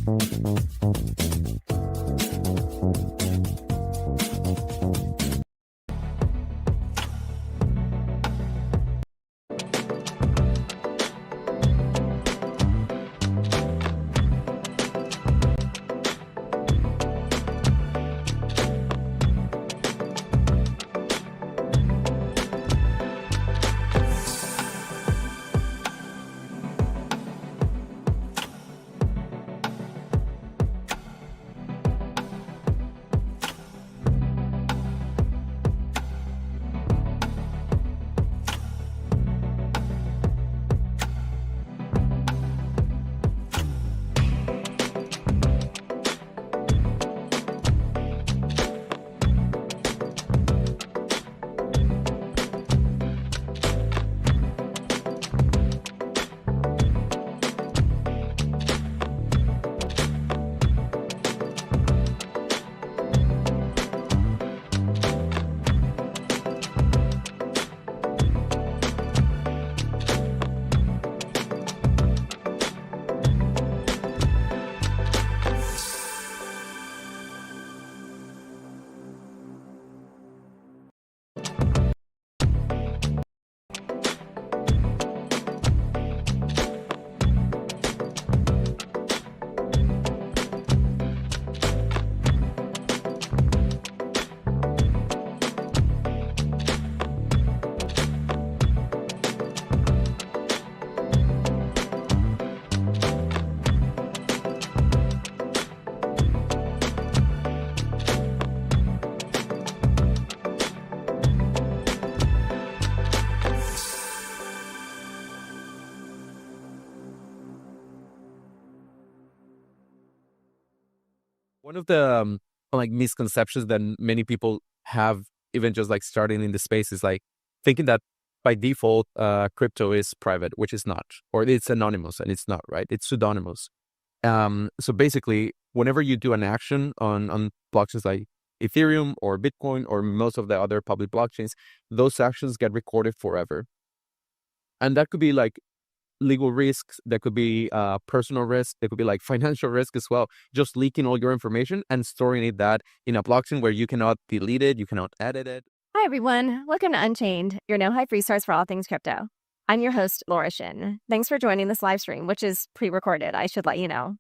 One of the misconceptions that many people have, even just like starting in the space, is like thinking that by default, crypto is private, which is not, or it's anonymous, and it's not, right? It's pseudonymous. So basically, whenever you do an action on blockchains like Ethereum or Bitcoin or most of the other public blockchains, those actions get recorded forever. And that could be like legal risks, that could be personal risk, there could be like financial risk as well, just leaking all your information and storing that in a blockchain where you cannot delete it, you cannot edit it. Hi everyone, welcome to Unchained, your no-hype resource for all things crypto. I'm your host, Shin. Thanks for joining this live stream, which is pre-recorded, I should let you know.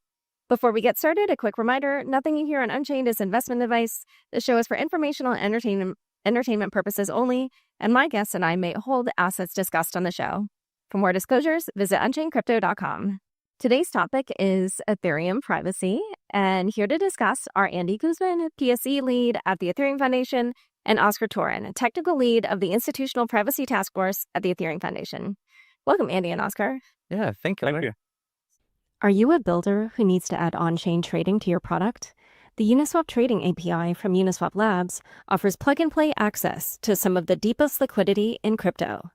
Before we get started, a quick reminder, nothing you hear on Unchained is investment advice. The show is for informational and entertainment purposes only, and my guests and I may hold assets discussed on the show. For more disclosures, visit unchainedcrypto.com. Today's topic is Ethereum privacy, and here to discuss are Andy Guzman, PSE lead at the Ethereum Foundation, and Oskar Thorén, technical lead of the Institutional Privacy Task Force at the Ethereum Foundation. Welcome, Andy and Oskar. Yeah, thank you. Thank you. Are you a builder who needs to add on-chain trading to your product? The Uniswap Trading API from Uniswap Labs offers plug-and-play access to some of the deepest liquidity in crypto.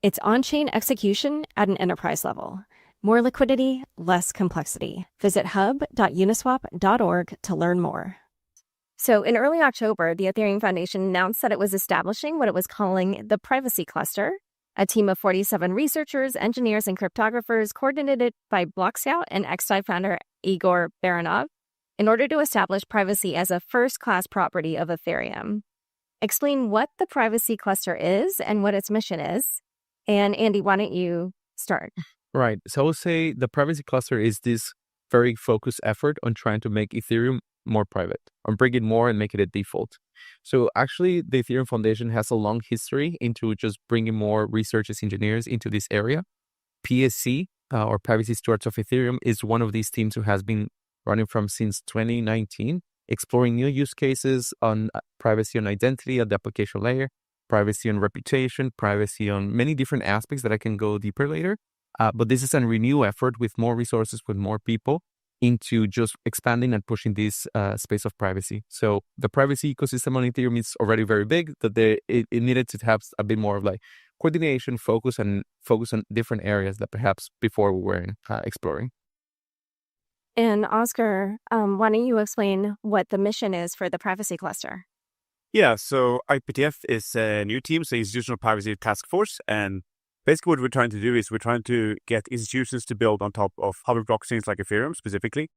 It's on-chain execution at an enterprise level. More liquidity, less complexity. Visit hub.uniswap.org to learn more. So in early October, the Ethereum Foundation announced that it was establishing what it was calling the Privacy Cluster, a team of 47 researchers, engineers, and cryptographers coordinated by BlockScout and XDAI founder Igor Baranov in order to establish privacy as a first-class property of Ethereum. Explain what the Privacy Cluster is and what its mission is. And Andy, why don't you start? Right. So I would say the Privacy Cluster is this very focused effort on trying to make Ethereum more private, on bring it more and make it a default. So actually, the Ethereum Foundation has a long history into just bringing more researchers, engineers into this area. PSC, or Privacy Stewards of Ethereum, is one of these teams who has been running from since 2019, exploring new use cases on privacy and identity at the application layer, privacy and reputation, privacy on many different aspects that I can go deeper later. But this is a renewed effort with more resources, with more people, into just expanding and pushing this space of privacy. So the privacy ecosystem on Ethereum is already very big, that it needed to have a bit more of like coordination, focus on different areas that perhaps before we weren't exploring. And Oskar, why don't you explain what the mission is for the Privacy Cluster? Yeah, so IPTF is a new team, so Institutional Privacy Task Force, and basically what we're trying to do is we're trying to get institutions to build on top of public blockchains like Ethereum specifically,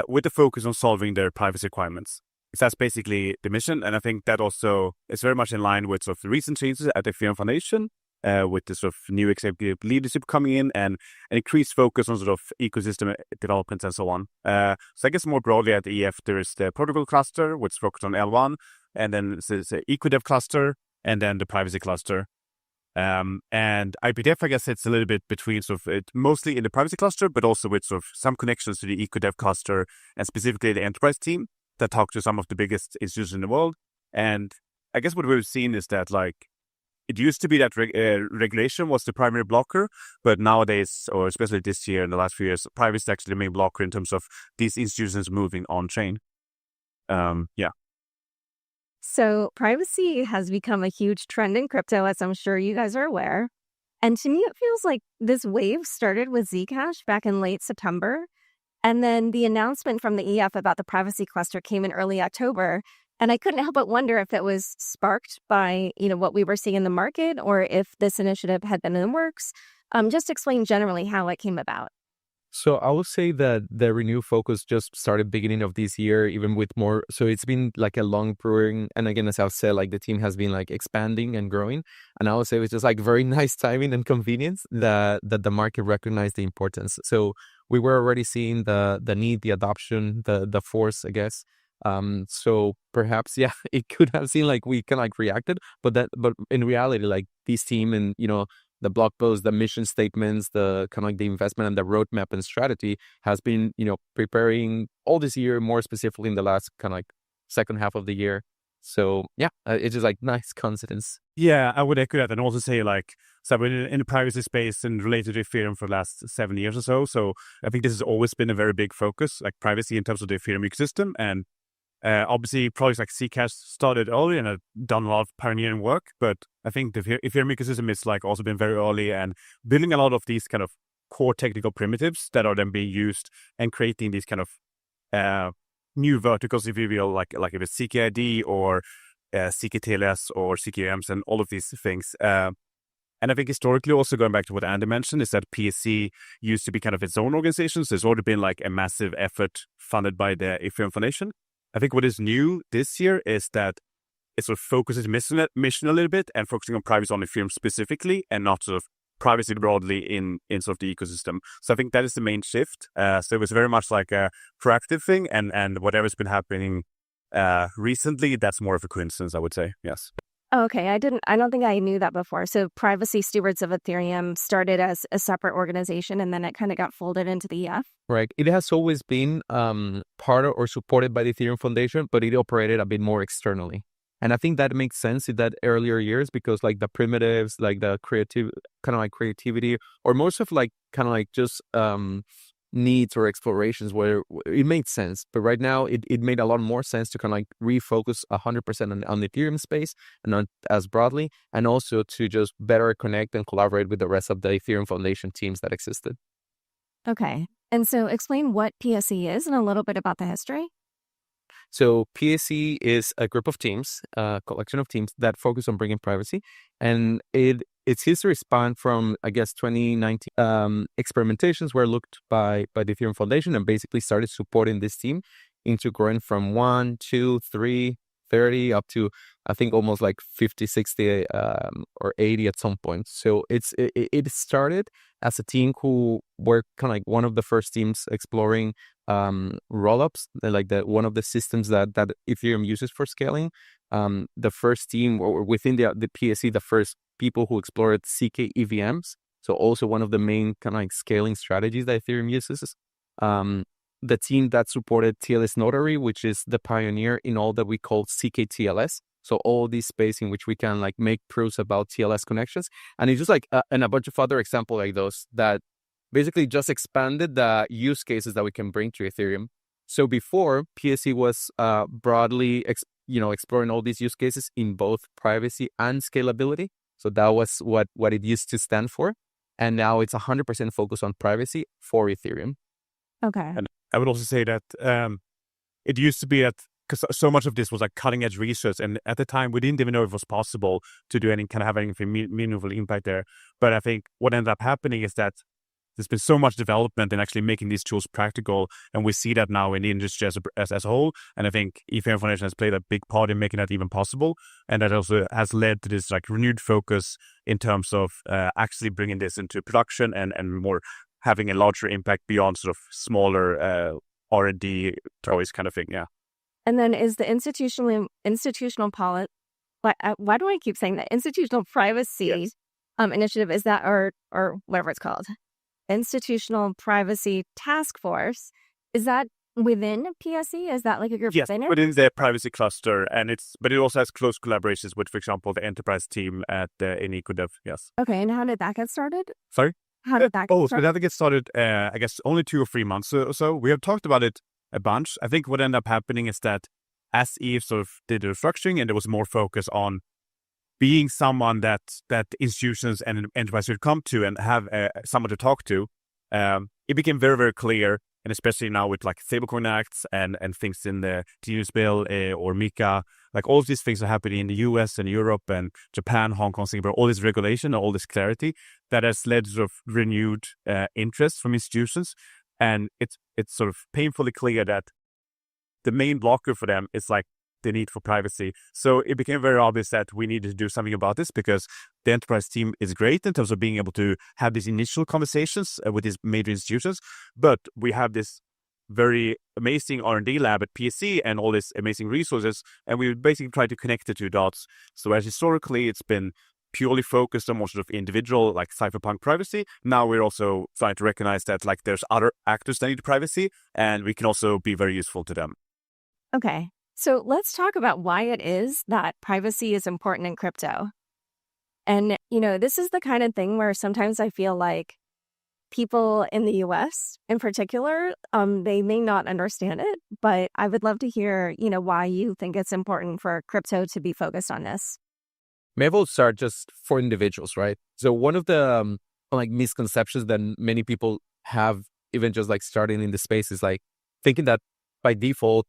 with the focus on solving their privacy requirements. So that's basically the mission, and I think that also is very much in line with sort of the recent changes at the Ethereum Foundation, with the sort of new executive leadership coming in and an increased focus on sort of ecosystem development and so on. So I guess more broadly at the EF, there is the protocol cluster, which focused on L1, and then there's the EcoDev cluster, and then the privacy cluster. And IPDF, I guess, it's a little bit between sort of it mostly in the privacy cluster, but also with sort of some connections to the EcoDev cluster and specifically the enterprise team that talk to some of the biggest institutions in the world. And I guess what we've seen is that like it used to be that regulation was the primary blocker, but nowadays, or especially this year in the last few years, privacy is actually the main blocker in terms of these institutions moving on chain. Yeah. So privacy has become a huge trend in crypto, as I'm sure you guys are aware. And to me, it feels like this wave started with Zcash back in late September. And then the announcement from the EF about the privacy cluster came in early October. And I couldn't help but wonder if it was sparked by, what we were seeing in the market, or if this initiative had been in the works. Just explain generally how it came about. So I would say that the renewed focus just started beginning of this year, even with more. So it's been like a long brewing. And again, as I've said, like the team has been like expanding and growing. And I would say it was just like very nice timing and convenience that the market recognized the importance. So we were already seeing the need, the adoption, the force, I guess. So perhaps, yeah, it could have seemed like we kind of like reacted, but in reality, like this team and, the blog posts, the mission statements, the kind of like the investment and the roadmap and strategy has been, preparing all this year, more specifically in the last kind of like second half of the year. So yeah, it's just like nice coincidence. Yeah, I would echo that and also say like, so I've been in the privacy space and related to Ethereum for the last 7 years or so. So I think this has always been a very big focus, like privacy in terms of the Ethereum ecosystem. And obviously, projects like Zcash started early and have done a lot of pioneering work, but I think the Ethereum ecosystem is like also been very early and building a lot of these kind of core technical primitives that are then being used and creating these kind of new verticals, if you will, like if it's CKID or CKTLS or CKMs and all of these things. And I think historically, also going back to what Andy mentioned, is that PSC used to be kind of its own organization. So there's already been like a massive effort funded by the Ethereum Foundation. I think what is new this year is that it sort of focuses mission a little bit and focusing on privacy on Ethereum specifically and not sort of privacy broadly in sort of the ecosystem. So I think that is the main shift. So it was very much like a proactive thing and whatever's been happening recently, that's more of a coincidence, I would say. Yes. Oh, okay. I don't think I knew that before. So Privacy Stewards of Ethereum started as a separate organization and then it kind of got folded into the EF. Right. It has always been part of or supported by the Ethereum Foundation, but it operated a bit more externally. And I think that makes sense in that earlier years because like the primitives, like the creativity, or most of like kind of like just needs or explorations where it made sense. But right now it made a lot more sense to kind of like refocus 100% on the Ethereum space and not as broadly, and also to just better connect and collaborate with the rest of the Ethereum Foundation teams that existed. Okay. And so explain what PSC is and a little bit about the history. So PSC is a group of teams, a collection of teams that focus on bringing privacy, and its history spanned from, I guess, 2019. Experimentations were looked by the Ethereum Foundation and basically started supporting this team into growing from 1, 2, 3, 30 up to, I think, almost like 50, 60 or 80 at some point. So it started as a team who were kind of like one of the first teams exploring rollups, like one of the systems that Ethereum uses for scaling. The first team, or within the PSC, the first people who explored CK EVMs. So also one of the main kind of like scaling strategies that Ethereum uses. The team that supported TLS Notary, which is the pioneer in all that we call CKTLS. So all this space in which we can like make proofs about TLS connections. And it's just like, and a bunch of other examples like those that basically just expanded the use cases that we can bring to Ethereum. So before, PSC was broadly exploring all these use cases in both privacy and scalability. So that was what it used to stand for. And now it's 100% focused on privacy for Ethereum. Okay. And I would also say that it used to be that, because so much of this was like cutting edge research, and at the time we didn't even know if it was possible to do any kind of have anything meaningful impact there. But I think what ended up happening is that there's been so much development in actually making these tools practical, and we see that now in the industry as a whole. And I think Ethereum Foundation has played a big part in making that even possible, and that also has led to this like renewed focus in terms of actually bringing this into production and more having a larger impact beyond sort of smaller R&D toys kind of thing. Yeah. And then is the institutional policy, why do I keep saying that? Institutional privacy initiative, is that, or whatever it's called, Institutional Privacy Task Force, is that within PSE? Is that like a group within it? Within the privacy cluster, but it also has close collaborations with, for example, the enterprise team in EcoDev. Yes. Okay, and how did that get started? Sorry? How did that get started? So that get started, I guess, only 2 or 3 months or so. We have talked about it a bunch. I think what ended up happening is that as Eve sort of did the restructuring and there was more focus on being someone that institutions and enterprises would come to and have someone to talk to, it became very, very clear, and especially now with like stablecoin acts and things in the Genius Bill or MiCA, like all of these things are happening in the US and Europe and Japan, Hong Kong, Singapore, all this regulation, all this clarity that has led to sort of renewed interest from institutions. And it's sort of painfully clear that the main blocker for them is like the need for privacy. So it became very obvious that we needed to do something about this, because the enterprise team is great in terms of being able to have these initial conversations with these major institutions. But we have this very amazing R&D lab at PSC and all these amazing resources, and we basically try to connect the 2 dots. So as historically it's been purely focused on more sort of individual, like cypherpunk privacy, now we're also trying to recognize that like there's other actors that need privacy, and we can also be very useful to them. Okay, so let's talk about why it is that privacy is important in crypto. And, this is the kind of thing where sometimes I feel like people in the US in particular, they may not understand it, but I would love to hear, why you think it's important for crypto to be focused on this. Maybe we'll start just for individuals, right? So one of the like misconceptions that many people have, even just like starting in the space, is like thinking that by default,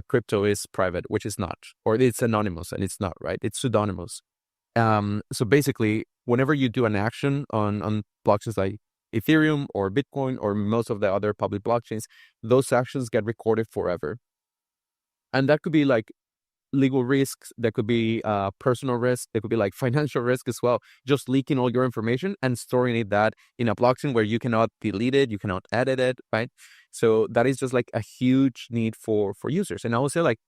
crypto is private, which is not, or it's anonymous, and it's not, right? It's pseudonymous. So basically, whenever you do an action on blockchains like Ethereum or Bitcoin or most of the other public blockchains, those actions get recorded forever. And that could be like legal risks, that could be personal risk, that could be like financial risk as well, just leaking all your information and storing that in a blockchain where you cannot delete it, you cannot edit it, right? So that is just like a huge need for users. And I would say like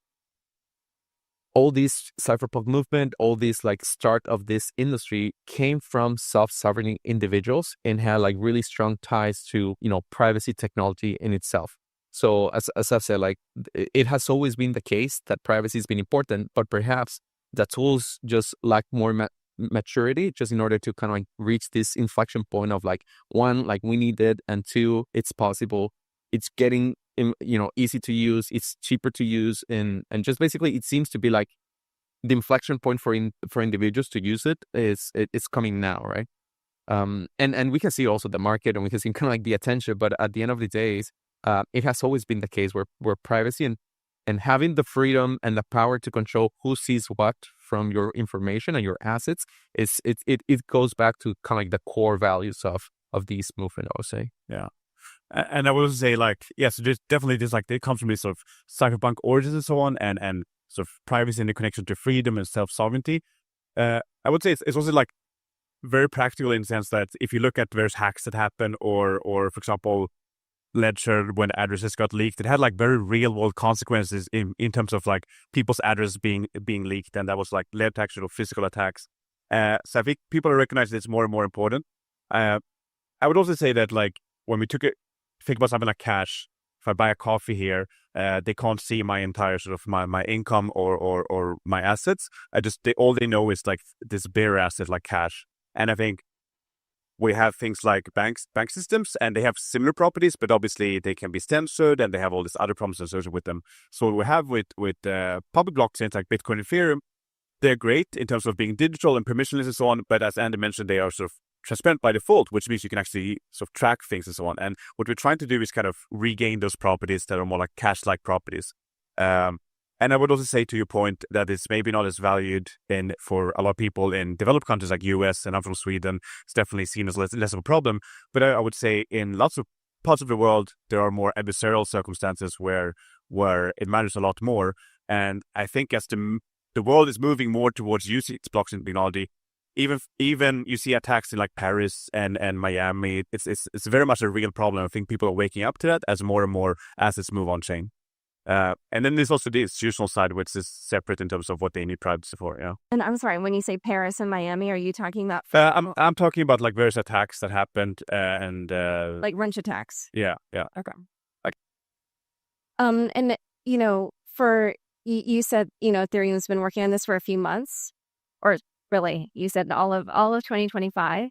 all this cypherpunk movement, all this like start of this industry came from self-sovereign individuals and had like really strong ties to, privacy technology in itself. So as I've said, like it has always been the case that privacy has been important, but perhaps the tools just lack more maturity just in order to kind of like reach this inflection point of like, 1, like we need it, and 2, it's possible. It's getting, easy to use. It's cheaper to use. And just basically it seems to be like the inflection point for individuals to use it is coming now, right? And we can see also the market, and we can see kind of like the attention, but at the end of the days, it has always been the case where privacy and having the freedom and the power to control who sees what from your information and your assets it goes back to kind of like the core values of these movement, I would say. Yeah. And I would say like, yes, there's definitely this like, it comes from this sort of cypherpunk origins and so on, and sort of privacy and the connection to freedom and self-sovereignty. I would say it's also like very practical in the sense that if you look at various hacks that happen, or for example, Ledger, when addresses got leaked, it had like very real world consequences in terms of like people's addresses being leaked, and that was like led to actual physical attacks. So I think people recognize it's more and more important. I would also say that like when we think about something like cash, if I buy a coffee here, they can't see my entire sort of my income or my assets. All they know is like this bare asset like cash. And I think we have things like bank systems, and they have similar properties, but obviously they can be censored, and they have all these other problems associated with them. So what we have with public blockchains like Bitcoin and Ethereum, they're great in terms of being digital and permissionless and so on. But as Andy mentioned, they are sort of transparent by default, which means you can actually sort of track things and so on. And what we're trying to do is kind of regain those properties that are more like cash-like properties. And I would also say to your point that it's maybe not as valued for a lot of people in developed countries like US, and I'm from Sweden. It's definitely seen as less of a problem. But I would say in lots of parts of the world, there are more adversarial circumstances where it matters a lot more. And I think as the world is moving more towards using blockchain technology, even you see attacks in like Paris and Miami, it's very much a real problem. I think people are waking up to that as more and more assets move on chain. And then there's also the institutional side, which is separate in terms of what they need privacy for. Yeah. And I'm sorry, when you say Paris and Miami, are you talking about? I'm talking about like various attacks that happened and like wrench attacks. Yeah. Okay. And for you said Ethereum's been working on this for a few months, or really you said all of 2025.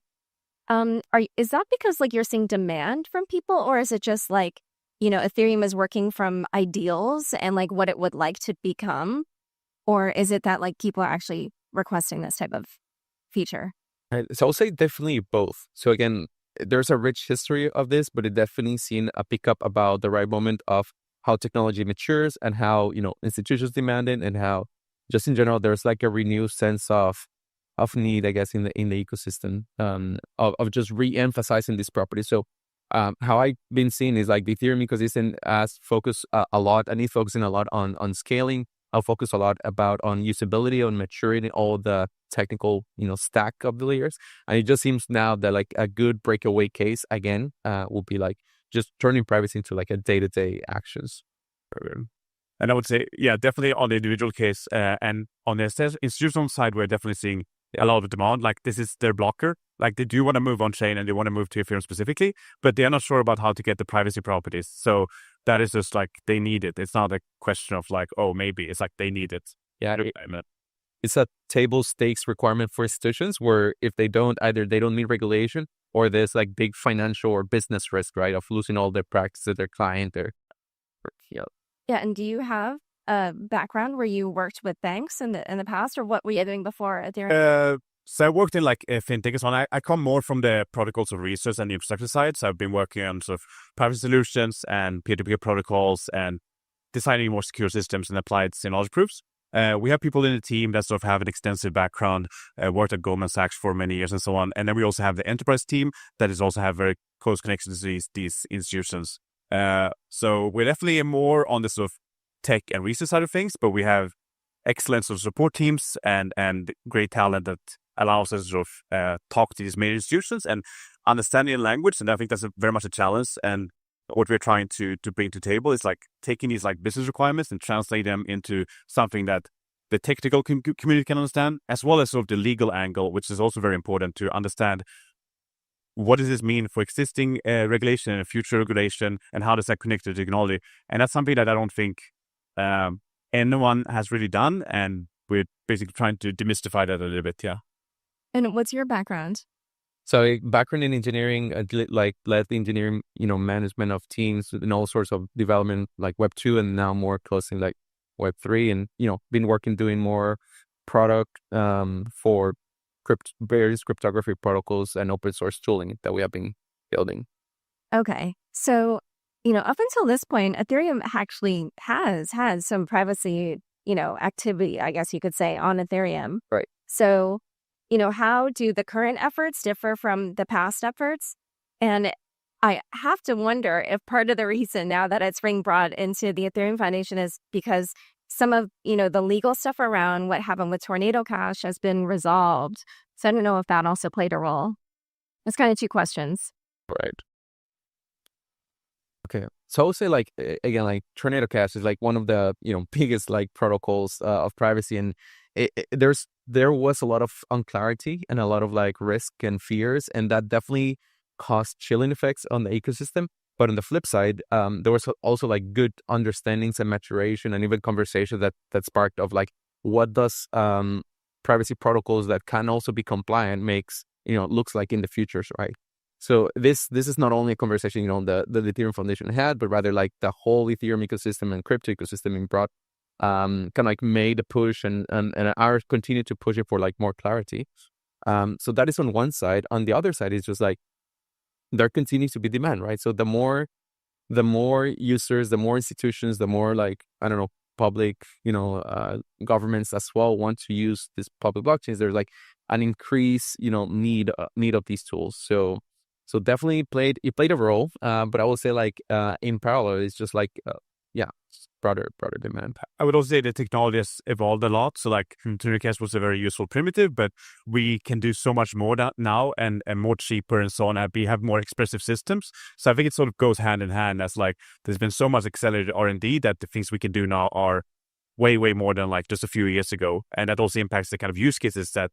Is that because like you're seeing demand from people, or is it just like Ethereum is working from ideals and like what it would like to become? Or is it that like people are actually requesting this type of feature? Right. So I'll say definitely both. So again, there's a rich history of this, but it definitely seen a pickup about the right moment of how technology matures and how, institutions demand it, and how just in general, there's like a renewed sense of need, I guess, in the ecosystem, of just re-emphasizing this property. So how I've been seeing is like the Ethereum ecosystem has focused a lot, and it's focusing a lot on scaling. I'll focus a lot on usability, on maturing all the technical, stack of the layers. And it just seems now that like a good breakaway case again will be like just turning privacy into like a day-to-day actions. And I would say, yeah, definitely on the individual case and on the institutional side, we're definitely seeing a lot of demand. Like this is their blocker. Like they do want to move on chain and they want to move to Ethereum specifically, but they're not sure about how to get the privacy properties. So that is just like they need it. It's not a question of like, oh, maybe. It's like they need it. Yeah, it's a table stakes requirement for institutions where if they don't, either they don't meet regulation or there's like big financial or business risk, right, of losing all their practice to their client. Yeah, and do you have a background where you worked with banks in the past, or what were you doing before Ethereum? So I worked in like fintech and so on. I come more from the protocols of research and the infrastructure side. So I've been working on sort of privacy solutions and peer-to-peer protocols and designing more secure systems and applied knowledge proofs. We have people in the team that sort of have an extensive background, worked at Goldman Sachs for many years and so on. And then we also have the enterprise team that is also have very close connections to these institutions. So we're definitely more on the sort of tech and research side of things, but we have excellent sort of support teams and great talent that allows us to sort of talk to these major institutions and understanding the language. And I think that's very much a challenge. And what we're trying to bring to the table is like taking these like business requirements and translate them into something that the technical community can understand, as well as sort of the legal angle, which is also very important to understand. What does this mean for existing regulation and future regulation, and how does that connect to technology? And that's something that I don't think anyone has really done, and we're basically trying to demystify that a little bit, yeah. And what's your background? So background in engineering, like led the engineering, management of teams and all sorts of development, like Web 2, and now more closely like Web 3, and been working doing more product for various cryptography protocols and open source tooling that we have been building. Okay, so up until this point, Ethereum actually has had some privacy, activity, I guess you could say, on Ethereum. Right. So, how do the current efforts differ from the past efforts? And I have to wonder if part of the reason now that it's being brought into the Ethereum Foundation is because some of, the legal stuff around what happened with Tornado Cash has been resolved. So I don't know if that also played a role. That's kind of two questions. Right. Okay. So I would say like, again, like Tornado Cash is like one of the, biggest like protocols of privacy. And there was a lot of unclarity and a lot of like risk and fears. And that definitely caused chilling effects on the ecosystem. But on the flip side, there was also like good understandings and maturation and even conversation that sparked of like, what does privacy protocols that can also be compliant makes, looks like in the future, right? So this is not only a conversation, the Ethereum Foundation had, but rather like the whole Ethereum ecosystem and crypto ecosystem in broad kind of like made a push and are continue to push it for like more clarity. So that is on one side. On the other side is just like, there continues to be demand, right? So the more users, the more institutions, the more like, I don't know, public, governments as well want to use these public blockchains, there's like an increased, need of these tools. So definitely it played a role. But I will say like in parallel, it's just like broader demand. I would also say the technology has evolved a lot. So like Tunicash was a very useful primitive, but we can do so much more now and more cheaper and so on. And we have more expressive systems. So I think it sort of goes hand in hand as like there's been so much accelerated R&D that the things we can do now are way more than like just a few years ago. And that also impacts the kind of use cases that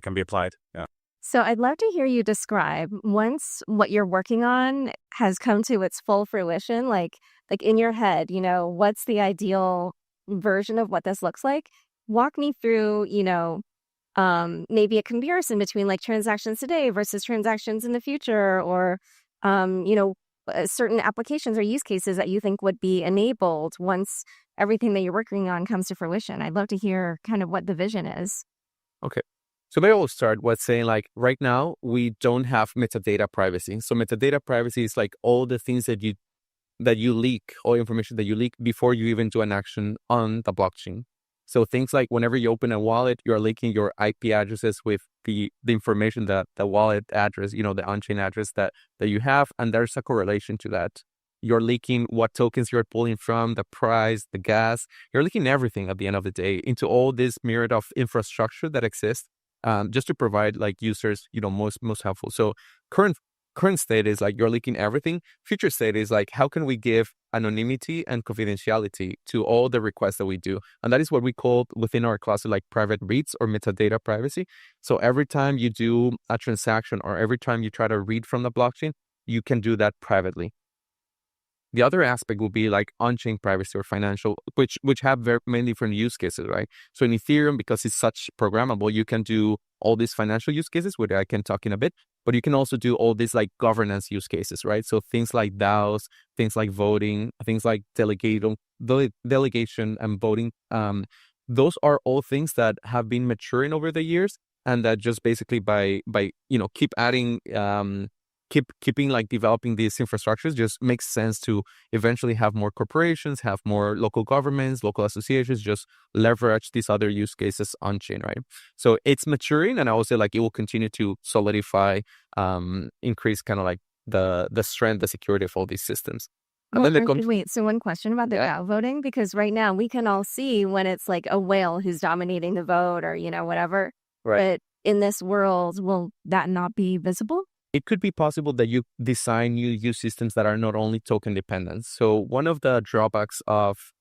can be applied. Yeah. So I'd love to hear you describe once what you're working on has come to its full fruition, like in your head, what's the ideal version of what this looks like? Walk me through, maybe a comparison between like transactions today versus transactions in the future, or, certain applications or use cases that you think would be enabled once everything that you're working on comes to fruition. I'd love to hear kind of what the vision is. Okay. So maybe I'll start with saying like right now we don't have metadata privacy. So metadata privacy is like all the things that you leak, all information that you leak before you even do an action on the blockchain. So things like whenever you open a wallet, you're leaking your IP addresses with the information that the wallet address, the on-chain address that you have, and there's a correlation to that. You're leaking what tokens you're pulling from, the price, the gas. You're leaking everything at the end of the day into all this myriad of infrastructure that exists. Just to provide like users, most helpful. So current state is like you're leaking everything. Future state is like how can we give anonymity and confidentiality to all the requests that we do, and that is what we call within our cluster like private reads or metadata privacy. So every time you do a transaction or every time you try to read from the blockchain, you can do that privately. The other aspect will be like on-chain privacy or financial, which have very many different use cases, right? So in Ethereum, because it's such programmable, you can do all these financial use cases, which I can talk in a bit, but you can also do all these like governance use cases, right? So things like DAOs, things like voting, things like delegation and voting. Those are all things that have been maturing over the years, and that just basically by keep adding keeping like developing these infrastructures just makes sense to eventually have more corporations, have more local governments, local associations, just leverage these other use cases on chain, right? So it's maturing, and I would say like it will continue to solidify, increase kind of like the strength, the security of all these systems. And then wait, so one question about the DAO voting, because right now we can all see when it's like a whale who's dominating the vote or, whatever. Right. But in this world, will that not be visible? It could be possible that you design new use systems that are not only token dependent. So one of the drawbacks of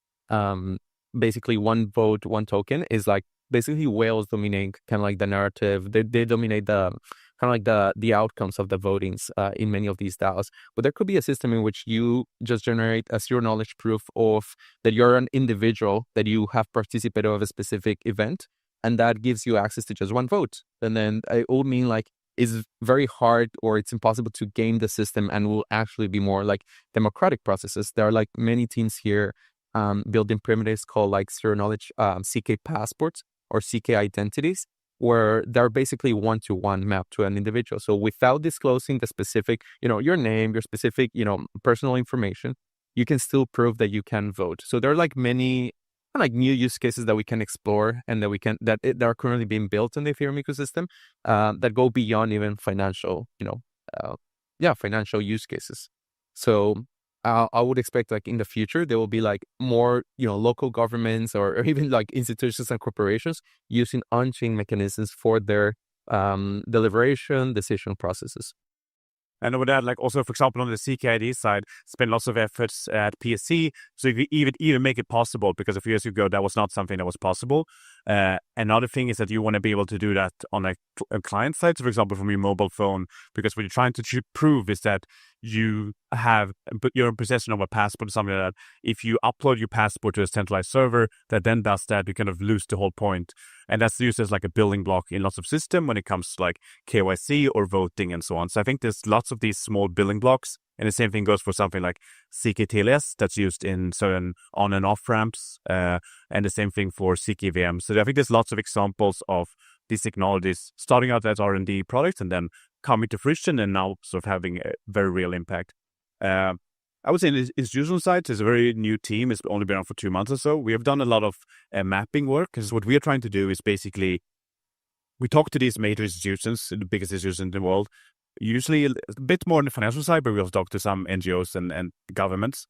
basically one vote, one token is like basically whales dominate kind of like the narrative. They dominate the kind of like the outcomes of the votings in many of these DAOs. But there could be a system in which you just generate a zero knowledge proof of that you're an individual, that you have participated of a specific event, and that gives you access to just one vote. And then it will mean like it's very hard or it's impossible to game the system, and will actually be more like democratic processes. There are like many teams here building primitives called like zero knowledge CK passports or CK identities, where they're basically one-to-one mapped to an individual. So without disclosing the specific, your name, your specific, personal information, you can still prove that you can vote. So there are like many like new use cases that we can explore and that are currently being built in the Ethereum ecosystem that go beyond even financial, financial use cases. So I would expect like in the future, there will be like more, local governments or even like institutions and corporations using on-chain mechanisms for their deliberation decision processes. And I would add, like, also, for example, on the CKID side, spend lots of efforts at PSC, so you even make it possible, because a few years ago, that was not something that was possible. Another thing is that you want to be able to do that on a client side, so for example, from your mobile phone, because what you're trying to prove is that you're in possession of a passport or something like that. If you upload your passport to a centralized server that then does that, you kind of lose the whole point. And that's used as like a building block in lots of systems when it comes to like KYC or voting and so on. So I think there's lots of these small building blocks. And the same thing goes for something like CKTLS that's used in certain on and off ramps, and the same thing for CKVM. So I think there's lots of examples of these technologies starting out as R&D products and then coming to fruition and now sort of having a very real impact. I would say in the institutional side, it's a very new team. It's only been on for 2 months or so. We have done a lot of mapping work, because what we are trying to do is basically, we talk to these major institutions, the biggest institutions in the world, usually a bit more on the financial side, but we also talk to some NGOs and governments.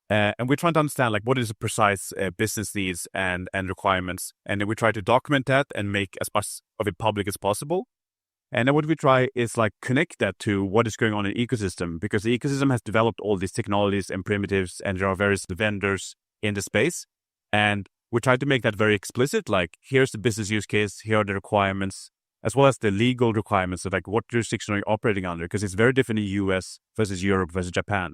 And we're trying to understand like what is the precise business needs and requirements. And then we try to document that and make as much of it public as possible. And then what we try is like connect that to what is going on in the ecosystem, because the ecosystem has developed all these technologies and primitives, and there are various vendors in the space. And we try to make that very explicit, like here's the business use case, here are the requirements, as well as the legal requirements of like what jurisdiction are you operating under, because it's very different in the US versus Europe versus Japan.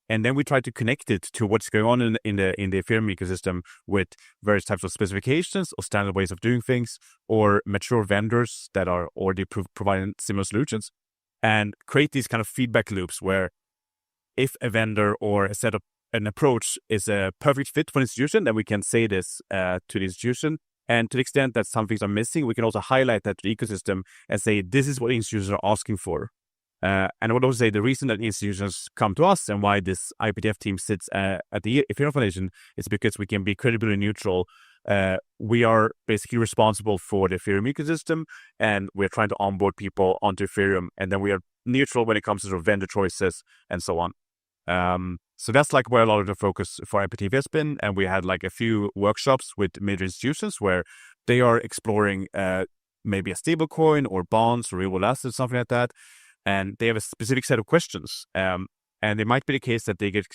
And then we try to connect it to what's going on in the Ethereum ecosystem with various types of specifications or standard ways of doing things, or mature vendors that are already providing similar solutions, and create these kind of feedback loops where if a vendor or a set of an approach is a perfect fit for an institution, then we can say this to the institution. And to the extent that some things are missing, we can also highlight that to the ecosystem and say, this is what institutions are asking for. And I would also say the reason that institutions come to us and why this IPTF team sits at the Ethereum Foundation is because we can be credibly neutral. We are basically responsible for the Ethereum ecosystem, and we're trying to onboard people onto Ethereum. And then we are neutral when it comes to sort of vendor choices and so on. So that's like where a lot of the focus for IPTF has been. And we had like a few workshops with major institutions where they are exploring maybe a stable coin or bonds or real world assets, something like that. And they have a specific set of questions. And it might be the case that they get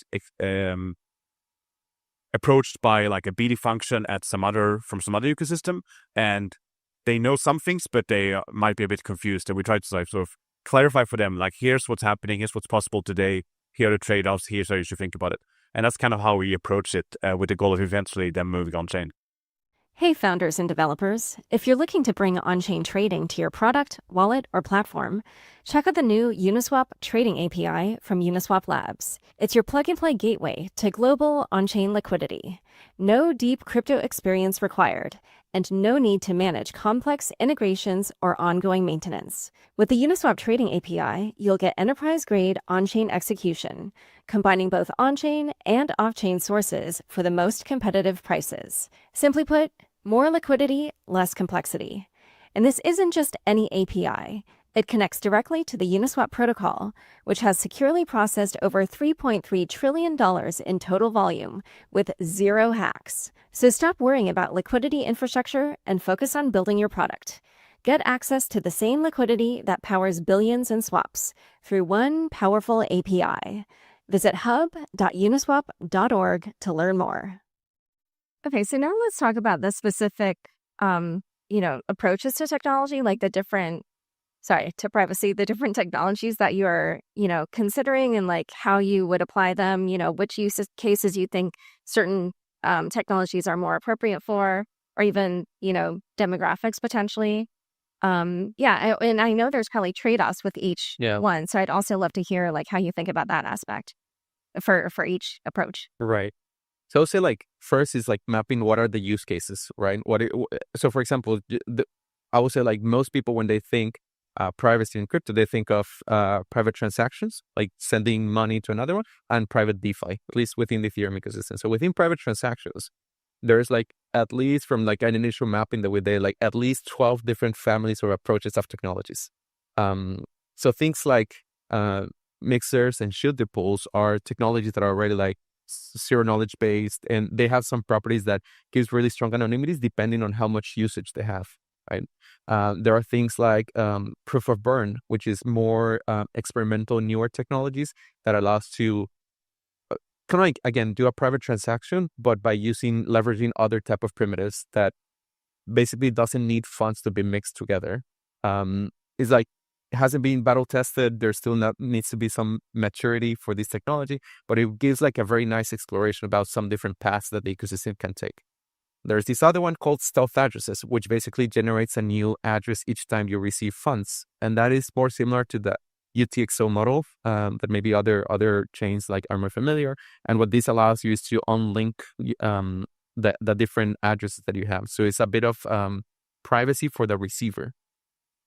approached by like a BD function from some other ecosystem, and they know some things, but they might be a bit confused. And we try to sort of clarify for them, like, here's what's happening, here's what's possible today, here are the trade-offs, here's how you should think about it. And that's kind of how we approach it, with the goal of eventually them moving on-chain. Hey, founders and developers. If you're looking to bring on-chain trading to your product, wallet, or platform, check out the new Uniswap Trading API from Uniswap Labs. It's your plug-and-play gateway to global on-chain liquidity. No deep crypto experience required, and no need to manage complex integrations or ongoing maintenance. With the Uniswap Trading API, you'll get enterprise-grade on-chain execution, combining both on-chain and off-chain sources for the most competitive prices. Simply put, more liquidity, less complexity. And this isn't just any API. It connects directly to the Uniswap protocol, which has securely processed over $3.3 trillion in total volume with zero hacks. So stop worrying about liquidity infrastructure and focus on building your product. Get access to the same liquidity that powers billions in swaps through one powerful API. Visit hub.uniswap.org to learn more. Okay, so now let's talk about the specific, approaches to technology, like to privacy, the different technologies that you're, considering, and like how you would apply them, which use cases you think certain technologies are more appropriate for, or even, demographics potentially. And I know there's probably trade-offs with each one. So I'd also love to hear like how you think about that aspect for each approach. Right. So I'll say like first is like mapping what are the use cases, right? So for example, I would say like most people when they think privacy in crypto, they think of private transactions, like sending money to another one, and private DeFi, at least within the Ethereum ecosystem. So within private transactions, there's like at least from like an initial mapping that we did, like at least 12 different families or approaches of technologies. So things like mixers and shield pools are technologies that are already like zero knowledge based, and they have some properties that gives really strong anonymities depending on how much usage they have. Right. There are things like proof of burn, which is more experimental, newer technologies that allows to kind of like, again, do a private transaction, but by leveraging other type of primitives that basically doesn't need funds to be mixed together. It's like, it hasn't been battle tested. There still needs to be some maturity for this technology, but it gives like a very nice exploration about some different paths that the ecosystem can take. There's this other one called stealth addresses, which basically generates a new address each time you receive funds. And that is more similar to the UTXO model that maybe other chains like are more familiar. And what this allows you is to unlink the different addresses that you have. So it's a bit of privacy for the receiver.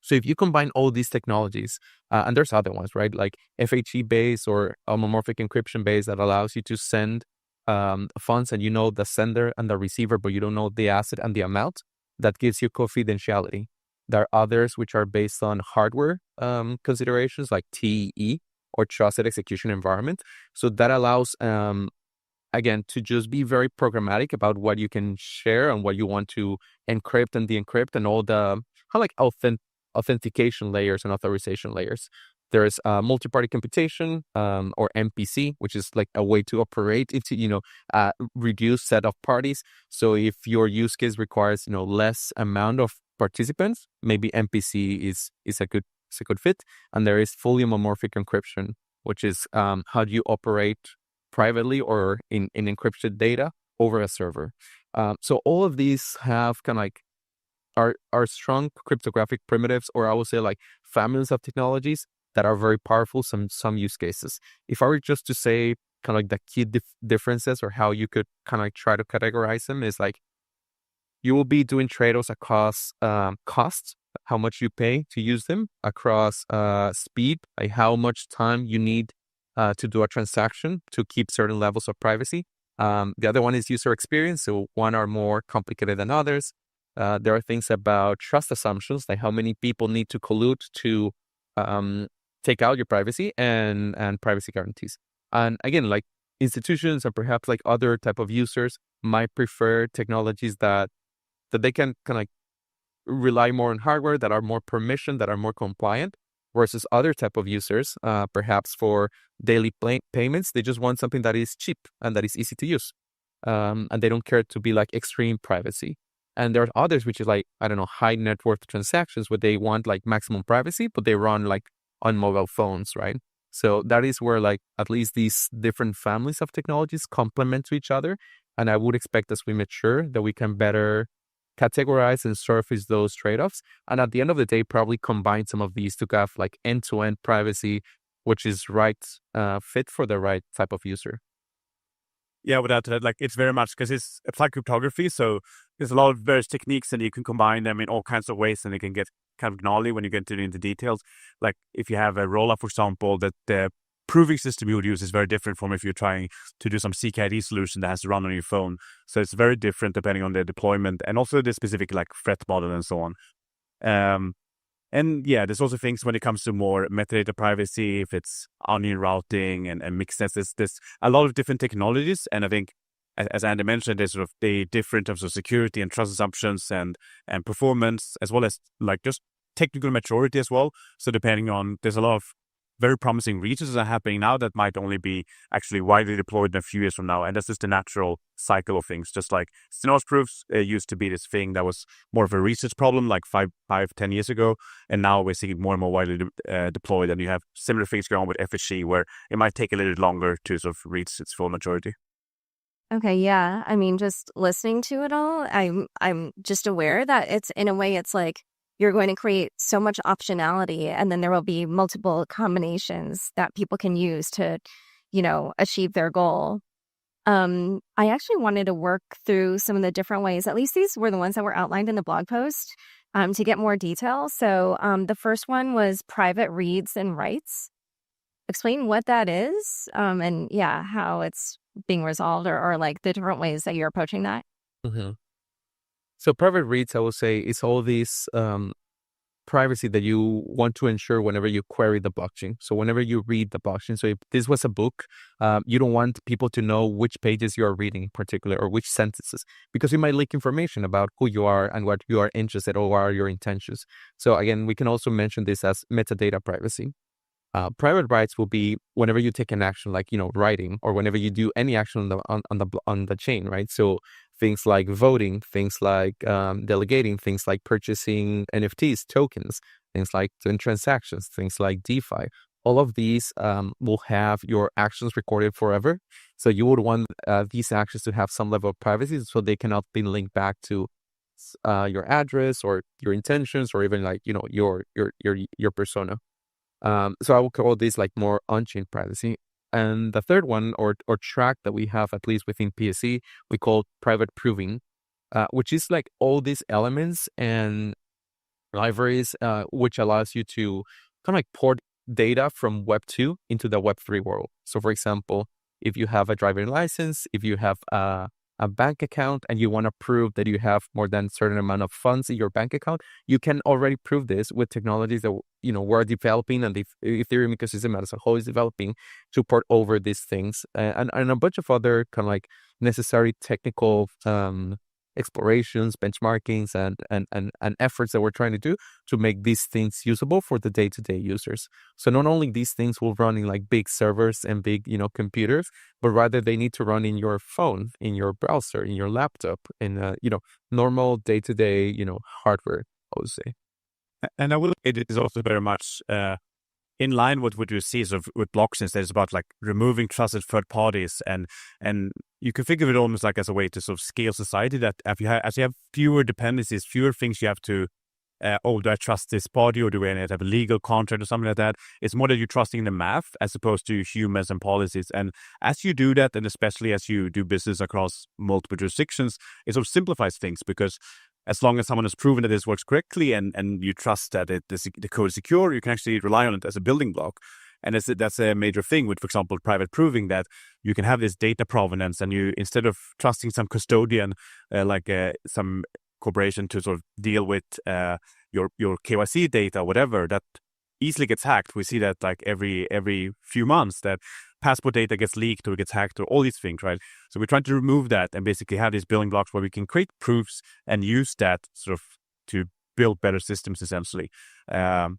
So if you combine all these technologies, and there's other ones, right? Like FHE based or homomorphic encryption based that allows you to send funds and you know the sender and the receiver, but you don't know the asset and the amount, that gives you confidentiality. There are others which are based on hardware considerations like TEE or trusted execution environment. So that allows, again, to just be very programmatic about what you can share and what you want to encrypt and de-encrypt and all the like authentication layers and authorization layers. There's multi-party computation or MPC, which is like a way to operate into, reduced set of parties. So if your use case requires, less amount of participants, maybe MPC is a good fit. And there is fully homomorphic encryption, which is how do you operate privately or in encrypted data over a server. So all of these have kind of like are strong cryptographic primitives, or I would say like families of technologies that are very powerful some use cases. If I were just to say kind of like the key differences or how you could kind of like try to categorize them is like you will be doing trade-offs across costs, how much you pay to use them, across speed, like how much time you need to do a transaction to keep certain levels of privacy. The other one is user experience. So one are more complicated than others. There are things about trust assumptions, like how many people need to collude to take out your privacy and privacy guarantees. And again, like institutions and perhaps like other type of users might prefer technologies that they can kind of like rely more on hardware, that are more permissioned, that are more compliant, versus other type of users, perhaps for daily payments, they just want something that is cheap and that is easy to use. And they don't care to be like extreme privacy. And there are others which is like, I don't know, high net worth transactions where they want like maximum privacy, but they run like on mobile phones, right? So that is where like at least these different families of technologies complement to each other. And I would expect as we mature that we can better categorize and surface those trade-offs. And at the end of the day, probably combine some of these to have like end-to-end privacy, which is fit for the right type of user. Yeah, without that, like it's very much because it's applied cryptography. So there's a lot of various techniques and you can combine them in all kinds of ways and they can get kind of gnarly when you get into the details. Like if you have a rollup, for example, that the proving system you would use is very different from if you're trying to do some CKID solution that has to run on your phone. So it's very different depending on the deployment and also the specific like threat model and so on. And yeah, there's also things when it comes to more metadata privacy, if it's onion routing and mixed nets, there's a lot of different technologies. And I think, as Andy mentioned, there's sort of they differ in terms of security and trust assumptions and performance, as well as like just technical maturity as well. So depending on, there's a lot of very promising research are happening now that might only be actually widely deployed in a few years from now. And that's just the natural cycle of things. Just like Stenosis proofs used to be this thing that was more of a research problem like 5-10 years ago. And now we're seeing it more and more widely deployed. And you have similar things going on with FHC where it might take a little longer to sort of reach its full maturity. Okay, yeah. I mean, just listening to it all, I'm just aware that it's in a way it's like you're going to create so much optionality and then there will be multiple combinations that people can use to, achieve their goal. I actually wanted to work through some of the different ways, at least these were the ones that were outlined in the blog post, to get more detail. So the first one was private reads and writes. Explain what that is and yeah, how it's being resolved or like the different ways that you're approaching that. Mm-hmm. So private reads, I will say, is all these privacy that you want to ensure whenever you query the blockchain. So whenever you read the blockchain, so if this was a book, you don't want people to know which pages you are reading in particular or which sentences, because you might leak information about who you are and what you are interested or what are your intentions. So again, we can also mention this as metadata privacy. Private rights will be whenever you take an action, like writing, or whenever you do any action on the chain, right? So things like voting, things like delegating, things like purchasing NFTs, tokens, things like doing transactions, things like DeFi. All of these will have your actions recorded forever. So you would want these actions to have some level of privacy, so they cannot be linked back to your address or your intentions, or even like your persona. So I will call this like more on-chain privacy. And the third one or track that we have, at least within PSE, we call private proving, which is like all these elements and libraries, which allows you to kind of like port data from Web 2 into the Web 3 world. So for example, if you have a driving license, if you have a bank account and you want to prove that you have more than a certain amount of funds in your bank account, you can already prove this with technologies that, we're developing and the Ethereum ecosystem as a whole is developing to port over these things, and a bunch of other kind of like necessary technical explorations, benchmarkings, and efforts that we're trying to do to make these things usable for the day-to-day users. So not only these things will run in like big servers and big, computers, but rather they need to run in your phone, in your browser, in your laptop, in normal day-to-day, hardware, I would say. And I will. It is also very much in line with what you see sort of with blockchains. That is about like removing trusted third parties, and you can think of it almost like as a way to sort of scale society. That as you have fewer dependencies, fewer things you have to. Do I trust this party, or do I have a legal contract or something like that? It's more that you're trusting the math as opposed to humans and policies. And as you do that, and especially as you do business across multiple jurisdictions, it sort of simplifies things, because as long as someone has proven that this works correctly and you trust that the code is secure, you can actually rely on it as a building block. And that's a major thing with, for example, private proving, that you can have this data provenance, and you, instead of trusting some custodian, some corporation to sort of deal with your KYC data, whatever, that easily gets hacked. We see that like every few months that passport data gets leaked or gets hacked or all these things, right? So we're trying to remove that and basically have these building blocks where we can create proofs and use that sort of to build better systems, essentially. And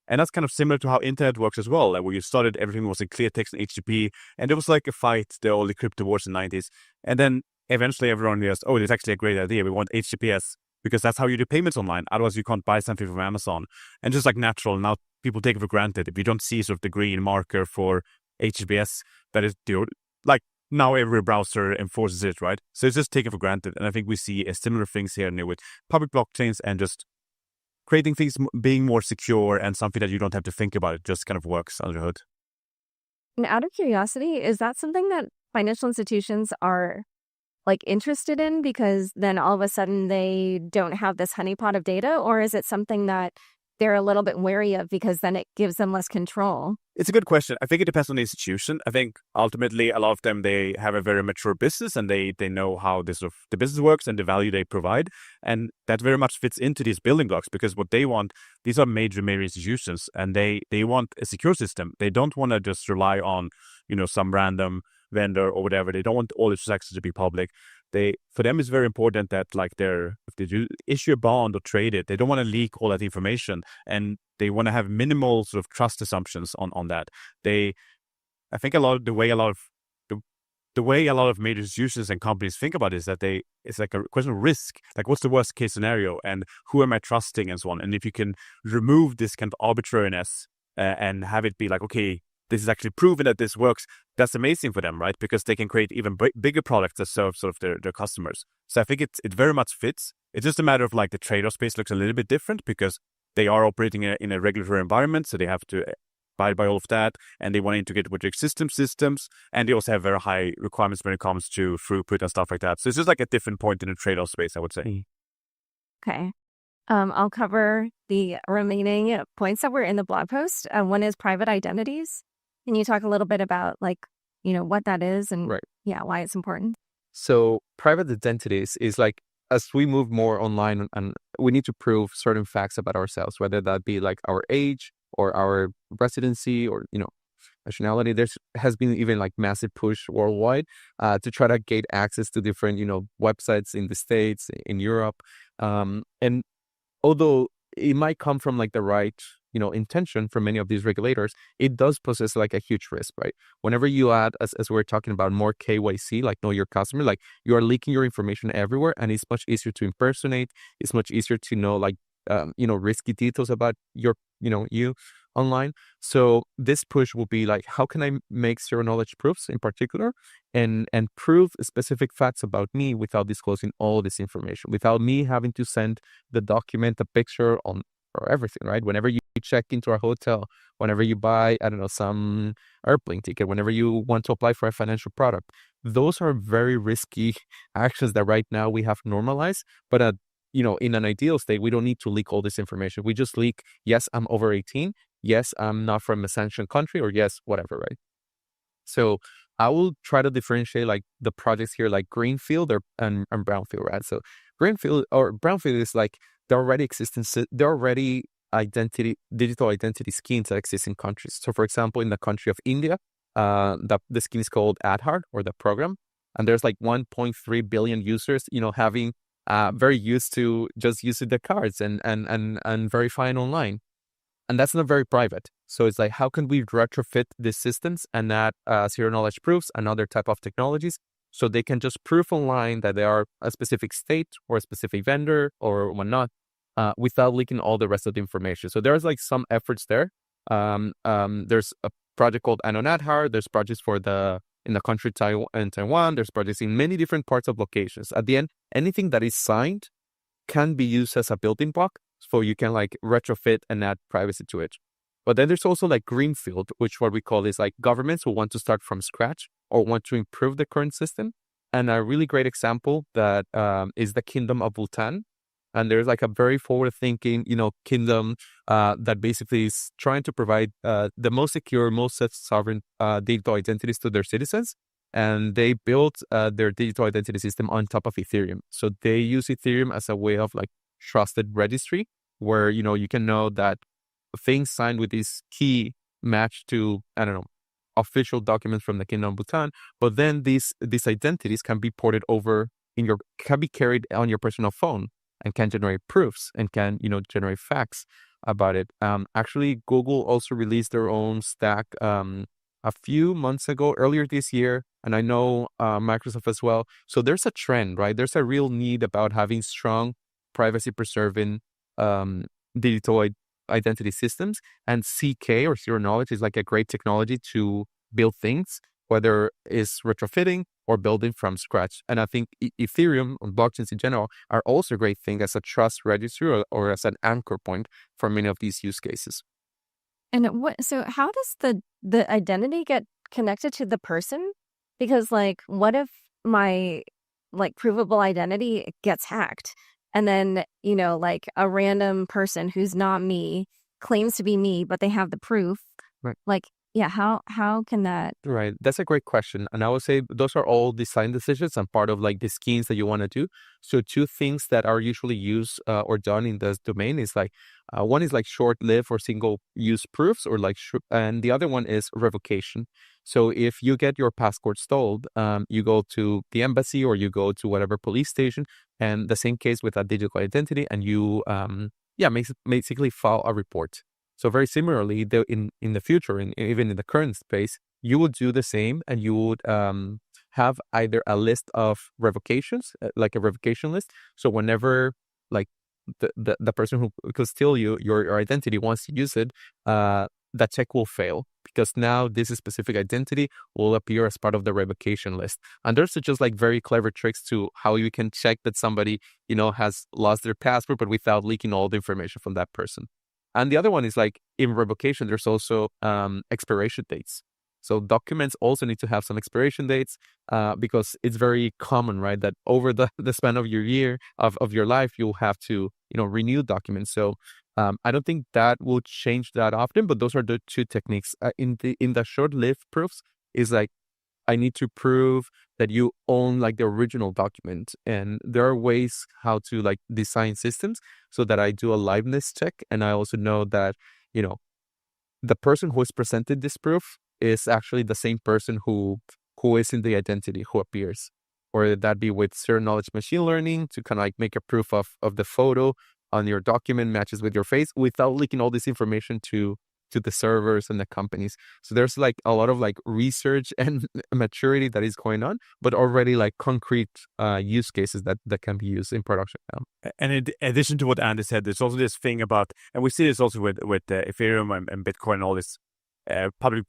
that's kind of similar to how internet works as well. Like where you started, everything was in clear text and HTTP, and there was like a fight, the early crypto wars in the 90s. And then eventually everyone realized, oh, it's actually a great idea. We want HTTPS because that's how you do payments online. Otherwise, you can't buy something from Amazon. And just like natural, now people take it for granted. If you don't see sort of the green marker for HTTPS, that is like now every browser enforces it, right? So it's just taken for granted. And I think we see a similar things here with public blockchains and just creating things being more secure and something that you don't have to think about. It just kind of works under the hood. And out of curiosity, is that something that financial institutions are like interested in, because then all of a sudden they don't have this honeypot of data? Or is it something that they're a little bit wary of because then it gives them less control? It's a good question. I think it depends on the institution. I think ultimately a lot of them, they have a very mature business and they know how the business works and the value they provide. And that very much fits into these building blocks, because what they want, these are major institutions, and they want a secure system. They don't want to just rely on, some random vendor or whatever. They don't want all the transactions to be public. For them, it's very important that if they do issue a bond or trade it, they don't want to leak all that information, and they want to have minimal sort of trust assumptions on that. I think the way a lot of major institutions and companies think about it is that it's like a question of risk. Like, what's the worst case scenario, and who am I trusting, and so on. And if you can remove this kind of arbitrariness and have it be like, okay, this is actually proven that this works, that's amazing for them, right? Because they can create even bigger products that serve sort of their customers. So I think it very much fits. It's just a matter of like the trade-off space looks a little bit different because they are operating in a regulatory environment, so they have to abide by all of that, and they want to integrate with their existing systems, and they also have very high requirements when it comes to throughput and stuff like that. So it's just like a different point in the trade-off space, I would say. Okay. I'll cover the remaining points that were in the blog post. One is private identities. Can you talk a little bit about what that is and why it's important? So private identities is like, as we move more online and we need to prove certain facts about ourselves, whether that be like our age or our residency or, nationality. There has been even like massive push worldwide to try to gain access to different, websites in the States, in Europe. And although it might come from like the right intention from many of these regulators, it does possess like a huge risk, right? Whenever you add, as we're talking about, more KYC, like know your customer, like you are leaking your information everywhere, and it's much easier to impersonate. It's much easier to know risky details about you online. So this push will be like, how can I make zero knowledge proofs in particular and prove specific facts about me without disclosing all this information, without me having to send the document, the picture or everything, right? Whenever you check into a hotel, whenever you buy, some airplane ticket, whenever you want to apply for a financial product, those are very risky actions that right now we have normalized, but in an ideal state, we don't need to leak all this information. We just leak, yes, I'm over 18. Yes, I'm not from a sanctioned country, or yes, whatever, right? So I will try to differentiate like the projects here, like greenfield and brownfield, right? So greenfield or brownfield is like the already existing, digital identity schemes that exist in countries. So for example, in the country of India, the scheme is called Aadhaar, or the program. And there's like 1.3 billion users, having very used to just using the cards and verifying online. And that's not very private. So it's like, how can we retrofit these systems and add zero knowledge proofs and other type of technologies so they can just prove online that they are a specific state or a specific vendor or whatnot, without leaking all the rest of the information. So there's like some efforts there. There's a project called Aadhaar. There's projects in the country Taiwan. There's projects in many different parts of locations. At the end, anything that is signed can be used as a building block, so you can like retrofit and add privacy to it. But then there's also like greenfield, which what we call is like governments who want to start from scratch or want to improve the current system. And a really great example that is the Kingdom of Bhutan. And there's like a very forward-thinking, kingdom that basically is trying to provide the most secure, most self-sovereign digital identities to their citizens. And they built their digital identity system on top of Ethereum. So they use Ethereum as a way of like trusted registry, where you can know that things signed with this key match to, I don't know, official documents from the Kingdom of Bhutan. But then these identities can be ported over can be carried on your personal phone and can generate proofs and can generate facts about it. Actually, Google also released their own stack a few months ago, earlier this year, and I know Microsoft as well. So there's a trend, right? There's a real need about having strong privacy-preserving digital identity systems, and CK, or zero knowledge, is like a great technology to build things, whether it's retrofitting or building from scratch. And I think Ethereum and blockchains in general are also a great thing as a trust registry or as an anchor point for many of these use cases. And so how does the identity get connected to the person? Because like, what if my like provable identity gets hacked, and then like a random person who's not me claims to be me, but they have the proof? Right. Like, yeah, how can that? Right. That's a great question. And I would say those are all design decisions and part of like the schemes that you want to do. So two things that are usually used or done in this domain is like, one is like short-lived or single-use proofs, or like, and the other one is revocation. So if you get your passport stolen, you go to the embassy or you go to whatever police station, and the same case with a digital identity, and you basically file a report. So very similarly, in the future, even in the current space, you would do the same, and you would have either a list of revocations, like a revocation list. So whenever like the person who could steal your identity wants to use it, that check will fail, because now this specific identity will appear as part of the revocation list. And there's just like very clever tricks to how you can check that somebody has lost their passport, but without leaking all the information from that person. And the other one is like in revocation, there's also expiration dates. So documents also need to have some expiration dates because it's very common, right, that over the span of your year of your life, you'll have to renew documents. So I don't think that will change that often, but those are the two techniques. In the short-lived proofs is like, I need to prove that you own like the original document. And there are ways how to like design systems so that I do a liveness check. And I also know that, the person who is presented this proof is actually the same person who is in the identity, who appears. Or that be with zero knowledge machine learning to kind of like make a proof of the photo on your document matches with your face without leaking all this information to the servers and the companies. So there's like a lot of like research and maturity that is going on, but already like concrete use cases that can be used in production now. And in addition to what Andy said, there's also this thing about, and we see this also with Ethereum and Bitcoin and all this public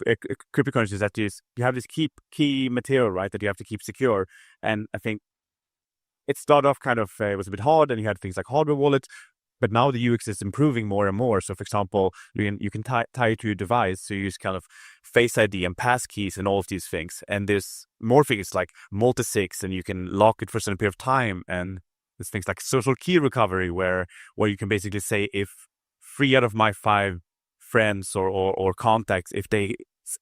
cryptocurrencies, that you have this key material, right, that you have to keep secure. And I think it started off kind of, it was a bit hard, and you had things like hardware wallets. But now the UX is improving more and more. So, for example, you can tie it to your device. So you use kind of Face ID and passkeys and all of these things. And there's more things like multi-sigs, and you can lock it for a certain period of time. And there's things like social key recovery, where you can basically say if 3 out of my 5 friends or contacts, if they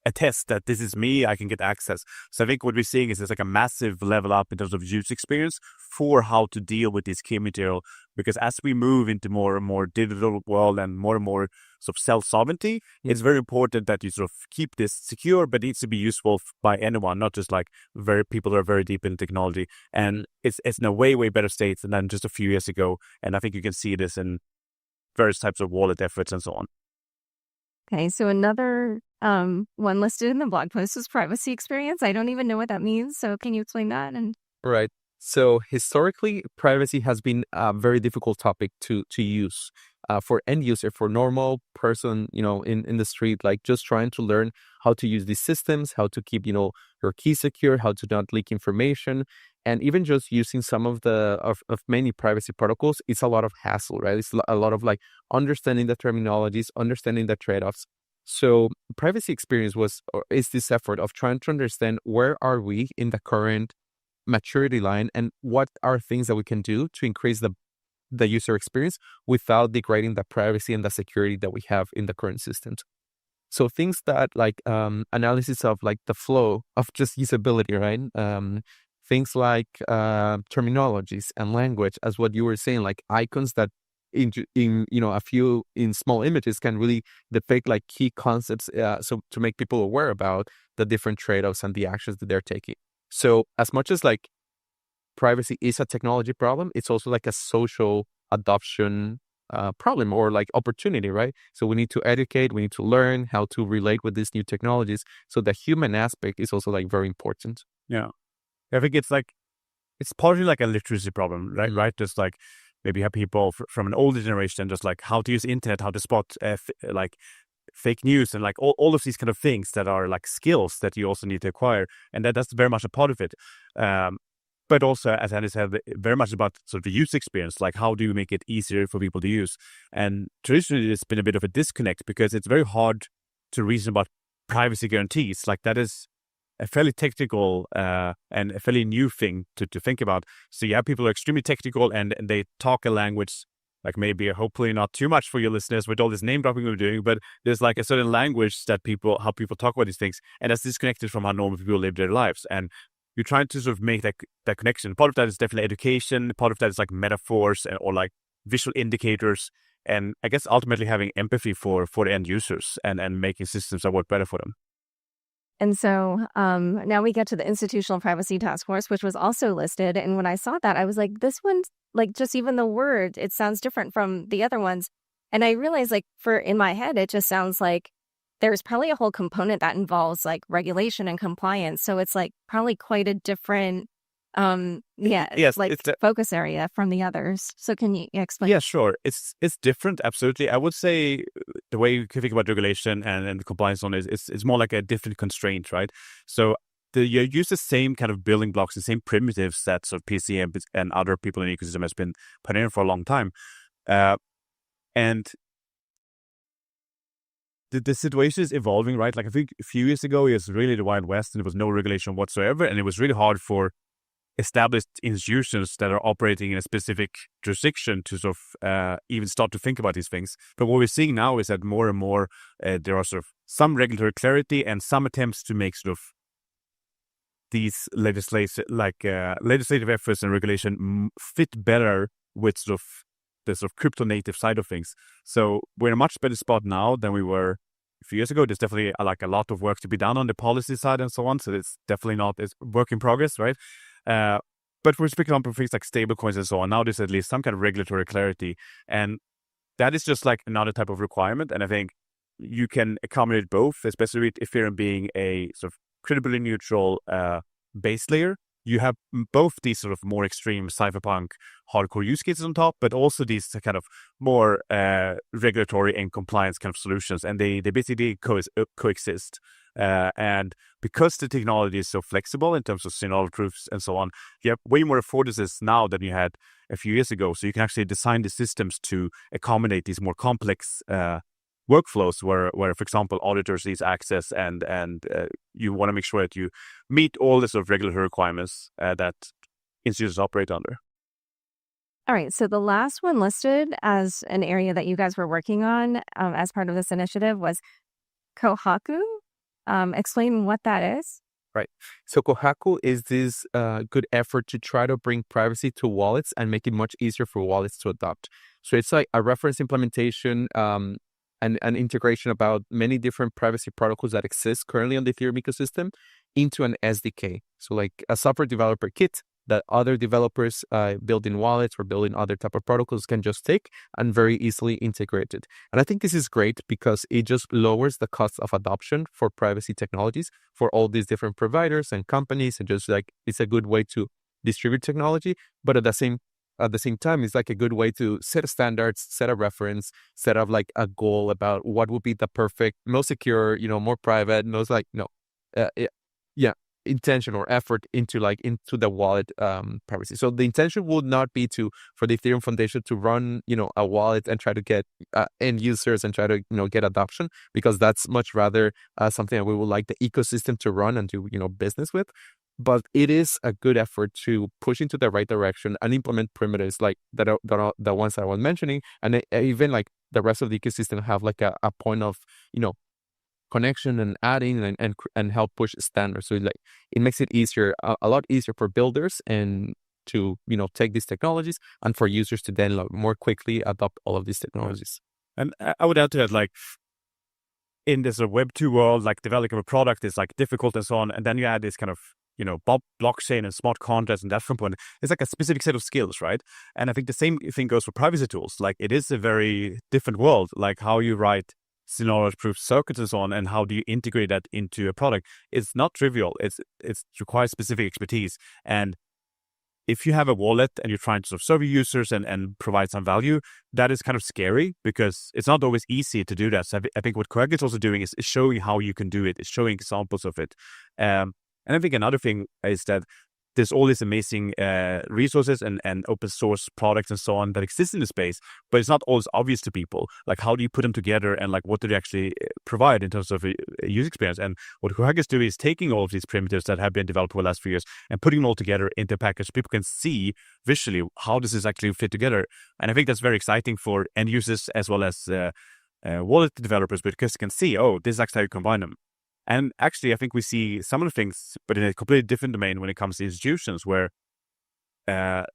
attest that this is me, I can get access. So I think what we're seeing is there's like a massive level up in terms of user experience for how to deal with this key material, because as we move into more and more digital world and more sort of self-sovereignty, it's very important that you sort of keep this secure, but it needs to be useful by anyone, not just like people who are very deep in technology. And it's in a way better state than just a few years ago. And I think you can see this in various types of wallet efforts and so on. Okay, so another one listed in the blog post is privacy experience. I don't even know what that means. So can you explain that? Right. So historically, privacy has been a very difficult topic to use for end user, for normal person, in the street, like just trying to learn how to use these systems, how to keep, your key secure, how to not leak information. And even just using some of many privacy protocols, it's a lot of hassle, right? It's a lot of like understanding the terminologies, understanding the trade-offs. So privacy experience is this effort of trying to understand where are we in the current maturity line and what are things that we can do to increase the user experience without degrading the privacy and the security that we have in the current systems. So things that like analysis of like the flow of just usability, right? Things like terminologies and language, as what you were saying, like icons that in small images can really depict like key concepts, so to make people aware about the different trade-offs and the actions that they're taking. So as much as like privacy is a technology problem, it's also like a social adoption problem or like opportunity, right? So we need to educate, we need to learn how to relate with these new technologies. So the human aspect is also like very important. Yeah. I think it's partly like a literacy problem, right? Right? Just like maybe you have people from an older generation, just like how to use internet, how to spot like fake news and like all of these kind of things that are like skills that you also need to acquire. And that's very much a part of it. But also, as Andy said, very much about sort of the user experience, like how do you make it easier for people to use? And traditionally, there's been a bit of a disconnect because it's very hard to reason about privacy guarantees. Like that is a fairly technical and a fairly new thing to think about. So yeah, people are extremely technical and they talk a language, like maybe hopefully not too much for your listeners with all this name dropping we're doing, but there's like a certain language that how people talk about these things, and that's disconnected from how normal people live their lives. And you're trying to sort of make that connection. Part of that is definitely education. Part of that is like metaphors or like visual indicators. And I guess ultimately having empathy for the end users and making systems that work better for them. And so now we get to the Institutional Privacy Task Force, which was also listed. And when I saw that, I was like, this one's like just even the word, it sounds different from the other ones. And I realized like in my head, it just sounds like there's probably a whole component that involves like regulation and compliance. So it's like probably quite a different Yes, focus area from the others. So can you explain? Yeah, sure. It's different, absolutely. I would say the way you can think about regulation and the compliance on it is more like a different constraint, right? So you use the same kind of building blocks, the same primitives that sort of PC and other people in the ecosystem has been pioneering for a long time. And the situation is evolving, right? Like I think a few years ago, it was really the Wild West and there was no regulation whatsoever. And it was really hard for established institutions that are operating in a specific jurisdiction to sort of even start to think about these things. But what we're seeing now is that more and more there are sort of some regulatory clarity and some attempts to make sort of these legislative efforts and regulation fit better with sort of the sort of crypto native side of things. So we're in a much better spot now than we were a few years ago. There's definitely like a lot of work to be done on the policy side and so on. So it's definitely it's work in progress, right? But we're speaking on things like stablecoins and so on. Now there's at least some kind of regulatory clarity. And that is just like another type of requirement. And I think you can accommodate both, especially with Ethereum being a sort of credibly neutral base layer. You have both these sort of more extreme cypherpunk hardcore use cases on top, but also these kind of more regulatory and compliance kind of solutions. And they basically coexist. And because the technology is so flexible in terms of synodic proofs and so on, you have way more affordances now than you had a few years ago. So you can actually design the systems to accommodate these more complex workflows where, for example, auditors need access and you want to make sure that you meet all the sort of regulatory requirements that institutions operate under. All right. So the last one listed as an area that you guys were working on as part of this initiative was Kohaku. Explain what that is. Right. So Kohaku is this good effort to try to bring privacy to wallets and make it much easier for wallets to adopt. So it's like a reference implementation and an integration about many different privacy protocols that exist currently on the Ethereum ecosystem into an SDK. So like a software developer kit that other developers building wallets or building other type of protocols can just take and very easily integrate it. And I think this is great because it just lowers the cost of adoption for privacy technologies for all these different providers and companies, and just like it's a good way to distribute technology, but at the same time, it's like a good way to set standards, set a reference, set up like a goal about what would be the perfect, most secure, more private, most like yeah, intention or effort into the wallet privacy. So the intention would not be for the Ethereum Foundation to run a wallet and try to get end users and try to get adoption, because that's much rather something that we would like the ecosystem to run and do business with. But it is a good effort to push into the right direction and implement primitives like the ones I was mentioning, and even like the rest of the ecosystem have like a point of connection and adding and help push standards. So like it makes it easier, a lot easier for builders and to take these technologies, and for users to then more quickly adopt all of these technologies. And I would add to that, like in this Web 2 world, like developing a product is like difficult and so on, and then you add this kind of blockchain and smart contracts and that component. It's like a specific set of skills, right? And I think the same thing goes for privacy tools. Like it is a very different world, like how you write scenario proof circuits and so on, and how do you integrate that into a product? It's not trivial. It requires specific expertise. And if you have a wallet and you're trying to sort of serve your users and provide some value, that is kind of scary because it's not always easy to do that. So I think what Kohaku is also doing is showing how you can do it. It's showing examples of it. And I think another thing is that there's all these amazing resources and open source products and so on that exist in the space, but it's not always obvious to people. Like, how do you put them together, and like, what do they actually provide in terms of a user experience? And what Kohaku is doing is taking all of these primitives that have been developed over the last few years and putting them all together into a package so people can see visually how does this actually fit together. And I think that's very exciting for end users as well as wallet developers, because they can see, oh, this is actually how you combine them. And actually, I think we see some of the things, but in a completely different domain when it comes to institutions, where Ethereum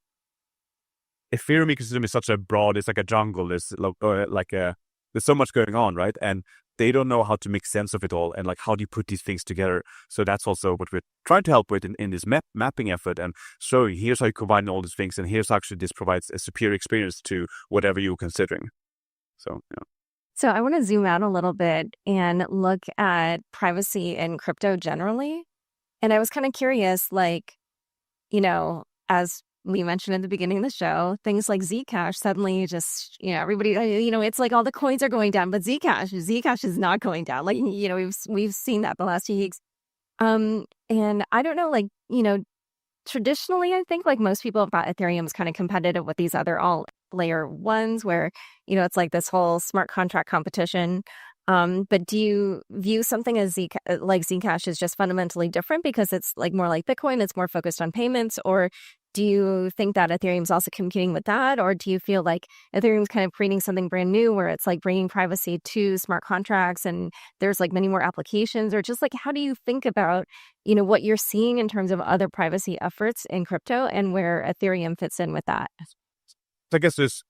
ecosystem is such a broad, it's like a jungle. There's there's so much going on, right? And they don't know how to make sense of it all, and like, how do you put these things together? So that's also what we're trying to help with in this mapping effort, and show you, here's how you combine all these things, and here's actually this provides a superior experience to whatever you're considering. So yeah. So I want to zoom out a little bit and look at privacy in crypto generally. And I was kind of curious, like, as we mentioned at the beginning of the show, things like Zcash suddenly just, everybody, it's like all the coins are going down, but Zcash is not going down. Like, we've seen that the last few weeks. And I don't know, like, traditionally, I think like most people have thought Ethereum is kind of competitive with these other all layer ones where, it's like this whole smart contract competition. But do you view something as Zcash is just fundamentally different because it's like more like Bitcoin, it's more focused on payments? Or do you think that Ethereum's also competing with that? Or do you feel like Ethereum's kind of creating something brand new where it's like bringing privacy to smart contracts and there's like many more applications? Or just like, how do you think about, what you're seeing in terms of other privacy efforts in crypto and where Ethereum fits in with that? So I guess just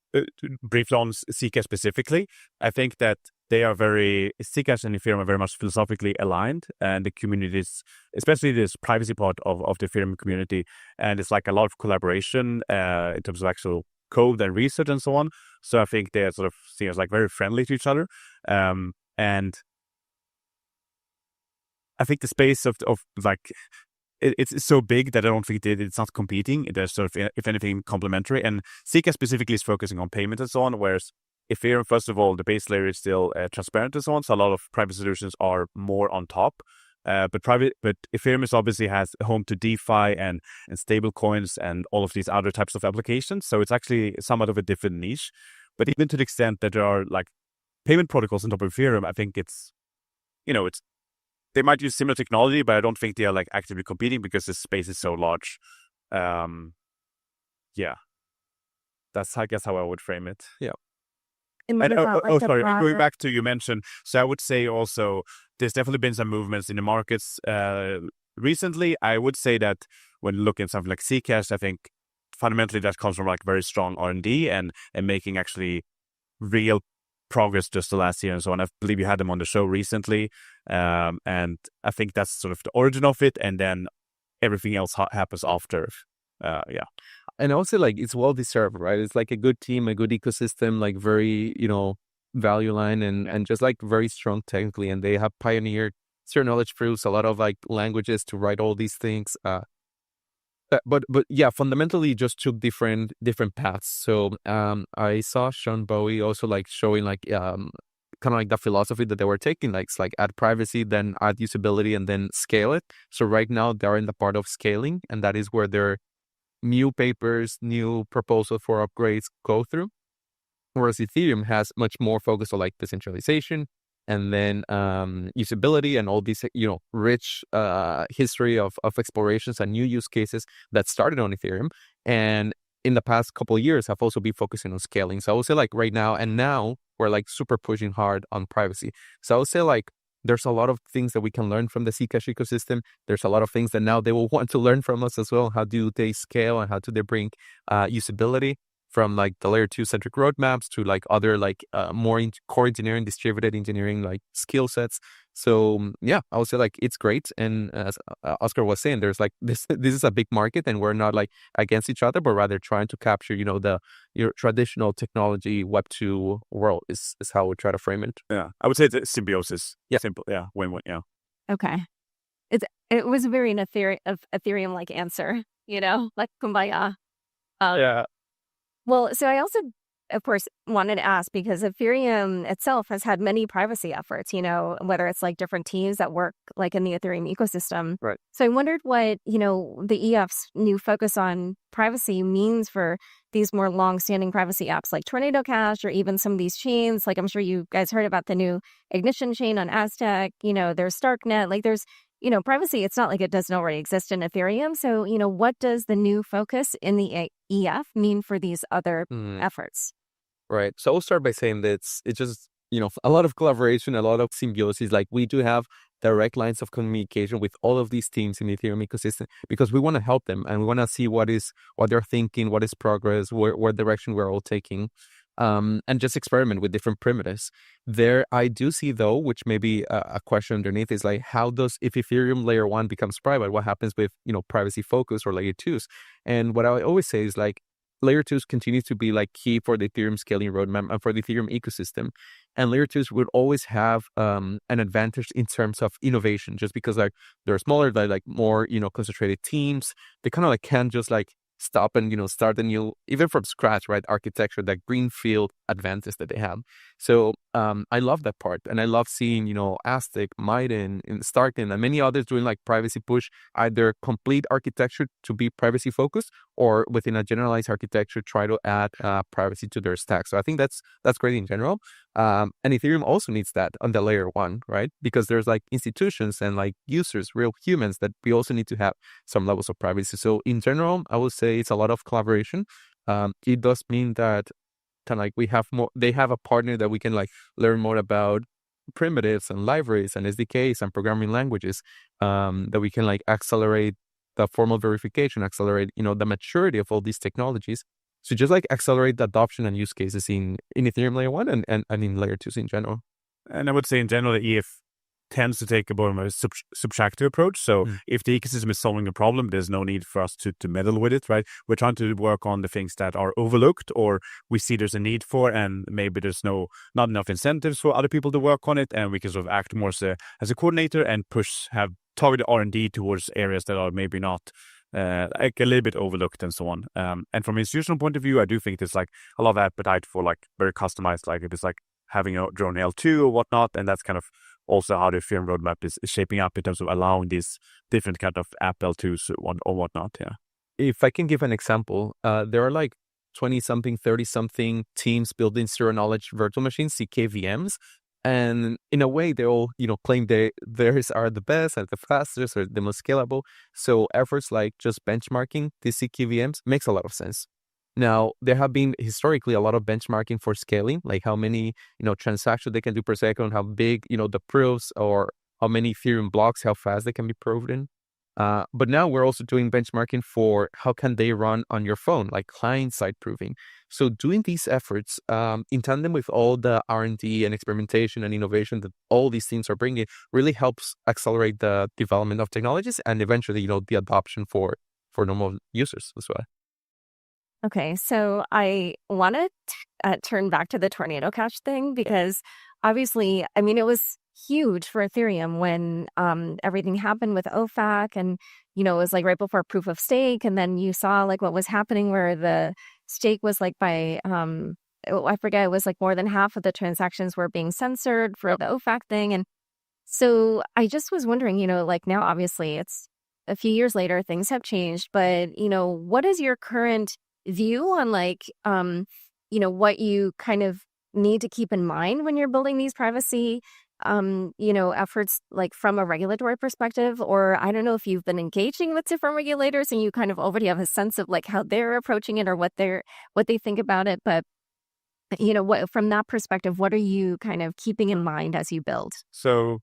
briefly on Zcash specifically, I think that Zcash and Ethereum are very much philosophically aligned, and the communities, especially this privacy part of the Ethereum community, and it's like a lot of collaboration in terms of actual code and research and so on. So I think they're sort of seen as like very friendly to each other. And I think the space of like, it's so big that I don't think it's not competing. They're sort of, if anything, complementary. And Zcash specifically is focusing on payments and so on, whereas Ethereum, first of all, the base layer is still transparent and so on. So a lot of private solutions are more on top. But Ethereum is obviously has home to DeFi and stable coins and all of these other types of applications. So it's actually somewhat of a different niche. But even to the extent that there are like payment protocols on top of Ethereum, I think it's they might use similar technology, but I don't think they are like actively competing because the space is so large. Yeah, That's, I guess, how I would frame it. Yeah. And what And about like the sorry, broader... going back to you mentioned, so I would say also there's definitely been some movements in the markets recently. I would say that when looking at something like Zcash, I think fundamentally that comes from like very strong R&D and making actually real progress just the last year and so on. I believe you had them on the show recently, and I think that's sort of the origin of it, and then everything else happens after. Yeah. And also, like, it's well deserved, right? It's like a good team, a good ecosystem, like very, value line and just like very strong technically. And they have pioneered zero knowledge proofs, a lot of like languages to write all these things. But yeah, fundamentally just took different paths. So I saw Sean Bowie also like showing like kind of like the philosophy that they were taking, like it's like add privacy, then add usability, and then scale it. So right now they're in the part of scaling, and that is where their new papers, new proposal for upgrades go through. Whereas Ethereum has much more focus on like decentralization and then usability and all these, rich history of explorations and new use cases that started on Ethereum. And in the past couple of years have also been focusing on scaling. So I would say like right now, and now we're like super pushing hard on privacy. So I would say like there's a lot of things that we can learn from the Zcash ecosystem. There's a lot of things that now they will want to learn from us as well. How do they scale and how do they bring usability from like the layer 2 centric roadmaps to like other like more core engineering, distributed engineering like skill sets. So yeah, I would say like it's great. And as Oskar was saying, there's like this is a big market, and we're not like against each other, but rather trying to capture, your traditional technology Web2 world is how we try to frame it. Yeah, I would say it's a symbiosis. Yeah. Simple. Yeah, win-win. Yeah. Okay. It was very an Ethereum like answer, like kumbaya. Yeah. Well, so I also, of course, wanted to ask because Ethereum itself has had many privacy efforts, whether it's like different teams that work like in the Ethereum ecosystem. Right. So I wondered what, the EF's new focus on privacy means for these more long-standing privacy apps like Tornado Cash or even some of these chains. Like I'm sure you guys heard about the new Ignition chain on Aztec, there's Starknet, like there's privacy, it's not like it doesn't already exist in Ethereum. So, what does the new focus in the EF mean for these other efforts? Right. So I'll start by saying that it's just, a lot of collaboration, a lot of symbiosis. Like we do have direct lines of communication with all of these teams in the Ethereum ecosystem because we want to help them and we want to see what they're thinking, what is progress, what direction we're all taking. And just experiment with different primitives. There, I do see though, which may be a question underneath, is like, if Ethereum layer 1 becomes private, what happens with, privacy focus or layer 2s? And what I always say is like, layer 2s continue to be like key for the Ethereum scaling roadmap and for the Ethereum ecosystem. And layer 2s would always have an advantage in terms of innovation, just because like they're smaller, they're like more, concentrated teams. They kind of like can't just like stop and start a new, even from scratch, right, architecture, that greenfield advantage that they have. So I love that part, and I love seeing Aztec, Maiden, and Starknet, and many others doing like privacy push, either complete architecture to be privacy focused or within a generalized architecture try to add privacy to their stack. So I think that's great in general. And Ethereum also needs that on the layer 1, right? Because there's like institutions and like users, real humans, that we also need to have some levels of privacy. So in general, I would say it's a lot of collaboration. It does mean that kind of like they have a partner that we can like learn more about primitives and libraries and SDKs and programming languages, that we can like accelerate the formal verification, accelerate, the maturity of all these technologies. So just like accelerate the adoption and use cases in Ethereum layer 1 and in layer 2s in general. And I would say in general, the EF tends to take a more of a subtractive approach. So if the ecosystem is solving a problem, there's no need for us to meddle with it, right? We're trying to work on the things that are overlooked or we see there's a need for, and maybe there's not enough incentives for other people to work on it. And we can sort of act more as a coordinator and have targeted R&D towards areas that are maybe not like a little bit overlooked and so on. And from an institutional point of view, I do think there's like a lot of appetite for like very customized, like if it's like having a drone L2 or whatnot. And that's kind of also how the Ethereum roadmap is shaping up in terms of allowing these different kind of app L2s or whatnot. Yeah. If I can give an example, there are like 20-something, 30-something teams building zero knowledge virtual machines, CKVMs. And in a way, they all, claim theirs are the best and the fastest or the most scalable. So efforts like just benchmarking these CKVMs makes a lot of sense. Now, there have been historically a lot of benchmarking for scaling, like how many, transactions they can do per second, how big, the proofs, or how many Ethereum blocks, how fast they can be proven. But now we're also doing benchmarking for how can they run on your phone, like client-side proving. So doing these efforts in tandem with all the R&D and experimentation and innovation that all these teams are bringing really helps accelerate the development of technologies and eventually, the adoption for normal users as well. Okay, so I want to turn back to the Tornado Cash thing because obviously, I mean, it was huge for Ethereum when everything happened with OFAC and, it was like right before proof of stake. And then you saw like what was happening where the stake was like by, I forget, it was like more than half of the transactions were being censored for the OFAC thing. And so I just was wondering, like now obviously it's a few years later, things have changed, but, what is your current view on like, what you kind of need to keep in mind when you're building these privacy, efforts, like from a regulatory perspective? Or I don't know if you've been engaging with different regulators and you kind of already have a sense of like how they're approaching it or what they think about it. But, from that perspective, what are you kind of keeping in mind as you build? So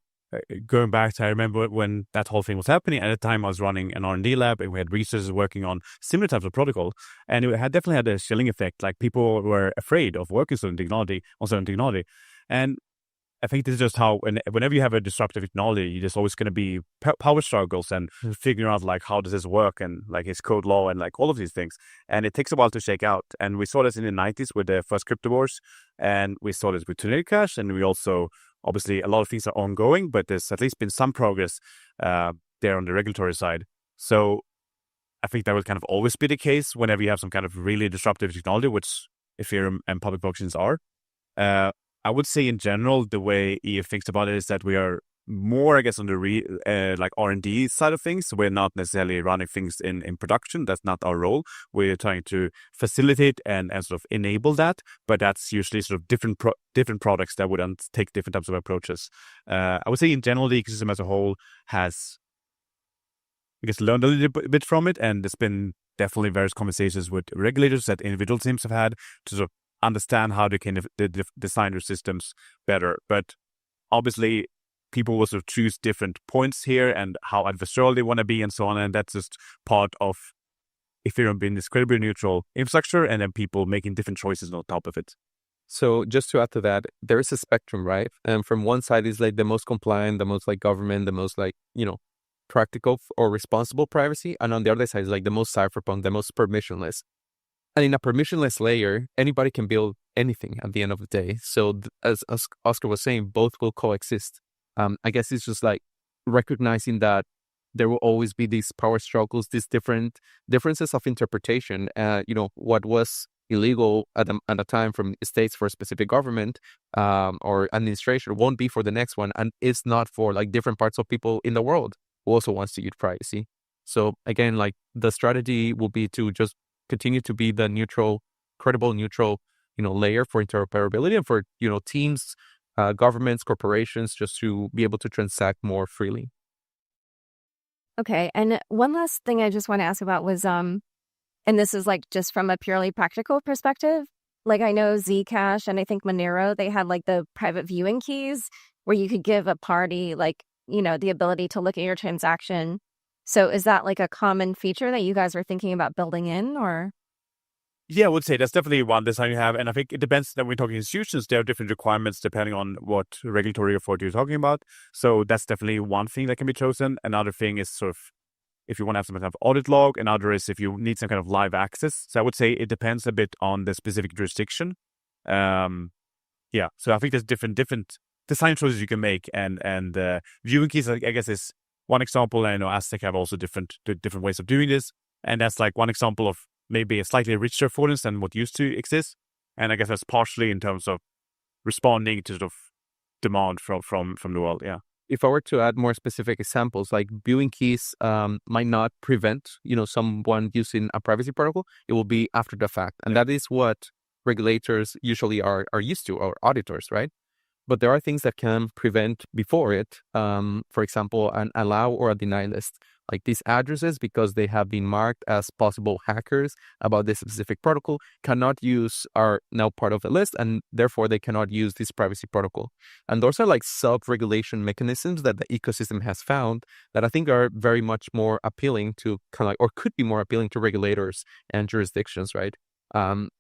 going back to, I remember when that whole thing was happening, at the time I was running an R&D lab and we had researchers working on similar types of protocol, and it had definitely had a chilling effect. Like people were afraid of working on certain technology. And I think this is just how, whenever you have a disruptive technology, there's always going to be power struggles and figuring out like, how does this work? And like his code law and like all of these things. And it takes a while to shake out. And we saw this in the 90s with the first crypto wars. And we saw this with Tornado Cash. And we also, obviously, a lot of things are ongoing, but there's at least been some progress there on the regulatory side. So I think that will kind of always be the case whenever you have some kind of really disruptive technology, which Ethereum and public blockchains are. I would say in general, the way EF thinks about it is that we are more, I guess, on the like R&D side of things. We're not necessarily running things in production. That's not our role. We're trying to facilitate and sort of enable that, but that's usually sort of different products that would take different types of approaches. I would say in general, the ecosystem as a whole has, I guess, learned a little bit from it, and there's been definitely various conversations with regulators that individual teams have had to sort of understand how they can design their systems better. But obviously, people will sort of choose different points here and how adversarial they want to be and so on. And that's just part of Ethereum being this incredibly neutral infrastructure and then people making different choices on top of it. So just to add to that, there is a spectrum, right? And from one side is like the most compliant, the most like government, the most like, practical or responsible privacy. And on the other side is like the most cypherpunk, the most permissionless. And in a permissionless layer, anybody can build anything at the end of the day. So as Oskar was saying, both will coexist. I guess it's just like recognizing that there will always be these power struggles, these different differences of interpretation. What was illegal at the time from states for a specific government or administration won't be for the next one. And it's not for like different parts of people in the world who also wants to use privacy. So again, like the strategy will be to just continue to be the credible neutral, layer for interoperability and for, teams, governments, corporations, just to be able to transact more freely. Okay. And one last thing I just want to ask about was, and this is like just from a purely practical perspective, like I know Zcash and I think Monero, they had like the private viewing keys where you could give a party like, the ability to look at your transaction. So is that like a common feature that you guys are thinking about building in, or? Yeah, I would say that's definitely one design you have. And I think it depends that when we're talking institutions, there are different requirements depending on what regulatory authority you're talking about. So that's definitely one thing that can be chosen. Another thing is sort of if you want to have some kind of audit log. Another is if you need some kind of live access. So I would say it depends a bit on the specific jurisdiction. Yeah, so I think there's different design choices you can make. And viewing keys, I guess, is one example. I know Aztec have also different ways of doing this. And that's like one example of maybe a slightly richer affordance than what used to exist. And I guess that's partially in terms of responding to sort of demand from the world. Yeah. If I were to add more specific examples, like viewing keys might not prevent, someone using a privacy protocol. It will be after the fact. And that is what regulators usually are used to, or auditors, right? But there are things that can prevent before it. For example, an allow or a deny list. Like these addresses, because they have been marked as possible hackers about this specific protocol, are now part of the list, and therefore they cannot use this privacy protocol. And those are like self-regulation mechanisms that the ecosystem has found that I think are very much more appealing to or could be more appealing to regulators and jurisdictions, right?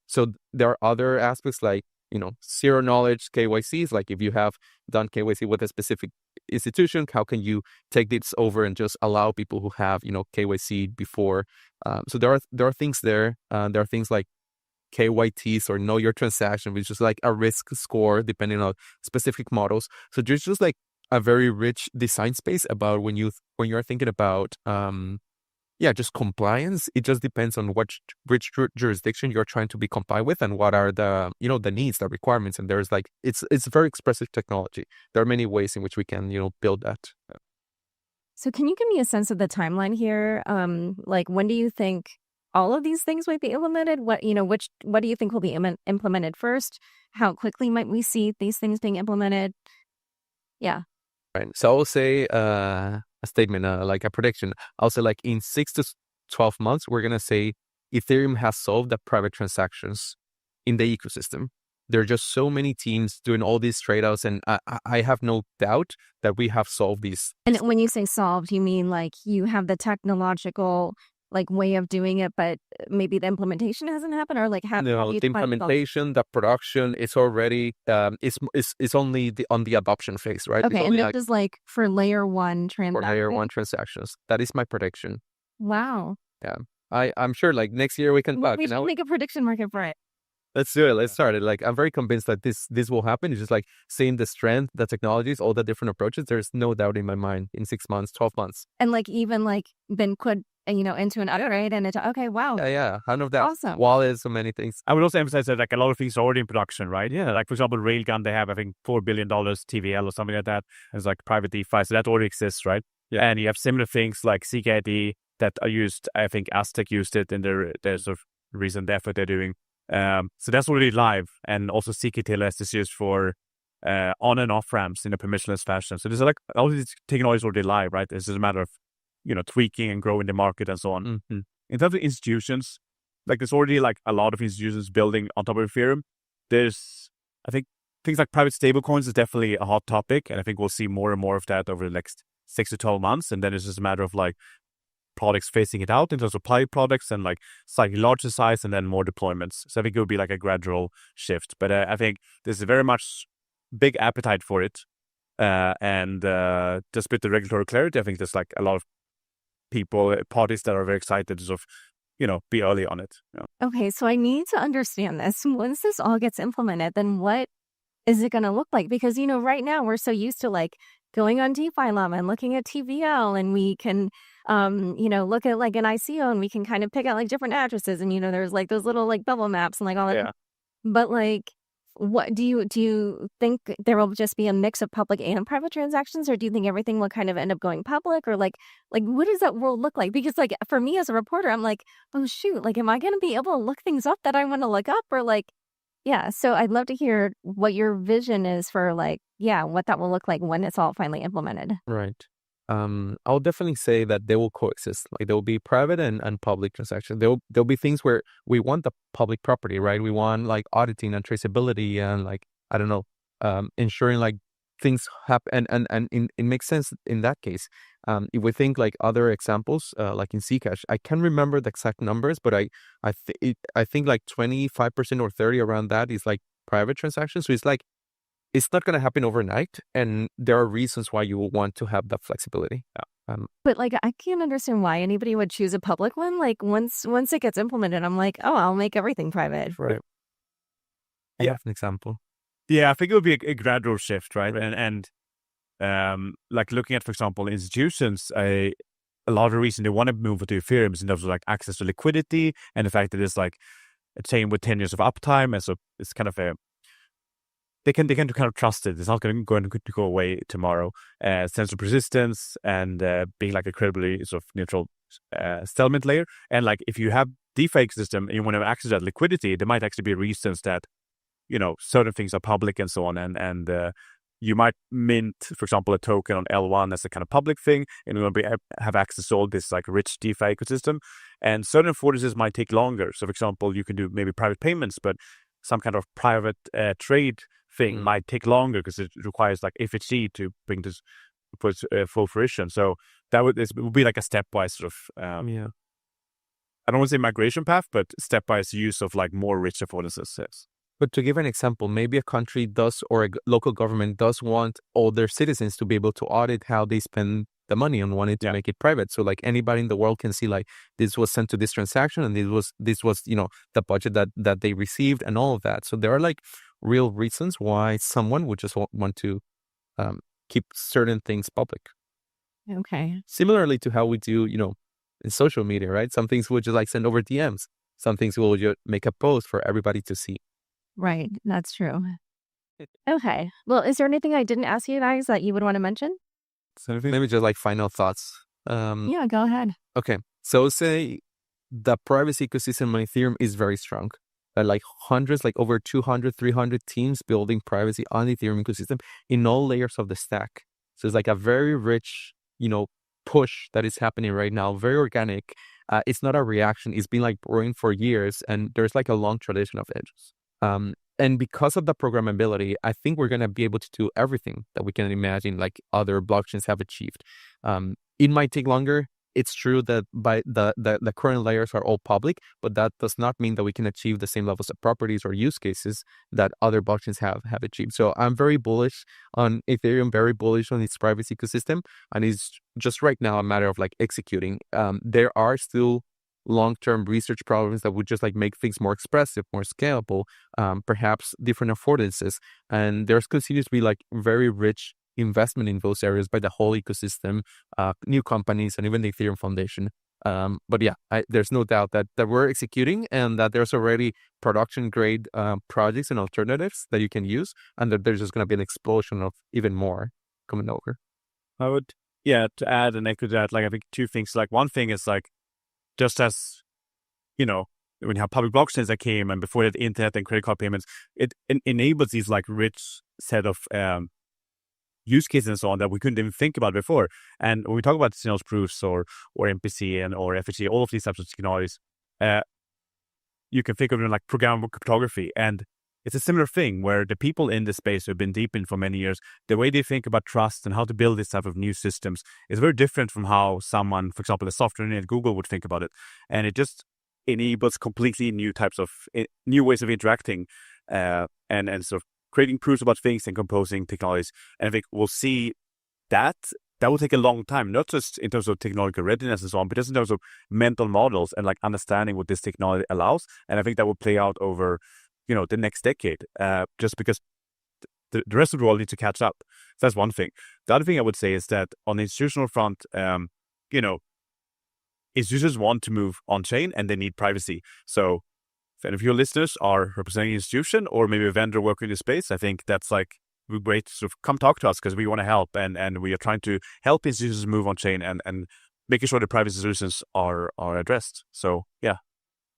So there are other aspects like, zero knowledge KYCs, like if you have done KYC with a specific institution, how can you take this over and just allow people who have, KYC before? So there are things there. There are things like KYTs, or know your transaction, which is like a risk score depending on specific models. So there's just like a very rich design space about when you're thinking about just compliance. It just depends on which jurisdiction you're trying to be compliant with and what are the the needs, the requirements. And there's like it's very expressive technology. There are many ways in which we can build that. So can you give me a sense of the timeline here? Like when do you think all of these things might be implemented? What do you think will be implemented first? How quickly might we see these things being implemented? Yeah. Right. So I will say a statement, like a prediction. I'll say like in 6 to 12 months, we're going to say Ethereum has solved the private transactions in the ecosystem. There are just so many teams doing all these trade-offs, and I have no doubt that we have solved these. And when you say solved, you mean like you have the technological way of doing it, but maybe the implementation hasn't happened, or like the implementation, the production, it's already it's only on the adoption phase, right? Okay, and that is like for layer one transactions. For layer one transactions, that is my prediction. Wow. Yeah, I'm sure like next year we can talk. We should make a prediction market for it. Let's do it. Let's start it. Like I'm very convinced that this will happen. It's just like seeing the strength, the technologies, all the different approaches. There's no doubt in my mind in 6 months, 12 months, and like even like been put into an upgrade, and it's okay. Wow. Yeah. I know that. Awesome. Wallets, so many things. I would also emphasize that like a lot of things are already in production, right? Yeah. Like for example, Railgun, they have I think $4 billion TVL or something like that. It's like private DeFi, so that already exists, right? Yeah. And you have similar things like CKID that are used. I think Aztec used it in their sort of recent effort they're doing. So that's already live, and also CKTLS is used for on and off ramps in a permissionless fashion. So there's like all these technologies already live, right? It's just a matter of tweaking and growing the market and so on. Mm-hmm. In terms of institutions, like there's already like a lot of institutions building on top of Ethereum. There's, I think, things like private stablecoins is definitely a hot topic, and I think we'll see more and more of that over the next 6 to 12 months. And then it's just a matter of like products phasing it out in terms of pilot products and like slightly larger size and then more deployments. So I think it would be like a gradual shift. But I think there's a very much big appetite for it. And just with the regulatory clarity, I think there's like a lot of parties that are very excited to sort of, be early on it. Okay, so I need to understand this. Once this all gets implemented, then what is it going to look like? Because, right now we're so used to like going on DeFi Llama and looking at TVL, and we can, look at like an ICO, and we can kind of pick out like different addresses, and there's like those little like bubble maps and like all that. Yeah. But like, what do you think there will just be a mix of public and private transactions, or do you think everything will kind of end up going public, or like what does that world look like? Because like for me as a reporter, I'm like, oh shoot, like am I going to be able to look things up that I want to look up, or like, yeah. So I'd love to hear what your vision is for like, what that will look like when it's all finally implemented. Right. I'll definitely say that they will coexist. Like there will be private and public transactions. There'll be things where we want the public property, right? We want like auditing and traceability and like, I don't know, ensuring like things happen. And it makes sense in that case. If we think like other examples, like in Zcash, I can't remember the exact numbers, but I think like 25% or 30 around that is like private transactions. So it's like, it's not going to happen overnight, and there are reasons why you will want to have that flexibility. But like, I can't understand why anybody would choose a public one. Like once it gets implemented, I'm like, oh, I'll make everything private. Right. I have an example. Yeah, I think it would be a gradual shift, right? And like looking at, for example, institutions, a lot of the reason they want to move to Ethereum is in terms of like access to liquidity and the fact that it's like a chain with 10 years of uptime, and so it's kind of they can kind of trust it. It's not going to go away tomorrow. Sense of persistence and being like a credibly sort of neutral settlement layer. And like if you have DeFi system and you want to have access to that liquidity, there might actually be reasons that certain things are public and so on, and you might mint, for example, a token on L1 as a kind of public thing, and you're going to have access to all this like rich DeFi ecosystem. And certain affordances might take longer. So, for example, you can do maybe private payments, but some kind of private trade thing might take longer because it requires like FHC to bring this full fruition. So that would be like a stepwise sort of I don't want to say migration path, but stepwise use of like more rich affordances. Yes. But to give an example, maybe a country does, or a local government does want all their citizens to be able to audit how they spend the money and wanted to make it private. So like anybody in the world can see like this was sent to this transaction and this was the budget that they received and all of that. So there are like real reasons why someone would just want to keep certain things public. Okay. Similarly to how we do, in social media, right? Some things we'll just like send over DMs. Some things we'll just make a post for everybody to see. Right. That's true. Okay. Well, is there anything I didn't ask you guys that you would want to mention? So maybe just like final thoughts. Yeah, go ahead. Okay. So say the privacy ecosystem on Ethereum is very strong. There are like hundreds, like over 200, 300 teams building privacy on the Ethereum ecosystem in all layers of the stack. So it's like a very rich, push that is happening right now, very organic. It's not a reaction. It's been like brewing for years, and there's like a long tradition of edges. And because of the programmability, I think we're going to be able to do everything that we can imagine like other blockchains have achieved. It might take longer. It's true that by the current layers are all public, but that does not mean that we can achieve the same levels of properties or use cases that other blockchains have achieved. So I'm very bullish on Ethereum, very bullish on its privacy ecosystem, and it's just right now a matter of like executing. There are still long-term research problems that would just like make things more expressive, more scalable, perhaps different affordances, and there's continues to be like very rich investment in those areas by the whole ecosystem, new companies, and even the Ethereum Foundation. But yeah, there's no doubt that we're executing and that there's already production grade projects and alternatives that you can use, and that there's just going to be an explosion of even more coming over. I would, to add and echo that, like I think two things. Like one thing is like, just as, when you have public blockchains that came and before that internet and credit card payments, it enables these like rich set of use cases and so on that we couldn't even think about before. And when we talk about Signals proofs or MPC or FHC, all of these types of technologies, you can think of them like programmable cryptography. And it's a similar thing where the people in this space who have been deep in for many years, the way they think about trust and how to build this type of new systems is very different from how someone, for example, a software engineer at Google would think about it. And it just enables completely new types of, new ways of interacting and sort of creating proofs about things and composing technologies. And I think we'll see that will take a long time, not just in terms of technological readiness and so on, but just in terms of mental models and like understanding what this technology allows. And I think that will play out over, the next decade, just because the rest of the world needs to catch up. So that's one thing. The other thing I would say is that on the institutional front, institutions want to move on-chain and they need privacy. So if any of your listeners are representing an institution or maybe a vendor working in this space, I think that's like great to sort of come talk to us because we want to help and we are trying to help institutions move on-chain and making sure the privacy solutions are addressed. So, yeah.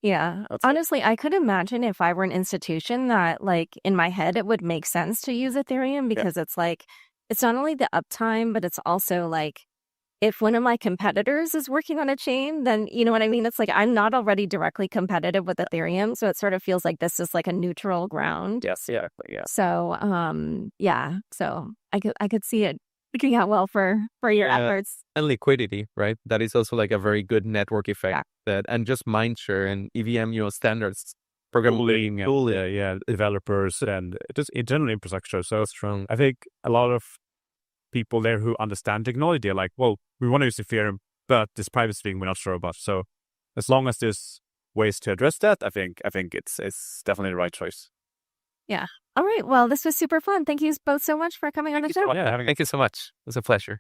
Yeah. Honestly, I could imagine if I were an institution that like in my head, it would make sense to use Ethereum because it's like, it's not only the uptime, but it's also like, if one of my competitors is working on a chain, then you know what I mean? It's like, I'm not already directly competitive with Ethereum. So it sort of feels like this is like a neutral ground. Yes. Yeah. So, so I could see it working out well for your efforts. And liquidity, right? That is also like a very good network effect and just mindshare and EVM, standards, programming, developers and just in general infrastructure. So strong. I think a lot of people there who understand technology are like, well, we want to use Ethereum, but this privacy thing we're not sure about. So as long as there's ways to address that, I think it's definitely the right choice. Yeah. All right. Well, this was super fun. Thank you both so much for coming on the show. Thank you so much. It was a pleasure.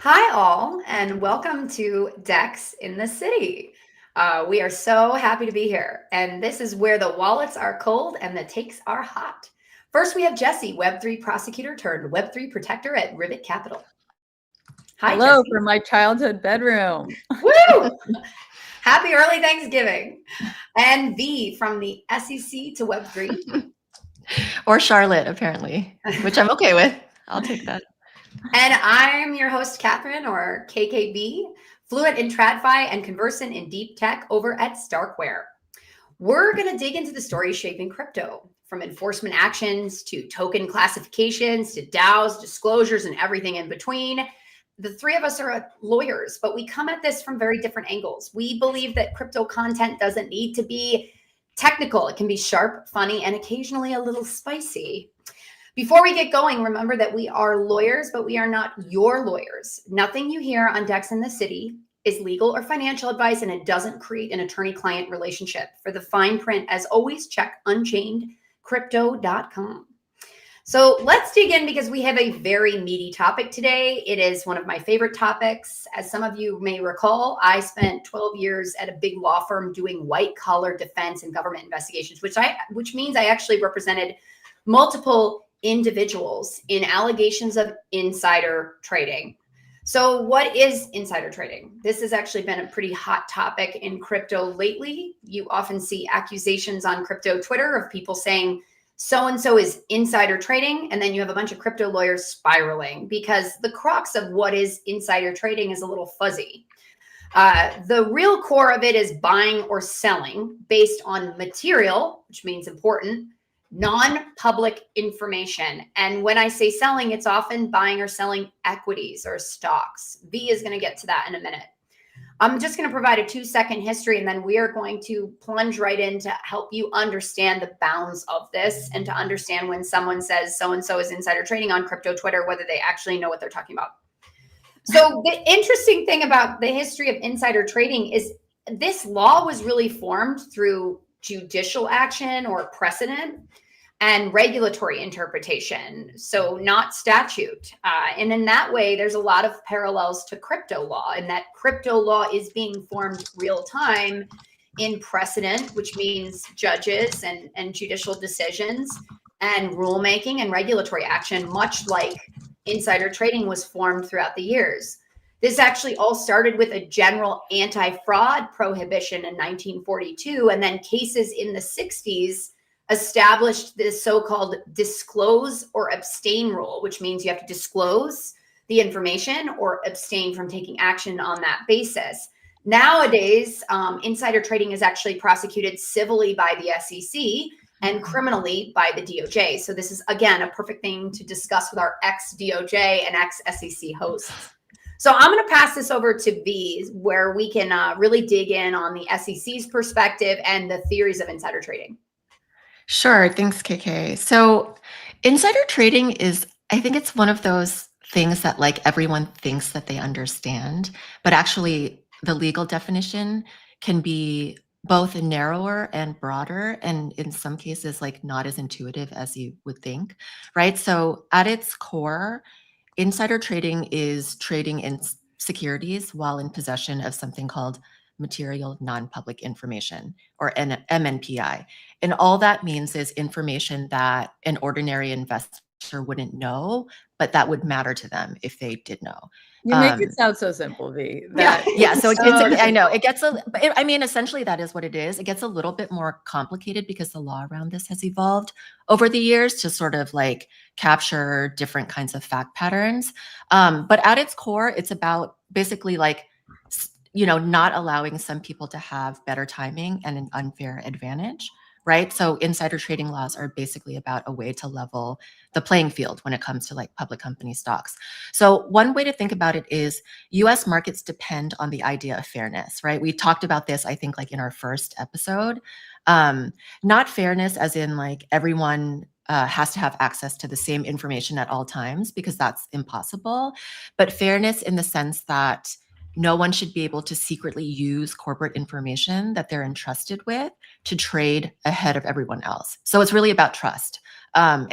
Hi, all, and welcome to Dex in the City. We are so happy to be here, and this is where the wallets are cold and the takes are hot. First, we have Jessi, Web3 prosecutor turned Web3 protector at Ribbit Capital. Hi, Hello Jessi. from my childhood bedroom. Woo! Happy early Thanksgiving. And Vy from the SEC to Web3. Or Charlotte, apparently, which I'm okay with. I'll take that. And I'm your host, Katherine, or KKB, fluent in TradFi and conversant in deep tech over at StarkWare. We're going to dig into the stories shaping crypto, from enforcement actions to token classifications to DAOs, disclosures, and everything in between. The three of us are lawyers, but we come at this from very different angles. We believe that crypto content doesn't need to be technical. It can be sharp, funny, and occasionally a little spicy. Before we get going, remember that we are lawyers, but we are not your lawyers. Nothing you hear on Dex in the City is legal or financial advice, and it doesn't create an attorney-client relationship. For the fine print, as always, check unchainedcrypto.com. So let's dig in because we have a very meaty topic today. It is one of my favorite topics. As some of you may recall, I spent 12 years at a big law firm doing white-collar defense and government investigations, which means I actually represented multiple individuals in allegations of insider trading. So what is insider trading? This has actually been a pretty hot topic in crypto lately. You often see accusations on crypto Twitter of people saying so-and-so is insider trading, and then you have a bunch of crypto lawyers spiraling because the crux of what is insider trading is a little fuzzy. The real core of it is buying or selling based on material, which means important, non-public information. And when I say selling, it's often buying or selling equities or stocks. Vy is going to get to that in a minute. I'm just going to provide a 2-second history, and then we are going to plunge right in to help you understand the bounds of this and to understand when someone says so-and-so is insider trading on crypto Twitter, whether they actually know what they're talking about. So the interesting thing about the history of insider trading is this law was really formed through judicial action or precedent and regulatory interpretation, so not statute. And in that way, there's a lot of parallels to crypto law, in that crypto law is being formed real time in precedent, which means judges and judicial decisions and rulemaking and regulatory action, much like insider trading was formed throughout the years. This actually all started with a general anti-fraud prohibition in 1942, and then cases in the 60s established this so-called disclose or abstain rule, which means you have to disclose the information or abstain from taking action on that basis. Nowadays, insider trading is actually prosecuted civilly by the SEC and criminally by the DOJ. So this is, again, a perfect thing to discuss with our ex-DOJ and ex-SEC hosts. So I'm going to pass this over to Vy, where we can really dig in on the SEC's perspective and the theories of insider trading. Sure. Thanks, KK. So insider trading is, I think it's one of those things that like everyone thinks that they understand, but actually the legal definition can be both narrower and broader, and in some cases, like not as intuitive as you would think, right? So at its core, insider trading is trading in securities while in possession of something called material non-public information, or MNPI. And all that means is information that an ordinary investor wouldn't know, but that would matter to them if they did know. You make it sound so simple, Vy. Yeah. So I know it gets I mean, essentially that is what it is. It gets a little bit more complicated because the law around this has evolved over the years to sort of like capture different kinds of fact patterns. But at its core, it's about basically like, not allowing some people to have better timing and an unfair advantage, right? So insider trading laws are basically about a way to level the playing field when it comes to like public company stocks. So one way to think about it is US markets depend on the idea of fairness, right? We talked about this, I think, like in our first episode. Not fairness as in like everyone has to have access to the same information at all times, because that's impossible, but fairness in the sense that no one should be able to secretly use corporate information that they're entrusted with to trade ahead of everyone else. So it's really about trust. And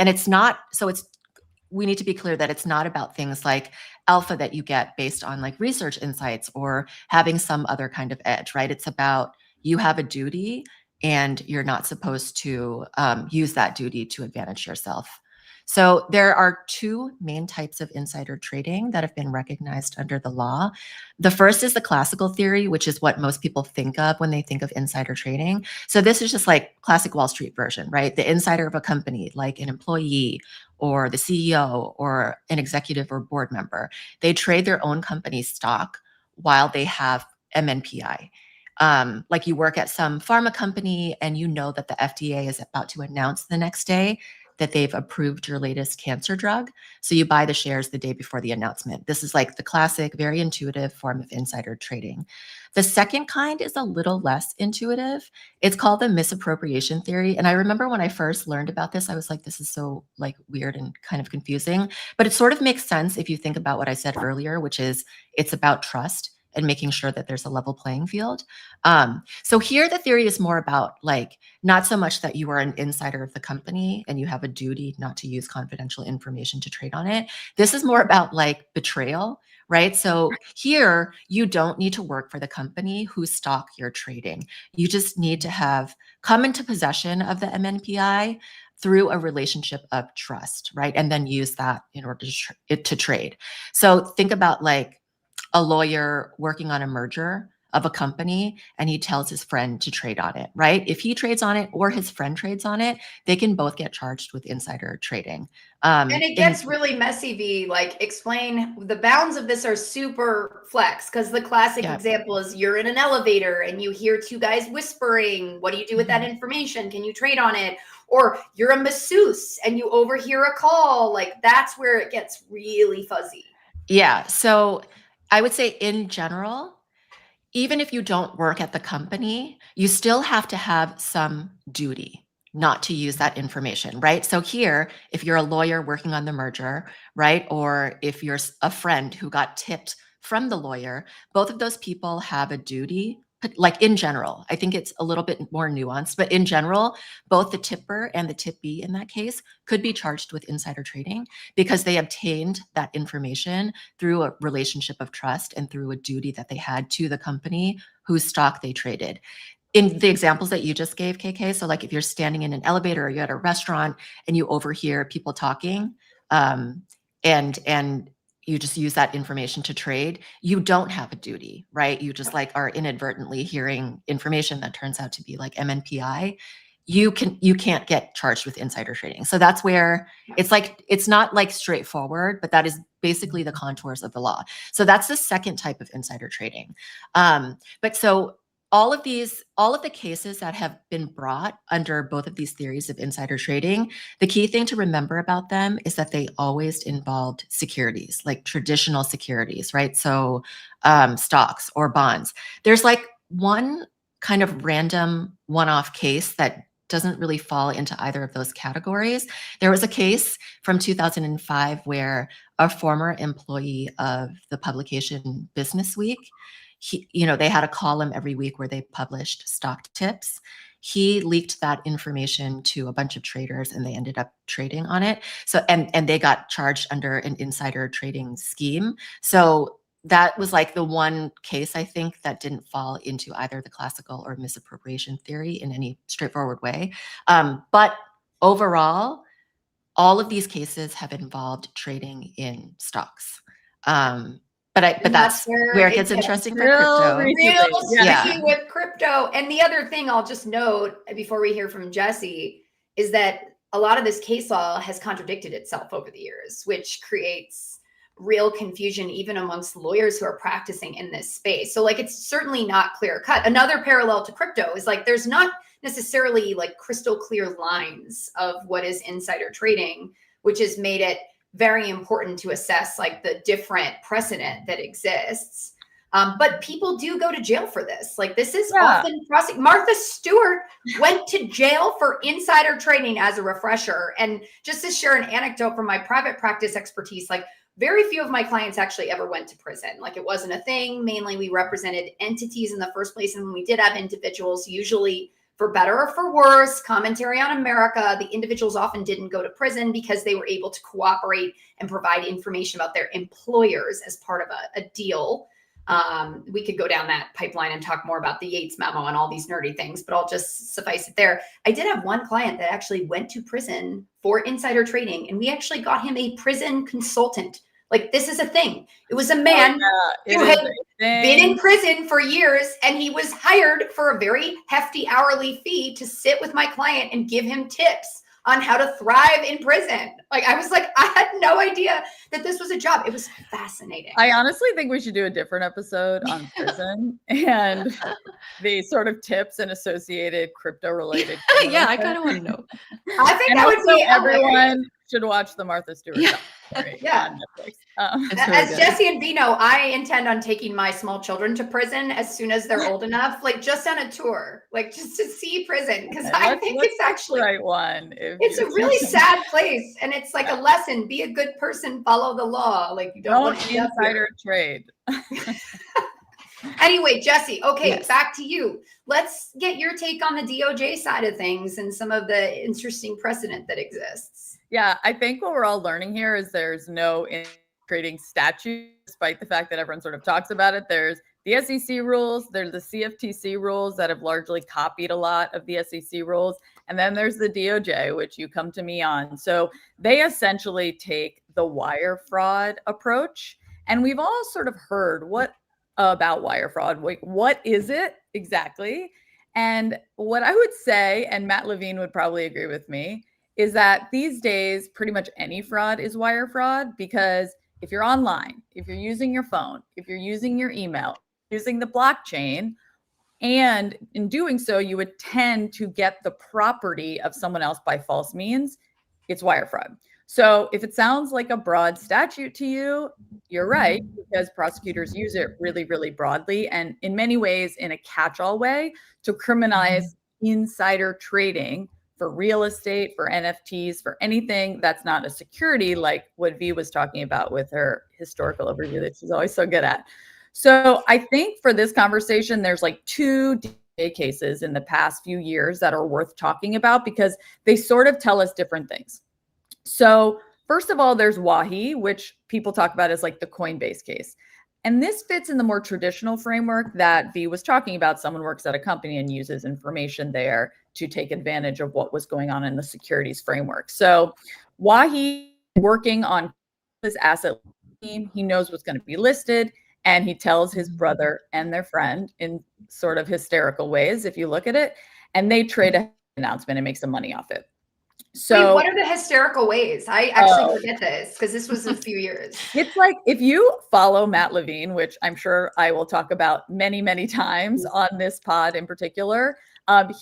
we need to be clear that it's not about things like alpha that you get based on like research insights or having some other kind of edge, right? It's about you have a duty and you're not supposed to use that duty to advantage yourself. So there are two main types of insider trading that have been recognized under the law. The first is the classical theory, which is what most people think of when they think of insider trading. So this is just like classic Wall Street version, right? The insider of a company, like an employee or the CEO or an executive or board member, they trade their own company's stock while they have MNPI. Like you work at some pharma company and you know that the FDA is about to announce the next day that they've approved your latest cancer drug. So you buy the shares the day before the announcement. This is like the classic, very intuitive form of insider trading. The second kind is a little less intuitive. It's called the misappropriation theory. And I remember when I first learned about this, I was like, this is so like weird and kind of confusing, but it sort of makes sense if you think about what I said earlier, which is it's about trust and making sure that there's a level playing field. So here the theory is more about like, not so much that you are an insider of the company and you have a duty not to use confidential information to trade on it. This is more about like betrayal, right? So here you don't need to work for the company whose stock you're trading. You just need to have come into possession of the MNPI through a relationship of trust, right? And then use that in order to trade. So think about like a lawyer working on a merger of a company and he tells his friend to trade on it, right? If he trades on it or his friend trades on it, they can both get charged with insider trading. And it gets really messy, V. Like, explain the bounds of this are super flex because the classic example is you're in an elevator and you hear two guys whispering. What do you do with that information? Can you trade on it? Or you're a masseuse and you overhear a call. Like, that's where it gets really fuzzy. Yeah. So I would say in general, even if you don't work at the company, you still have to have some duty not to use that information, right? So here, if you're a lawyer working on the merger, right? Or if you're a friend who got tipped from the lawyer, both of those people have a duty. Like in general, I think it's a little bit more nuanced, but in general, both the tipper and the tippee in that case could be charged with insider trading because they obtained that information through a relationship of trust and through a duty that they had to the company whose stock they traded. In the examples that you just gave, KK, so like if you're standing in an elevator or you're at a restaurant and you overhear people talking, and you just use that information to trade, you don't have a duty, right? You just like are inadvertently hearing information that turns out to be like MNPI. You can't get charged with insider trading. So that's where it's like, it's not like straightforward, but that is basically the contours of the law. So that's the second type of insider trading. But so all of the cases that have been brought under both of these theories of insider trading, the key thing to remember about them is that they always involved securities, like traditional securities, right? So stocks or bonds. There's like one kind of random one-off case that doesn't really fall into either of those categories. There was a case from 2005 where a former employee of the publication Business Week, they had a column every week where they published stock tips. He leaked that information to a bunch of traders and they ended up trading on it. So, and they got charged under an insider trading scheme. So that was like the one case I think that didn't fall into either the classical or misappropriation theory in any straightforward way. But overall, all of these cases have involved trading in stocks. But that's where it gets interesting for crypto. Real with crypto. And the other thing I'll just note before we hear from Jessi is that a lot of this case law has contradicted itself over the years, which creates real confusion even amongst lawyers who are practicing in this space. So like, it's certainly not clear cut. Another parallel to crypto is like, there's not necessarily like crystal clear lines of what is insider trading, which has made it very important to assess like the different precedent that exists. But people do go to jail for this. Like this is often Martha Stewart went to jail for insider trading as a refresher. And just to share an anecdote from my private practice expertise, like very few of my clients actually ever went to prison. Like it wasn't a thing. Mainly we represented entities in the first place. And when we did have individuals, usually For better or for worse, commentary on America, the individuals often didn't go to prison because they were able to cooperate and provide information about their employers as part of a deal. We could go down that pipeline and talk more about the Yates memo and all these nerdy things, but I'll just suffice it there. I did have one client that actually went to prison for insider trading, and we actually got him a prison consultant. Like, this is a thing. It was a man who had been in prison for years, and he was hired for a very hefty hourly fee to sit with my client and give him tips on how to thrive in prison. Like, I was like, I had no idea that this was a job. It was fascinating. I honestly think we should do a different episode on prison and the sort of tips and associated crypto related. Yeah, I kind of want to know. I think And that would also be everyone should watch the Martha Stewart documentary Yeah. on Netflix. As Jessi and Vy know, I intend on taking my small children to prison as soon as they're old enough, like just on a tour, like just to see prison. Because I think it's actually the right one. It's a really sad place, and it's like a lesson: be a good person, follow the law. Like, you don't want to insider trade. Anyway, Jessi, okay, Yes. back to you. Let's get your take on the DOJ side of things and some of the interesting precedent that exists. Yeah, I think what we're all learning here is there's no trading statute, despite the fact that everyone sort of talks about it. There's the SEC rules, there's the CFTC rules that have largely copied a lot of the SEC rules, and then there's the DOJ, which you come to me on. So they essentially take the wire fraud approach, and we've all sort of heard about wire fraud. What is it exactly? And what I would say, and Matt Levine would probably agree with me, is that these days, pretty much any fraud is wire fraud, because if you're online, if you're using your phone, if you're using your email, using the blockchain, and in doing so, you would tend to get the property of someone else by false means, it's wire fraud. So if it sounds like a broad statute to you, you're right, because prosecutors use it really, really broadly, and in many ways in a catch-all way to criminalize insider trading for real estate, for NFTs, for anything that's not a security, like what Vy was talking about with her historical overview that she's always so good at. So I think for this conversation, there's like two DOJ cases in the past few years that are worth talking about because they sort of tell us different things. So first of all, there's Wahi, which people talk about as like the Coinbase case. And this fits in the more traditional framework that Vy was talking about. Someone works at a company and uses information there to take advantage of what was going on in the securities framework. So Wahi working on his asset team, he knows what's going to be listed, and he tells his brother and their friend in sort of hysterical ways, if you look at it, and they trade an announcement and make some money off it. So wait, what are the hysterical ways? I actually forget this because this was a few years. It's like if you follow Matt Levine, which I'm sure I will talk about many, many times on this pod in particular,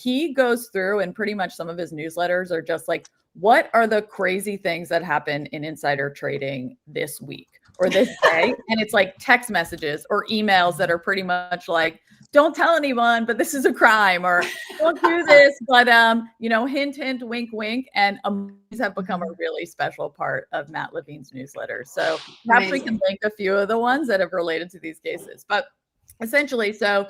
he goes through and pretty much some of his newsletters are just like, what are the crazy things that happen in insider trading this week or this day? And it's like text messages or emails that are pretty much like, don't tell anyone, but this is a crime, or don't do this, but hint, hint, wink, wink. And these have become a really special part of Matt Levine's newsletter. So perhaps we can link a few of the ones that have related to these cases. But essentially, so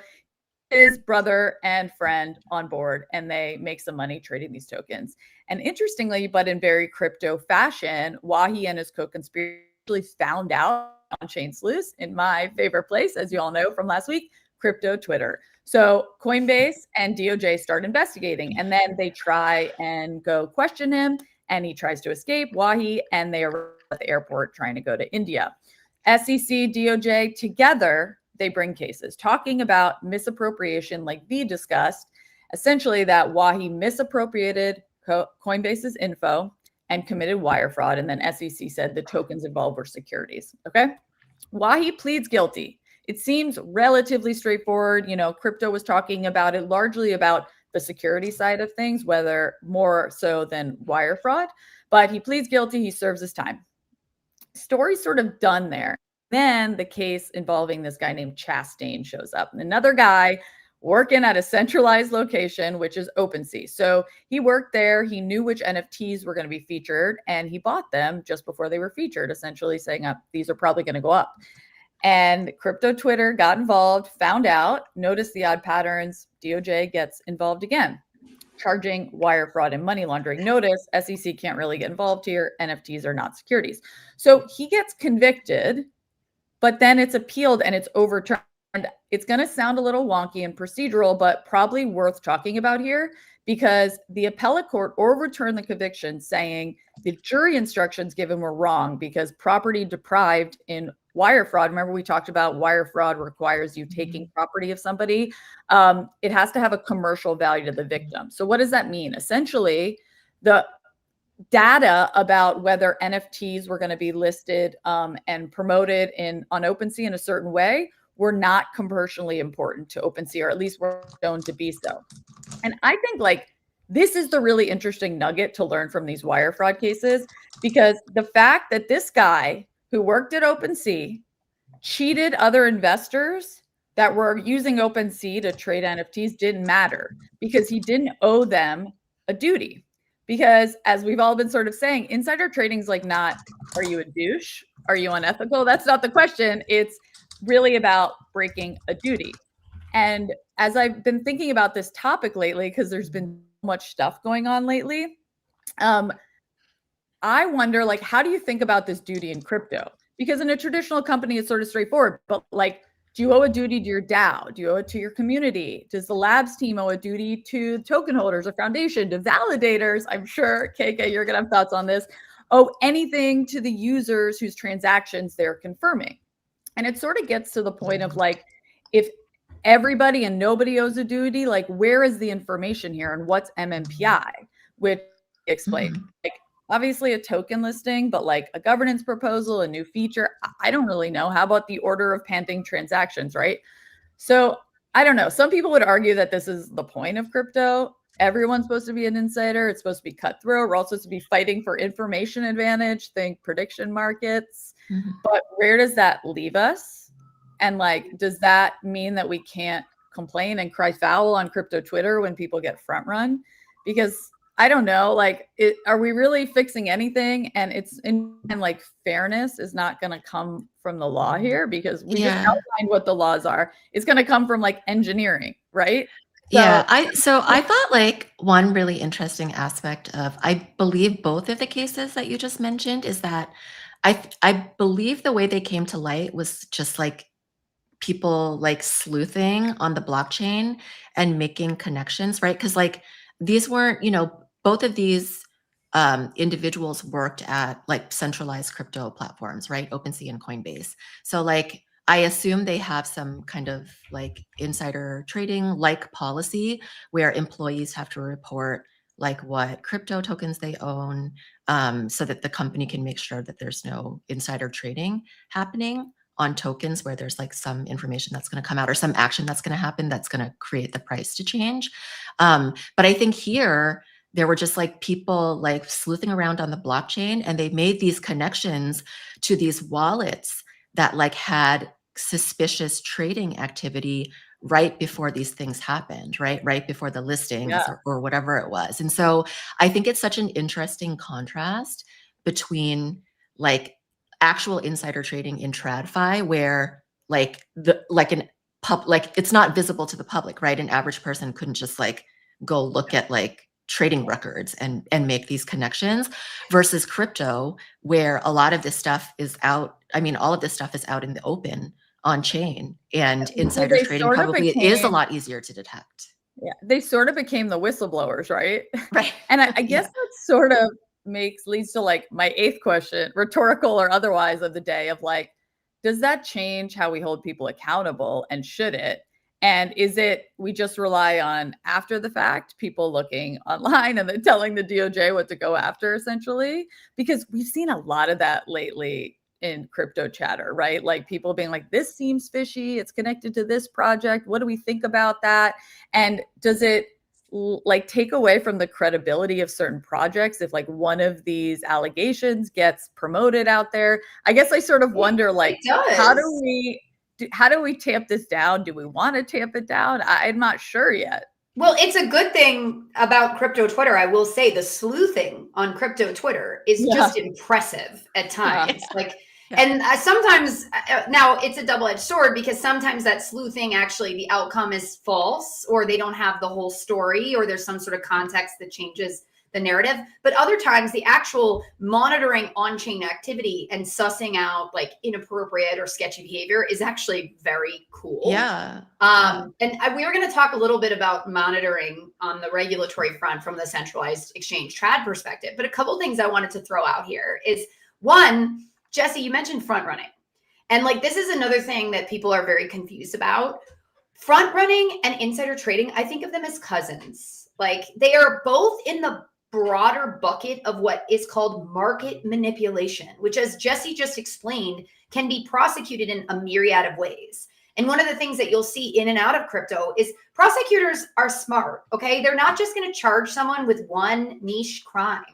his brother and friend on board, and they make some money trading these tokens. And interestingly, but in very crypto fashion, Wahi and his co-conspirators found out on-chain sleuths in my favorite place, as you all know from last week, crypto Twitter. So Coinbase and DOJ start investigating, and then they try and go question him, and he tries to escape Wahi, and they are at the airport trying to go to India. SEC, DOJ together, they bring cases talking about misappropriation, like Vy discussed, essentially that Wahi misappropriated Coinbase's info and committed wire fraud. And then SEC said the tokens involved were securities. Okay. Wahi pleads guilty. It seems relatively straightforward. Crypto was talking about it largely about the security side of things, whether more so than wire fraud, but he pleads guilty. He serves his time. Story's sort of done there. Then the case involving this guy named Chastain shows up, another guy working at a centralized location, which is OpenSea. So he worked there. He knew which NFTs were going to be featured, and he bought them just before they were featured, essentially saying, these are probably going to go up. And crypto Twitter got involved, found out, noticed the odd patterns. DOJ gets involved again. charging wire fraud and money laundering. Notice SEC can't really get involved here. NFTs are not securities. So he gets convicted, but then it's appealed and it's overturned. It's going to sound a little wonky and procedural, but probably worth talking about here, because the appellate court overturned the conviction, saying the jury instructions given were wrong because property deprived in wire fraud. Remember, we talked about wire fraud requires you taking property of somebody. It has to have a commercial value to the victim. So what does that mean? Essentially, the data about whether NFTs were going to be listed and promoted on OpenSea in a certain way were not commercially important to OpenSea, or at least were shown to be so. And I think like this is the really interesting nugget to learn from these wire fraud cases, because the fact that this guy who worked at OpenSea cheated other investors that were using OpenSea to trade NFTs didn't matter, because he didn't owe them a duty. Because as we've all been sort of saying, insider trading is like not, are you a douche? Are you unethical? That's not the question. It's really about breaking a duty. And as I've been thinking about this topic lately, because there's been so much stuff going on lately, I wonder, like, how do you think about this duty in crypto? Because in a traditional company, it's sort of straightforward, but like, do you owe a duty to your DAO? Do you owe it to your community? Does the labs team owe a duty to token holders or foundation, to validators? I'm sure, KK, you're gonna have thoughts on this. Owe anything to the users whose transactions they're confirming? And it sort of gets to the point of like, if everybody and nobody owes a duty, like where is the information here, and what's MMPI? Which explain, like obviously a token listing, but like a governance proposal, a new feature, I don't really know. How about the order of pending transactions, right? So I don't know. Some people would argue that this is the point of crypto. Everyone's supposed to be an insider. It's supposed to be cutthroat. We're all supposed to be fighting for information advantage, think prediction markets. But where does that leave us? And like, does that mean that we can't complain and cry foul on crypto Twitter when people get front run? Because I don't know, like, are we really fixing anything? And like fairness is not going to come from the law here, because we just outlined what the laws are. It's going to come from like engineering, right? So, I thought like one really interesting aspect of, I believe both of the cases that you just mentioned, is that I believe the way they came to light was just like people like sleuthing on the blockchain and making connections, right? Because like these weren't, both of these individuals worked at like centralized crypto platforms, right? OpenSea and Coinbase. So like, I assume they have some kind of like insider trading like policy where employees have to report like what crypto tokens they own, so that the company can make sure that there's no insider trading happening on tokens where there's like some information that's going to come out or some action that's going to happen that's going to create the price to change. But I think here, there were just like people like sleuthing around on the blockchain, and they made these connections to these wallets that like had suspicious trading activity right before these things happened, right before the listings or whatever it was. And so I think it's such an interesting contrast between like actual insider trading in TradFi, where like it's not visible to the public, right? An average person couldn't just like go look at like trading records and make these connections, versus crypto, where a lot of this stuff is out. I mean, all of this stuff is out in the open on chain, and insider trading probably is a lot easier to detect. Yeah, they sort of became the whistleblowers, right? Right. And I guess that sort of leads to like my 8th question, rhetorical or otherwise, of the day, of like, does that change how we hold people accountable, and should it? And is it, we just rely on after the fact, people looking online and then telling the DOJ what to go after, essentially? Because we've seen a lot of that lately in crypto chatter, right? Like people being like, this seems fishy. It's connected to this project. What do we think about that? And does it like take away from the credibility of certain projects if like one of these allegations gets promoted out there? I guess I sort of wonder, like, how do we tamp this down? Do we want to tamp it down? I'm not sure yet. Well, it's a good thing about crypto Twitter. I will say the sleuthing on crypto Twitter is just impressive at times. Like Yeah. And sometimes, now it's a double-edged sword, because sometimes that sleuthing, actually the outcome is false, or they don't have the whole story, or there's some sort of context that changes the narrative. But other times, the actual monitoring on-chain activity and sussing out like inappropriate or sketchy behavior is actually very cool. Yeah. And we were going to talk a little bit about monitoring on the regulatory front from the centralized exchange trad perspective. But a couple of things I wanted to throw out here is, one, Jessi, you mentioned front running. And like, this is another thing that people are very confused about. Front running and insider trading, I think of them as cousins. Like, they are both in the broader bucket of what is called market manipulation, which, as Jessi just explained, can be prosecuted in a myriad of ways. And one of the things that you'll see in and out of crypto is prosecutors are smart, okay? They're not just going to charge someone with one niche crime.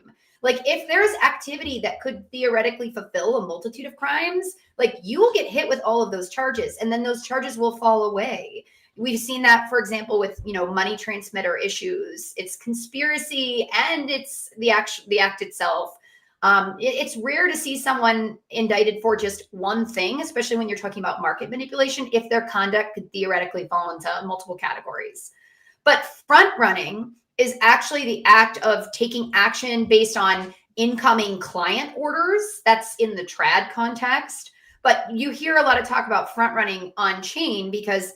Like, if there's activity that could theoretically fulfill a multitude of crimes, like, you will get hit with all of those charges, and then those charges will fall away. We've seen that, for example, with, money transmitter issues. It's conspiracy and it's the act itself. It's rare to see someone indicted for just one thing, especially when you're talking about market manipulation, if their conduct could theoretically fall into multiple categories. But front running is actually the act of taking action based on incoming client orders. That's in the trad context. But you hear a lot of talk about front running on chain because,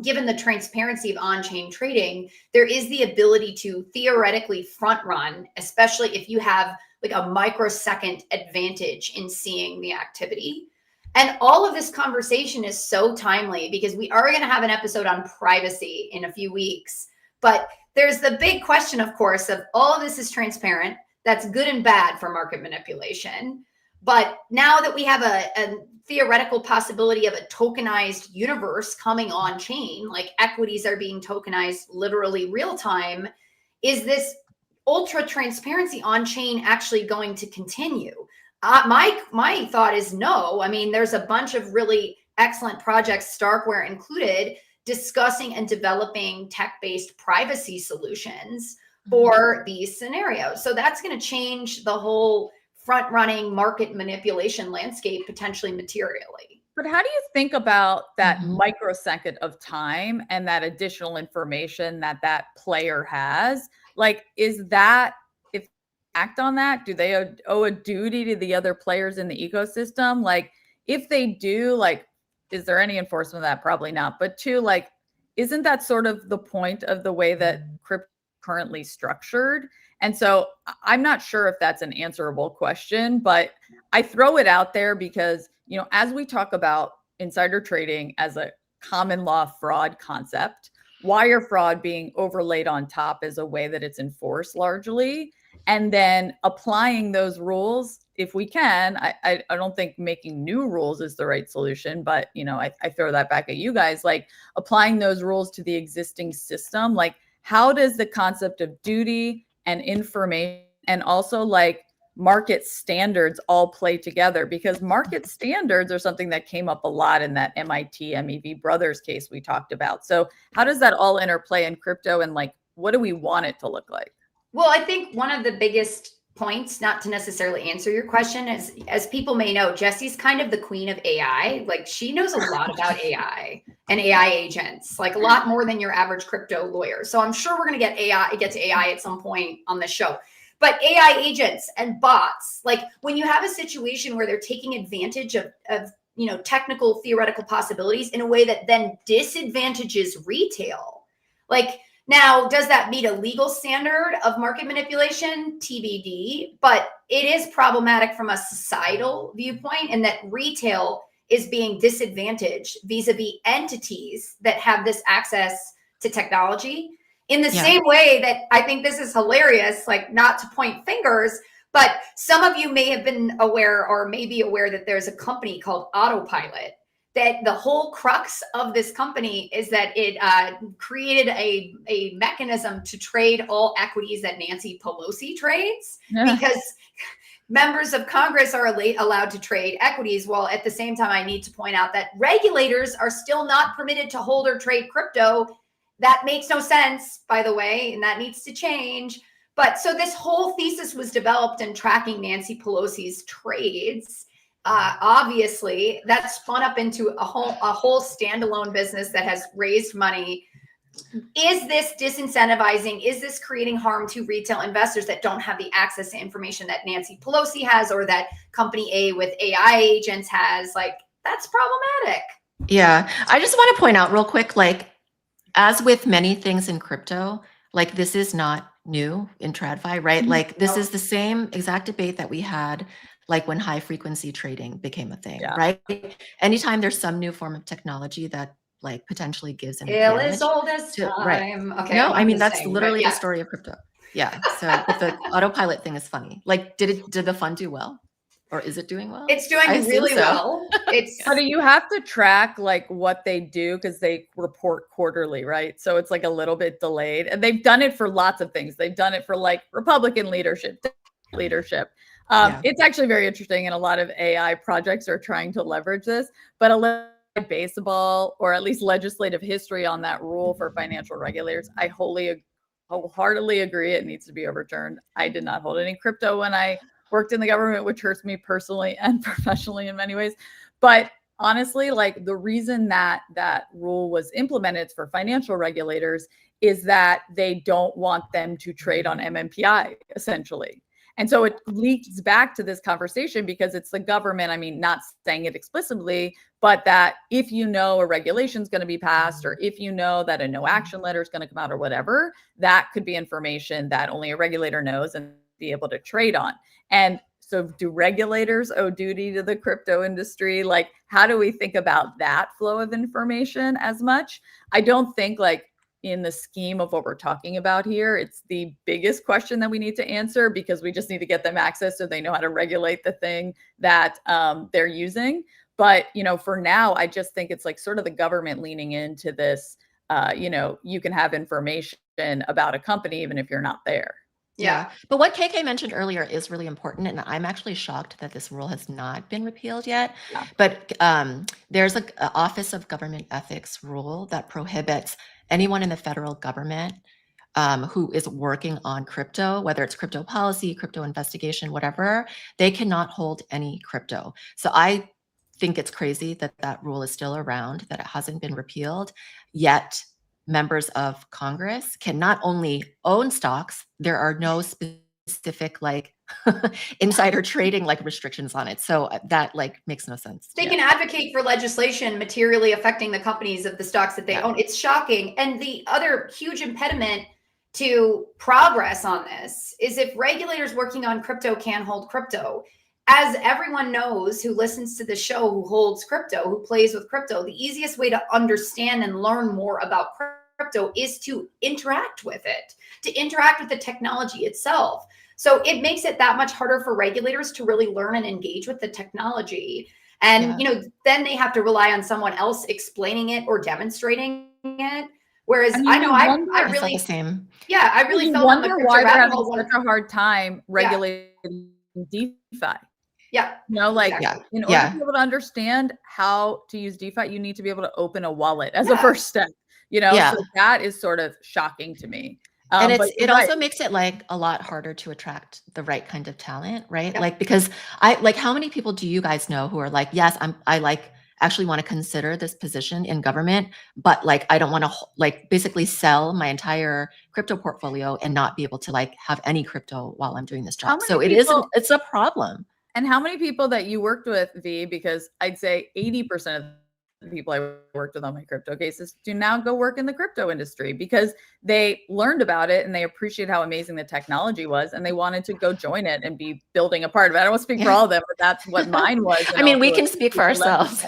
given the transparency of on-chain trading, there is the ability to theoretically front run, especially if you have like a microsecond advantage in seeing the activity. And all of this conversation is so timely because we are going to have an episode on privacy in a few weeks. But there's the big question, of course, of all of this is transparent. That's good and bad for market manipulation. But now that we have a theoretical possibility of a tokenized universe coming on chain, like equities are being tokenized literally real time, is this ultra transparency on chain actually going to continue? My thought is no. I mean, there's a bunch of really excellent projects, StarkWare included, discussing and developing tech-based privacy solutions for these scenarios. So that's going to change the whole front-running market manipulation landscape potentially materially. But how do you think about that microsecond of time and that additional information that that player has? Like, is that, if they act on that, do they owe a duty to the other players in the ecosystem? Like, if they do, like, is there any enforcement of that? Probably not. But two, like, isn't that sort of the point of the way that crypto currently structured? And so I'm not sure if that's an answerable question, but I throw it out there because, as we talk about insider trading as a common law fraud concept, wire fraud being overlaid on top is a way that it's enforced largely. And then applying those rules, if we can, I don't think making new rules is the right solution, but, I throw that back at you guys, like applying those rules to the existing system. Like, how does the concept of duty and information and also like market standards all play together? Because market standards are something that came up a lot in that MIT MEV Brothers case we talked about. So how does that all interplay in crypto, and like, what do we want it to look like? Well, I think one of the biggest points, not to necessarily answer your question, is, as people may know, Jessi's kind of the queen of AI. Like, she knows a lot about AI and AI agents, like a lot more than your average crypto lawyer. So I'm sure we're going to get to AI at some point on the show. But AI agents and bots, like when you have a situation where they're taking advantage of technical theoretical possibilities in a way that then disadvantages retail, like, now, does that meet a legal standard of market manipulation? TBD, but it is problematic from a societal viewpoint, and that retail is being disadvantaged vis-a-vis entities that have this access to technology. In the same way that I think this is hilarious, like, not to point fingers, but some of you may have been aware or may be aware that there's a company called Autopilot, that the whole crux of this company is that it created a mechanism to trade all equities that Nancy Pelosi trades, because members of Congress are allowed to trade equities. While at the same time, I need to point out that regulators are still not permitted to hold or trade crypto. That makes no sense, by the way, and that needs to change. But so this whole thesis was developed in tracking Nancy Pelosi's trades. Obviously, that spun up into a whole standalone business that has raised money. Is this disincentivizing? Is this creating harm to retail investors that don't have the access to information that Nancy Pelosi has, or that company A with AI agents has? Like, that's problematic. Yeah. I just want to point out real quick, like, as with many things in crypto, like, this is not new in TradFi, right? Like, this is the same exact debate that we had like when high frequency trading became a thing, right? Anytime there's some new form of technology that like potentially gives an advantage as old as time. Right. Okay. No, I mean, that's literally the story of crypto. Yeah. So but the autopilot thing is funny. Like, did the fund do well? Or is it doing well? It's doing really well. But you have to track like what they do because they report quarterly, right? So it's like a little bit delayed. And they've done it for lots of things. They've done it for like Republican leadership. It's actually very interesting, and a lot of AI projects are trying to leverage this, but a little baseball or at least legislative history on that rule for financial regulators, I wholeheartedly agree it needs to be overturned. I did not hold any crypto when I worked in the government, which hurts me personally and professionally in many ways. But honestly, like, the reason that rule was implemented for financial regulators is that they don't want them to trade on MMPI, essentially. And so it leads back to this conversation because it's the government, I mean, not saying it explicitly, but that if you know a regulation is going to be passed, or if you know that a no action letter is going to come out or whatever, that could be information that only a regulator knows and be able to trade on. And so do regulators owe duty to the crypto industry? Like, how do we think about that flow of information as much? I don't think, like, in the scheme of what we're talking about here, it's the biggest question that we need to answer, because we just need to get them access so they know how to regulate the thing that they're using. But, you know, for now, I just think it's like sort of the government leaning into this, you know, you can have information about a company even if you're not there. Yeah. But what KK mentioned earlier is really important. And I'm actually shocked that this rule has not been repealed yet. Yeah. But there's an Office of Government Ethics rule that prohibits anyone in the federal government who is working on crypto, whether it's crypto policy, crypto investigation, whatever, they cannot hold any crypto. So I think it's crazy that that rule is still around, that it hasn't been repealed, yet members of Congress can not only own stocks, there are no specific like insider trading like restrictions on it. So that like makes no sense. They can advocate for legislation materially affecting the companies of the stocks that they own. It's shocking. And the other huge impediment to progress on this is if regulators working on crypto can hold crypto. As everyone knows who listens to the show, who holds crypto, who plays with crypto, the easiest way to understand and learn more about crypto is to interact with it, to interact with the technology itself. So it makes it that much harder for regulators to really learn and engage with the technology. And, you know, then they have to rely on someone else explaining it or demonstrating it. Whereas I know I really, the same. Yeah, I really felt wonder why they're having such a hard time regulating DeFi. Yeah. You know, like in order to be able to understand how to use DeFi, you need to be able to open a wallet as a first step, you know, so that is sort of shocking to me. And it also makes it like a lot harder to attract the right kind of talent, right? Yeah. Like, because how many people do you guys know who are like, yes, I like actually want to consider this position in government, but like, I don't want to like basically sell my entire crypto portfolio and not be able to like have any crypto while I'm doing this job. So it's a problem. And how many people that you worked with, V, because I'd say 80% of the people I worked with on my crypto cases do now go work in the crypto industry because they learned about it and they appreciate how amazing the technology was and they wanted to go join it and be building a part of it. I don't want to speak for all of them, but that's what mine was. I mean, we can speak for ourselves.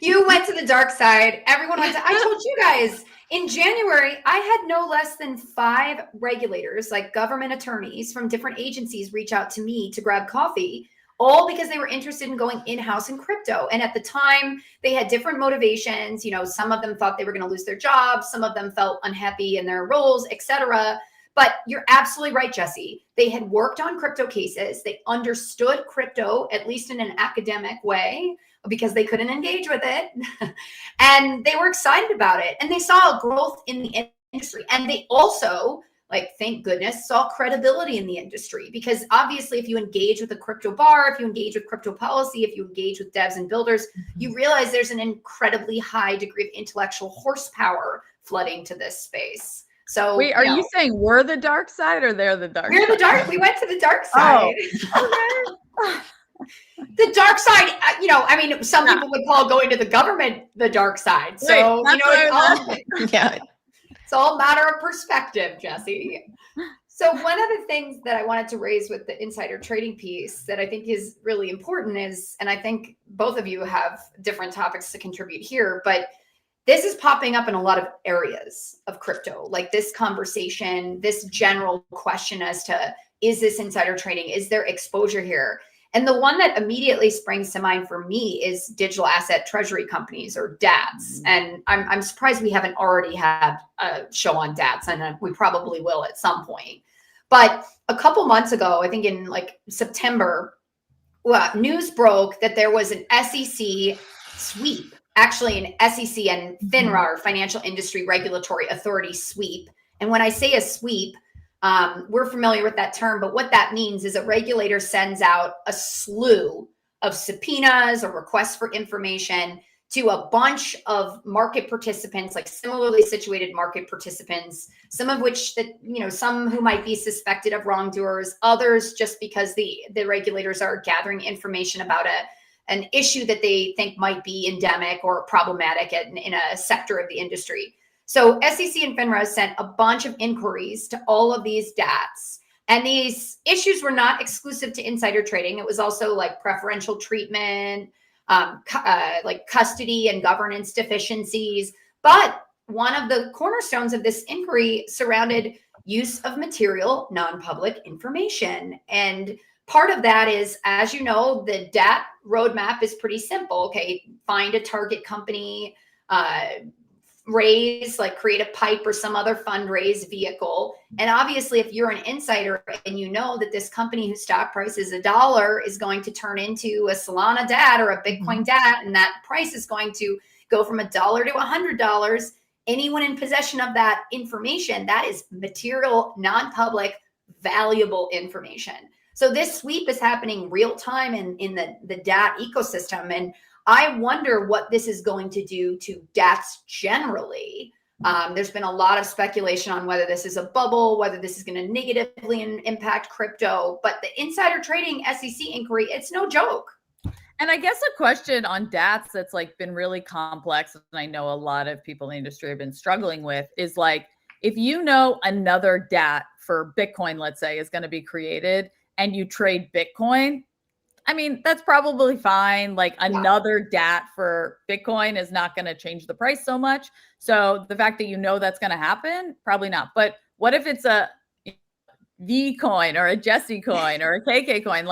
You went to the dark side. Everyone went to, I told you guys, in January, I had no less than 5 regulators, like government attorneys from different agencies, reach out to me to grab coffee, all because they were interested in going in-house in crypto. And at the time, they had different motivations. You know, some of them thought they were going to lose their jobs. Some of them felt unhappy in their roles, etc. But you're absolutely right, Jessi. They had worked on crypto cases. They understood crypto, at least in an academic way, because they couldn't engage with it. And they were excited about it. And they saw a growth in the industry. And they also like, thank goodness, saw credibility in the industry. Because obviously, if you engage with a crypto bar, if you engage with crypto policy, if you engage with devs and builders, you realize there's an incredibly high degree of intellectual horsepower flooding to this space. So wait, are you saying we're the dark side or they're the dark we're side? the dark. We went to the dark side. Oh, okay. The dark side, I mean, some people would call going to the government the dark side. So, Wait, it's all a matter of perspective, Jessi. So one of the things that I wanted to raise with the insider trading piece that I think is really important is, and I think both of you have different topics to contribute here, but this is popping up in a lot of areas of crypto, like this conversation, this general question as to, is this insider trading? Is there exposure here? And the one that immediately springs to mind for me is digital asset treasury companies, or DATs. And I'm surprised we haven't already had a show on DATs, and we probably will at some point. But a couple months ago, I think in like September, news broke that there was an SEC sweep, actually an SEC and FINRA, or Financial Industry Regulatory Authority sweep. And when I say a sweep, we're familiar with that term, but what that means is a regulator sends out a slew of subpoenas or requests for information to a bunch of market participants, like similarly situated market participants, some of which some who might be suspected of wrongdoers, others just because the regulators are gathering information about an issue that they think might be endemic or problematic in a sector of the industry. So SEC and FINRA sent a bunch of inquiries to all of these DATs. And these issues were not exclusive to insider trading. It was also like preferential treatment, like custody and governance deficiencies. But one of the cornerstones of this inquiry surrounded use of material non-public information. And part of that is, as you know, the DAT roadmap is pretty simple. Okay, find a target company, create a pipe or some other fundraise vehicle. And obviously, if you're an insider and you know that this company whose stock price is $1 is going to turn into a Solana DAT or a Bitcoin DAT, and that price is going to go from $1 to $100, anyone in possession of that information, that is material, non-public, valuable information. So this sweep is happening real time in the DAT ecosystem. And I wonder what this is going to do to DATs generally. There's been a lot of speculation on whether this is a bubble, whether this is going to negatively impact crypto. But the insider trading SEC inquiry, it's no joke. And I guess a question on DATs that's like been really complex, and I know a lot of people in the industry have been struggling with, is like, if you know another DAT for Bitcoin, let's say, is going to be created and you trade Bitcoin, I mean, that's probably fine. Like another DAT for Bitcoin is not going to change the price so much. So the fact that you know that's going to happen, probably not. But what if it's a V coin or a Jessi coin or a KK coin,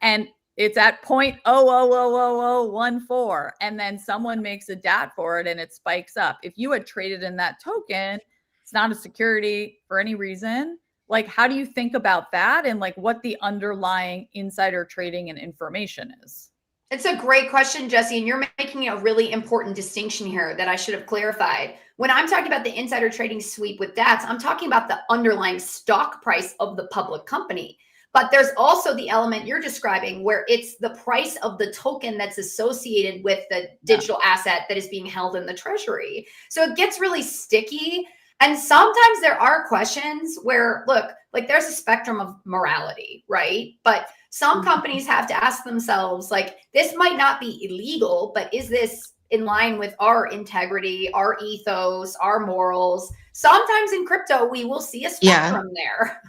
and it's at 0.000014, and then someone makes a DAT for it and it spikes up. If you had traded in that token, it's not a security for any reason. Like, how do you think about that, and like what the underlying insider trading and information is? It's a great question, Jessi, and you're making a really important distinction here that I should have clarified. When I'm talking about the insider trading sweep with DATs, I'm talking about the underlying stock price of the public company. But there's also the element you're describing where it's the price of the token that's associated with the digital asset that is being held in the treasury. So it gets really sticky. And sometimes there are questions where, look, like there's a spectrum of morality, right? But some companies have to ask themselves, like, this might not be illegal, but is this in line with our integrity, our ethos, our morals? Sometimes in crypto, we will see a spectrum there.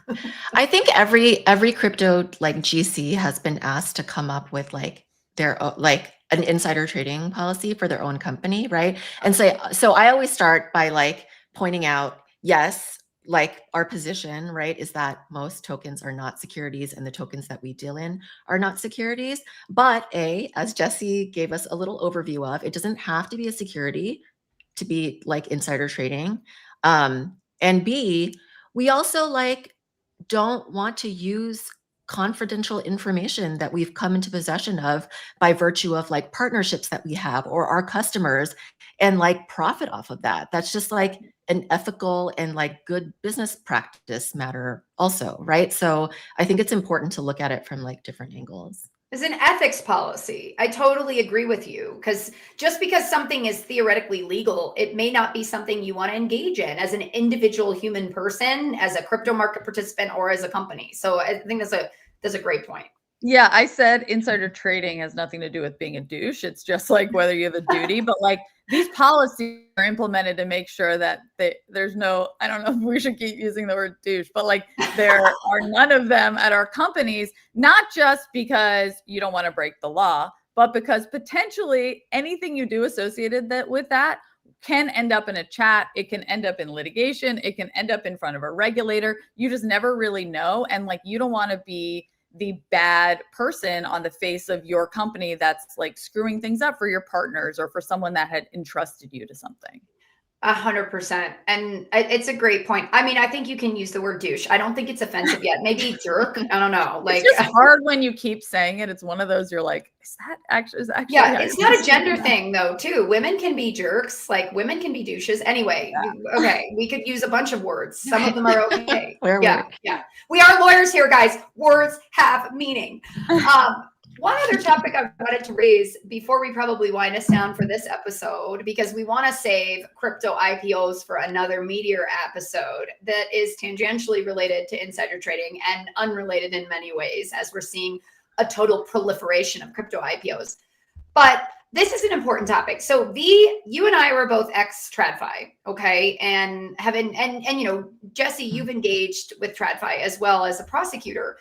I think every crypto like GC has been asked to come up with like their like an insider trading policy for their own company, right? And so I always start by like pointing out, yes, like our position, right, is that most tokens are not securities and the tokens that we deal in are not securities. But as Jessi gave us a little overview of, it doesn't have to be a security to be like insider trading. And B, we also like don't want to use confidential information that we've come into possession of by virtue of like partnerships that we have or our customers, and like profit off of that. That's just like an ethical and like good business practice matter also, right? So I think it's important to look at it from like different angles. It's an ethics policy. I totally agree with you, because just because something is theoretically legal, it may not be something you want to engage in as an individual human person, as a crypto market participant, or as a company. So I think that's a great point. Yeah, I said insider trading has nothing to do with being a douche. It's just like whether you have a duty, but like these policies are implemented to make sure that there's no, I don't know if we should keep using the word douche, but like there are none of them at our companies, not just because you don't want to break the law, but because potentially anything you do associated with that can end up in a chat. It can end up in litigation. It can end up in front of a regulator. You just never really know. And like, you don't want to be the bad person on the face of your company that's like screwing things up for your partners or for someone that had entrusted you to something. 100%. And it's a great point. I mean, I think you can use the word douche. I don't think it's offensive yet. Maybe jerk. I don't know. Like, it's just hard when you keep saying it. It's one of those, you're like, is actually yeah, it's not a gender thing though, too. Women can be jerks. Like, women can be douches. Anyway, okay. We could use a bunch of words. Some of them are okay. Yeah. We are lawyers here, guys. Words have meaning. One other topic I wanted to raise before we probably wind us down for this episode, because we want to save crypto IPOs for another meteor episode that is tangentially related to insider trading and unrelated in many ways, as we're seeing a total proliferation of crypto IPOs. But this is an important topic. So Vy, you and I were both ex-TradFi, okay? And you know, Jessi, you've engaged with TradFi as well as a prosecutor.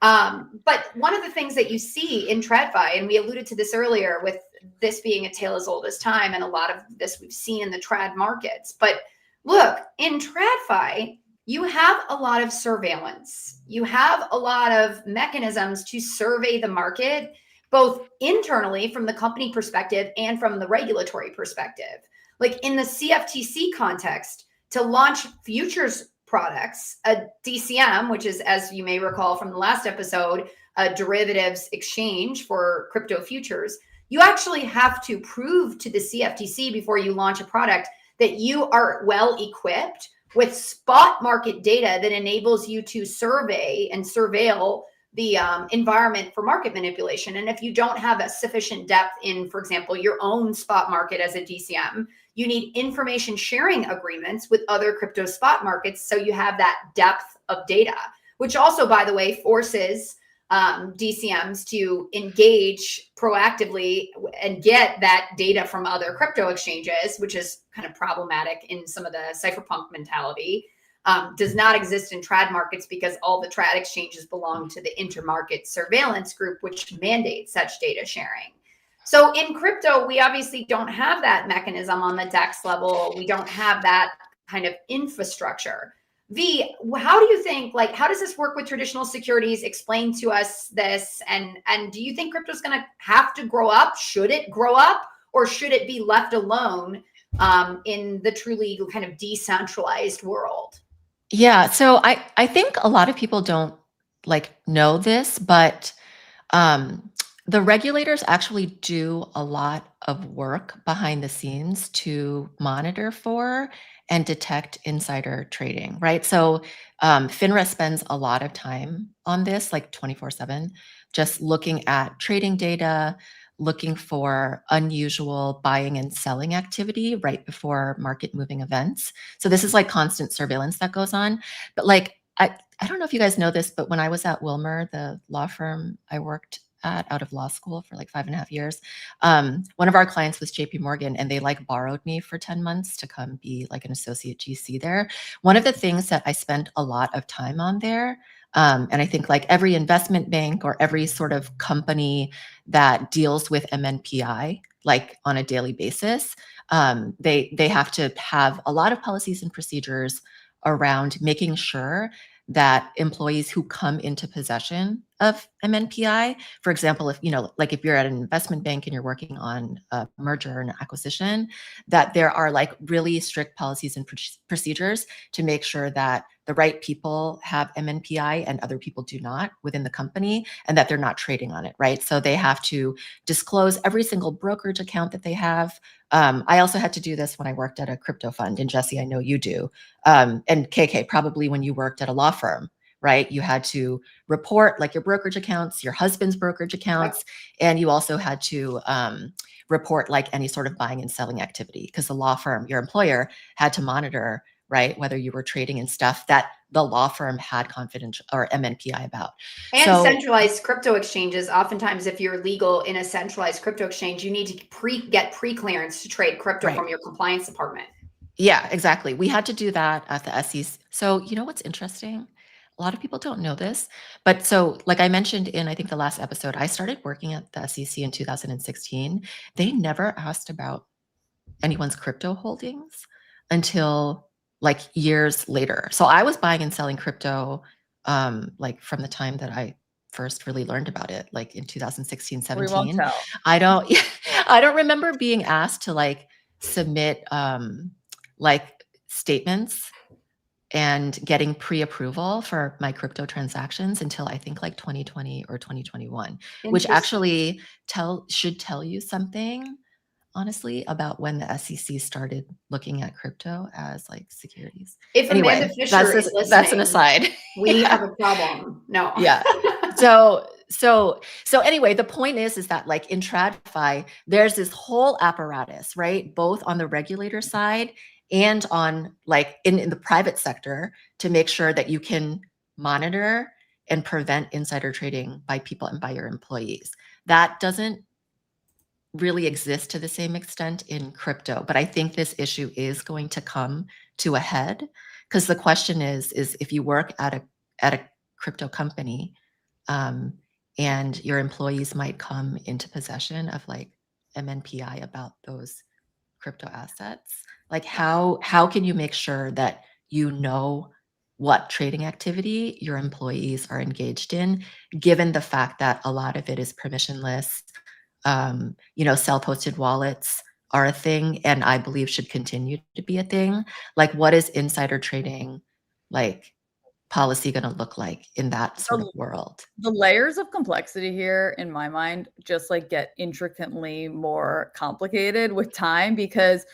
But one of the things that you see in TradFi, and we alluded to this earlier with this being a tale as old as time, and a lot of this we've seen in the trad markets. But look, in TradFi, you have a lot of surveillance. You have a lot of mechanisms to survey the market, both internally from the company perspective and from the regulatory perspective. Like in the CFTC context, to launch futures products, a DCM, which is, as you may recall from the last episode, a derivatives exchange for crypto futures, you actually have to prove to the CFTC before you launch a product that you are well equipped with spot market data that enables you to survey and surveil the environment for market manipulation. And if you don't have a sufficient depth in, for example, your own spot market as a DCM, you need information sharing agreements with other crypto spot markets so you have that depth of data, which also, by the way, forces DCMs to engage proactively and get that data from other crypto exchanges, which is kind of problematic in some of the cypherpunk mentality. Does not exist in trad markets because all the trad exchanges belong to the intermarket surveillance group, which mandates such data sharing. So in crypto, we obviously don't have that mechanism on the DEX level. We don't have that kind of infrastructure. Vy, how do you think, like, how does this work with traditional securities? Explain to us this. And do you think crypto is going to have to grow up? Should it grow up, or should it be left alone in the truly kind of decentralized world? Yeah, so I think a lot of people don't like know this, but the regulators actually do a lot of work behind the scenes to monitor for and detect insider trading, right? So FINRA spends a lot of time on this, like 24/7, just looking at trading data, looking for unusual buying and selling activity right before market moving events. So this is like constant surveillance that goes on. But like, I don't know if you guys know this, but when I was at Wilmer, the law firm I worked at out of law school for like 5.5 years, one of our clients was JP Morgan, and they like borrowed me for 10 months to come be like an associate GC there. One of the things that I spent a lot of time on there, and I think like every investment bank or every sort of company that deals with MNPI, like on a daily basis, they have to have a lot of policies and procedures around making sure that employees who come into possession of MNPI, for example, if, like if you're at an investment bank and you're working on a merger and acquisition, that there are like really strict policies and procedures to make sure that the right people have MNPI and other people do not within the company, and that they're not trading on it, right? So they have to disclose every single brokerage account that they have. I also had to do this when I worked at a crypto fund, and Jessi, I know you do. And KK, probably when you worked at a law firm, right? You had to report like your brokerage accounts, your husband's brokerage accounts, and you also had to report like any sort of buying and selling activity, because the law firm, your employer, had to monitor, right, whether you were trading in stuff that the law firm had confidential or MNPI about. And centralized crypto exchanges, oftentimes if you're legal in a centralized crypto exchange, you need to get pre-clearance to trade crypto from your compliance department. Yeah, exactly. We had to do that at the SEC. So you know what's interesting? A lot of people don't know this, but so like I mentioned in, I think the last episode, I started working at the SEC in 2016. They never asked about anyone's crypto holdings until like years later. So I was buying and selling crypto like from the time that I first really learned about it, like in 2016, 17. We won't tell. I don't remember being asked to like submit like statements and getting pre-approval for my crypto transactions until I think like 2020 or 2021, which actually should tell you something, honestly, about when the SEC started looking at crypto as like securities. If anyway, Amanda Fisher is listening, that's an aside. We have a problem. No. Yeah. So anyway, the point is that like in TradFi, there's this whole apparatus, right? Both on the regulator side and on like in the private sector to make sure that you can monitor and prevent insider trading by people and by your employees. That doesn't really exist to the same extent in crypto, but I think this issue is going to come to a head, because the question is if you work at a crypto company and your employees might come into possession of like MNPI about those crypto assets, like how can you make sure that you know what trading activity your employees are engaged in, given the fact that a lot of it is permissionless? Self-hosted wallets are a thing, and I believe should continue to be a thing. Like, what is insider trading like policy going to look like in that sort of world? The layers of complexity here, in my mind, just like get intricately more complicated with time, because,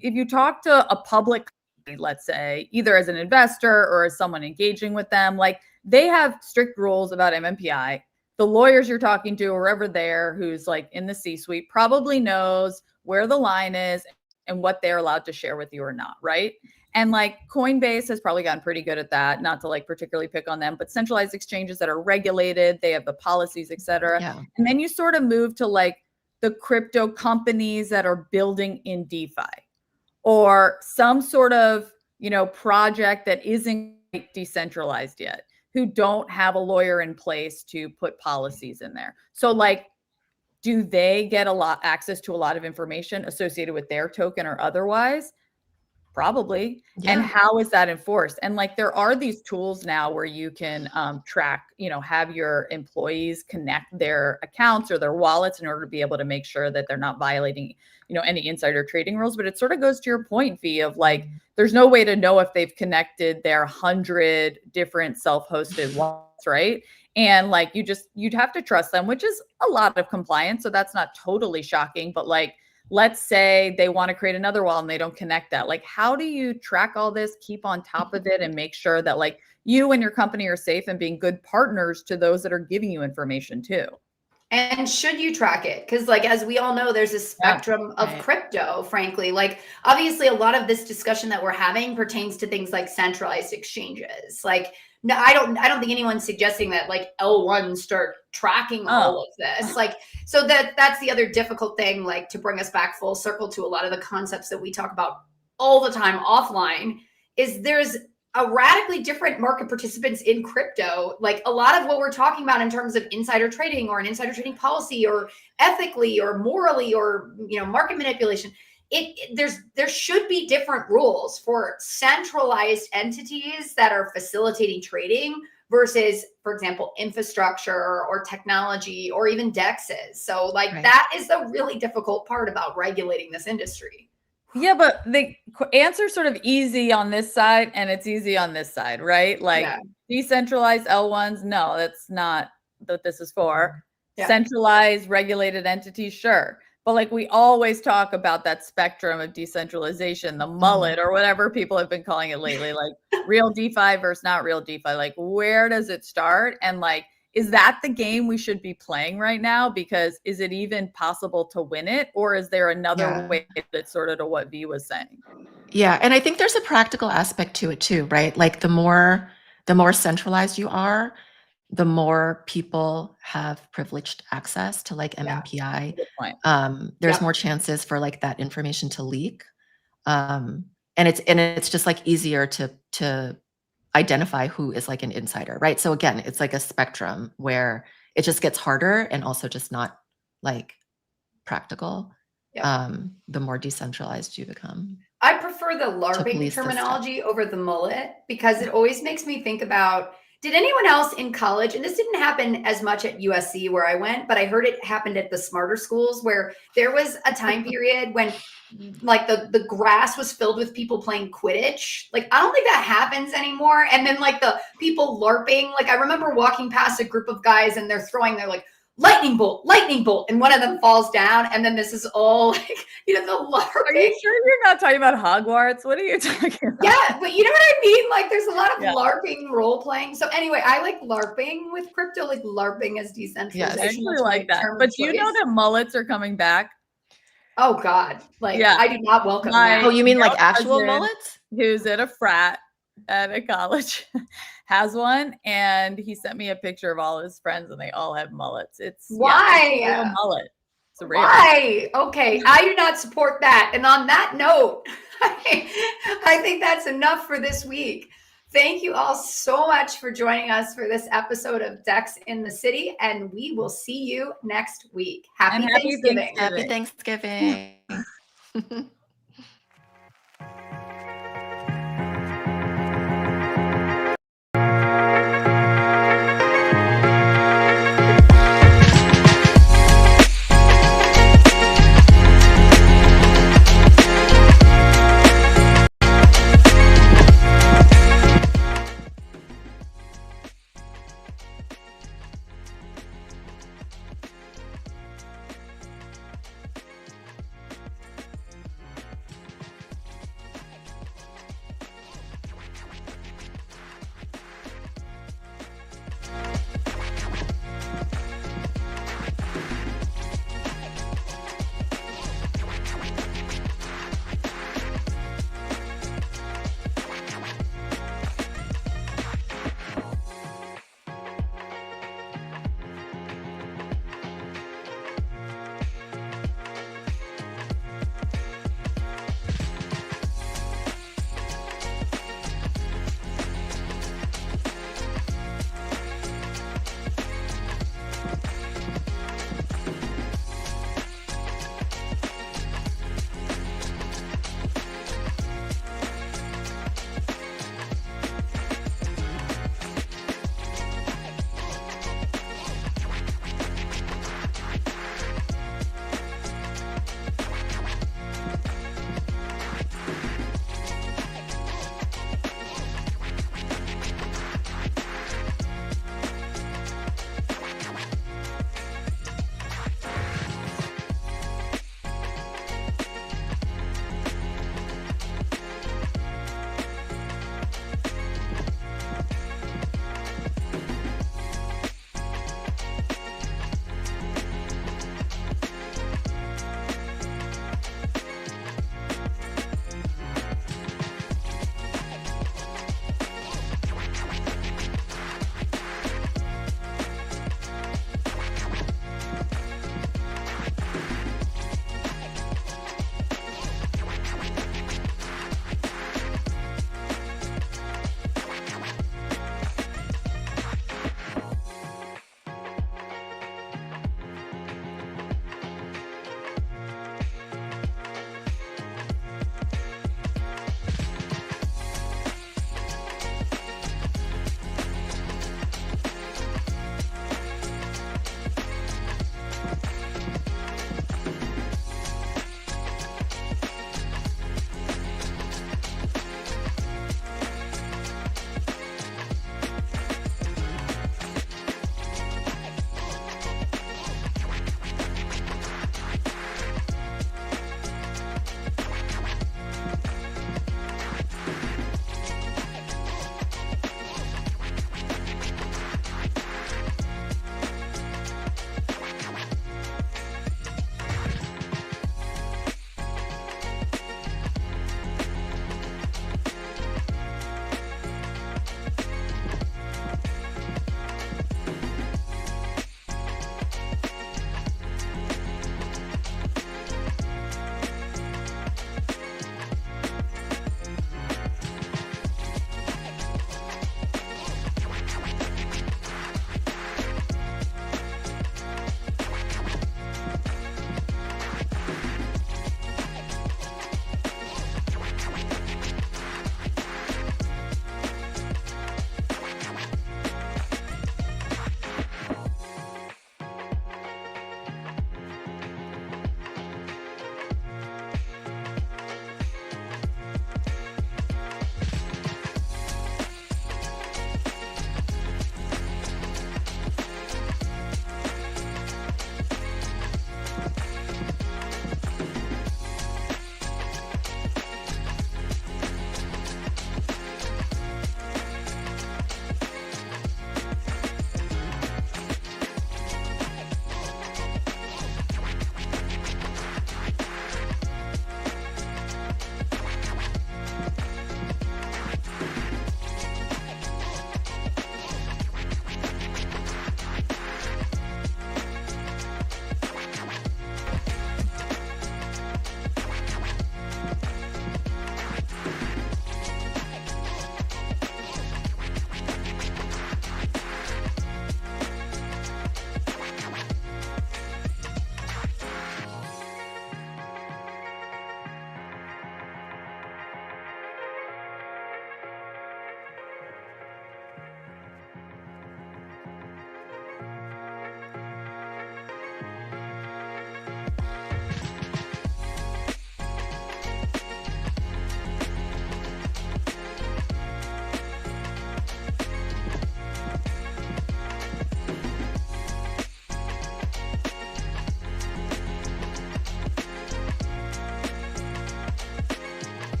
if you talk to a public company, let's say, either as an investor or as someone engaging with them, like they have strict rules about MNPI. The lawyers you're talking to, whoever there who's like in the C-suite, probably knows where the line is and what they're allowed to share with you or not, right? And like Coinbase has probably gotten pretty good at that, not to like particularly pick on them, but centralized exchanges that are regulated, they have the policies, et cetera. Yeah. And then you sort of move to like the crypto companies that are building in DeFi or some sort of, project that isn't decentralized yet, who don't have a lawyer in place to put policies in there. So like, do they get access to a lot of information associated with their token or otherwise? Probably. Yeah. And how is that enforced? And like, there are these tools now where you can track, have your employees connect their accounts or their wallets in order to be able to make sure that they're not violating, any insider trading rules. But it sort of goes to your point, Vy, of like, there's no way to know if they've connected their 100 different self-hosted wallets, right? And like, you'd have to trust them, which is a lot of compliance. So that's not totally shocking, but like, let's say they want to create another wallet and they don't connect that. Like, how do you track all this, keep on top of it, and make sure that like you and your company are safe and being good partners to those that are giving you information too? And should you track it? Because like, as we all know, there's a spectrum of crypto, frankly. Like, obviously, a lot of this discussion that we're having pertains to things like centralized exchanges. Like, no, I don't think anyone's suggesting that like L1 start tracking all of this. Like, so that's the other difficult thing, like to bring us back full circle to a lot of the concepts that we talk about all the time offline, is there's a radically different market participants in crypto. Like a lot of what we're talking about in terms of insider trading or an insider trading policy or ethically or morally or, market manipulation there should be different rules for centralized entities that are facilitating trading versus, for example, infrastructure or technology or even DEXs. So like that is the really difficult part about regulating this industry. Yeah, but the answer's sort of easy on this side and it's easy on this side, right? Like decentralized L1s, no, that's not what this is for. Centralized regulated entities, sure. But like we always talk about that spectrum of decentralization, the mullet or whatever people have been calling it lately, like real DeFi versus not real DeFi. Like where does it start? And like, is that the game we should be playing right now? Because is it even possible to win it? Or is there another way that's sort of to what V was saying? Yeah. And I think there's a practical aspect to it too, right? Like the more centralized you are, the more people have privileged access to like MMPI. There's more chances for like that information to leak. And it's just like easier to identify who is like an insider, right? So again, it's like a spectrum where it just gets harder and also just not like practical. The more decentralized you become. I prefer the LARPing terminology over the mullet because it always makes me think about, did anyone else in college, and this didn't happen as much at USC where I went, but I heard it happened at the smarter schools where there was a time period when like the grass was filled with people playing Quidditch. Like, I don't think that happens anymore. And then like the people LARPing, like I remember walking past a group of guys and they're throwing their like, lightning bolt, and one of them falls down, and then this is all like, you know, the LARPing. Are you sure you're not talking about Hogwarts? What are you talking about? Yeah, but you know what I mean? Like there's a lot of LARPing role playing. So anyway, I like LARPing with crypto, like LARPing as decentralization. I actually like that. But do you know that mullets are coming back? Oh God. Like I do not welcome that. Oh, you mean like actual mullets? Who's at a frat at a college has one, and he sent me a picture of all his friends and they all have mullets. It's why it's a real mullet. It's a real why? Okay, I do not support that. And on that note, I think that's enough for this week. Thank you all so much for joining us for this episode of DEX in the City, and we will see you next week. Happy Thanksgiving. Happy Thanksgiving.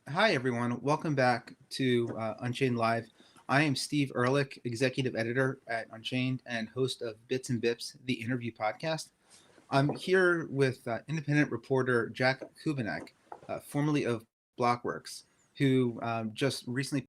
Hi, everyone. Welcome back to Unchained Live. I am Steve Ehrlich, Executive Editor at Unchained and host of Bits and Bips, the interview podcast. I'm here with independent reporter Jack Kubanek, formerly of Blockworks, who just recently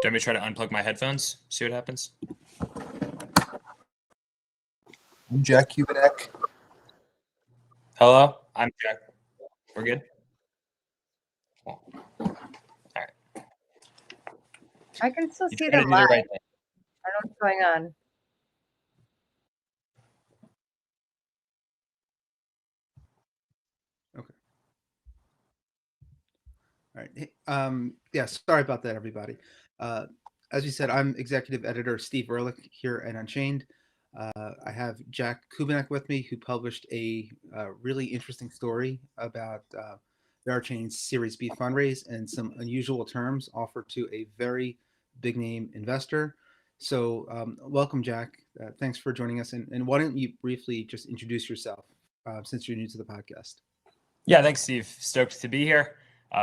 Do you want me to try to unplug my headphones? See what happens? I'm Jack Kubanek. Hello, I'm Jack. We're good? Cool. All right. I can still You see tried to them do the live. right thing. I don't know what's going on. Okay. All right. Yeah, sorry about that, everybody. As you said, I'm Executive Editor Steve Ehrlich here at Unchained. I have Jack Kubanek with me, who published a really interesting story about Berachain's Series B fundraise and some unusual terms offered to a very big name investor. So welcome, Jack. Thanks for joining us. And why don't you briefly just introduce yourself since you're new to the podcast? Yeah, thanks, Steve. Stoked to be here.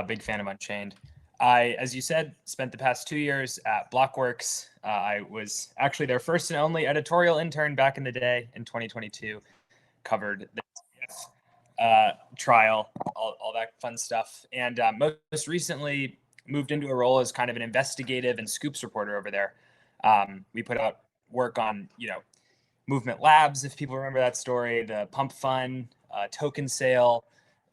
Big fan of Unchained. I, as you said, spent the past 2 years at Blockworks. I was actually their first and only editorial intern back in the day in 2022. Covered the trial, all that fun stuff. And most recently moved into a role as kind of an investigative and scoops reporter over there. We put out work on, Movement Labs, if people remember that story, the Pump Fund, token sale,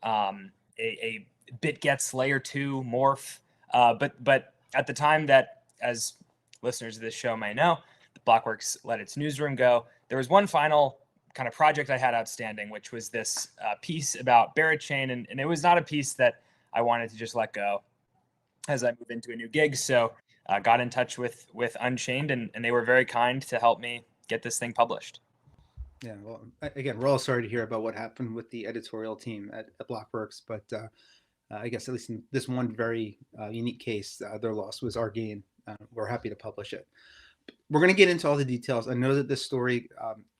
a BitGets Layer 2 morph. But at the time that, as listeners of this show may know, the Blockworks let its newsroom go. There was one final kind of project I had outstanding, which was this piece about Berachain. And it was not a piece that I wanted to just let go as I move into a new gig. So got in touch with Unchained, and they were very kind to help me get this thing published. Yeah, well, again, we're all sorry to hear about what happened with the editorial team at Blockworks, but I guess at least in this one very unique case, their loss was our gain. We're happy to publish it. We're going to get into all the details. I know that this story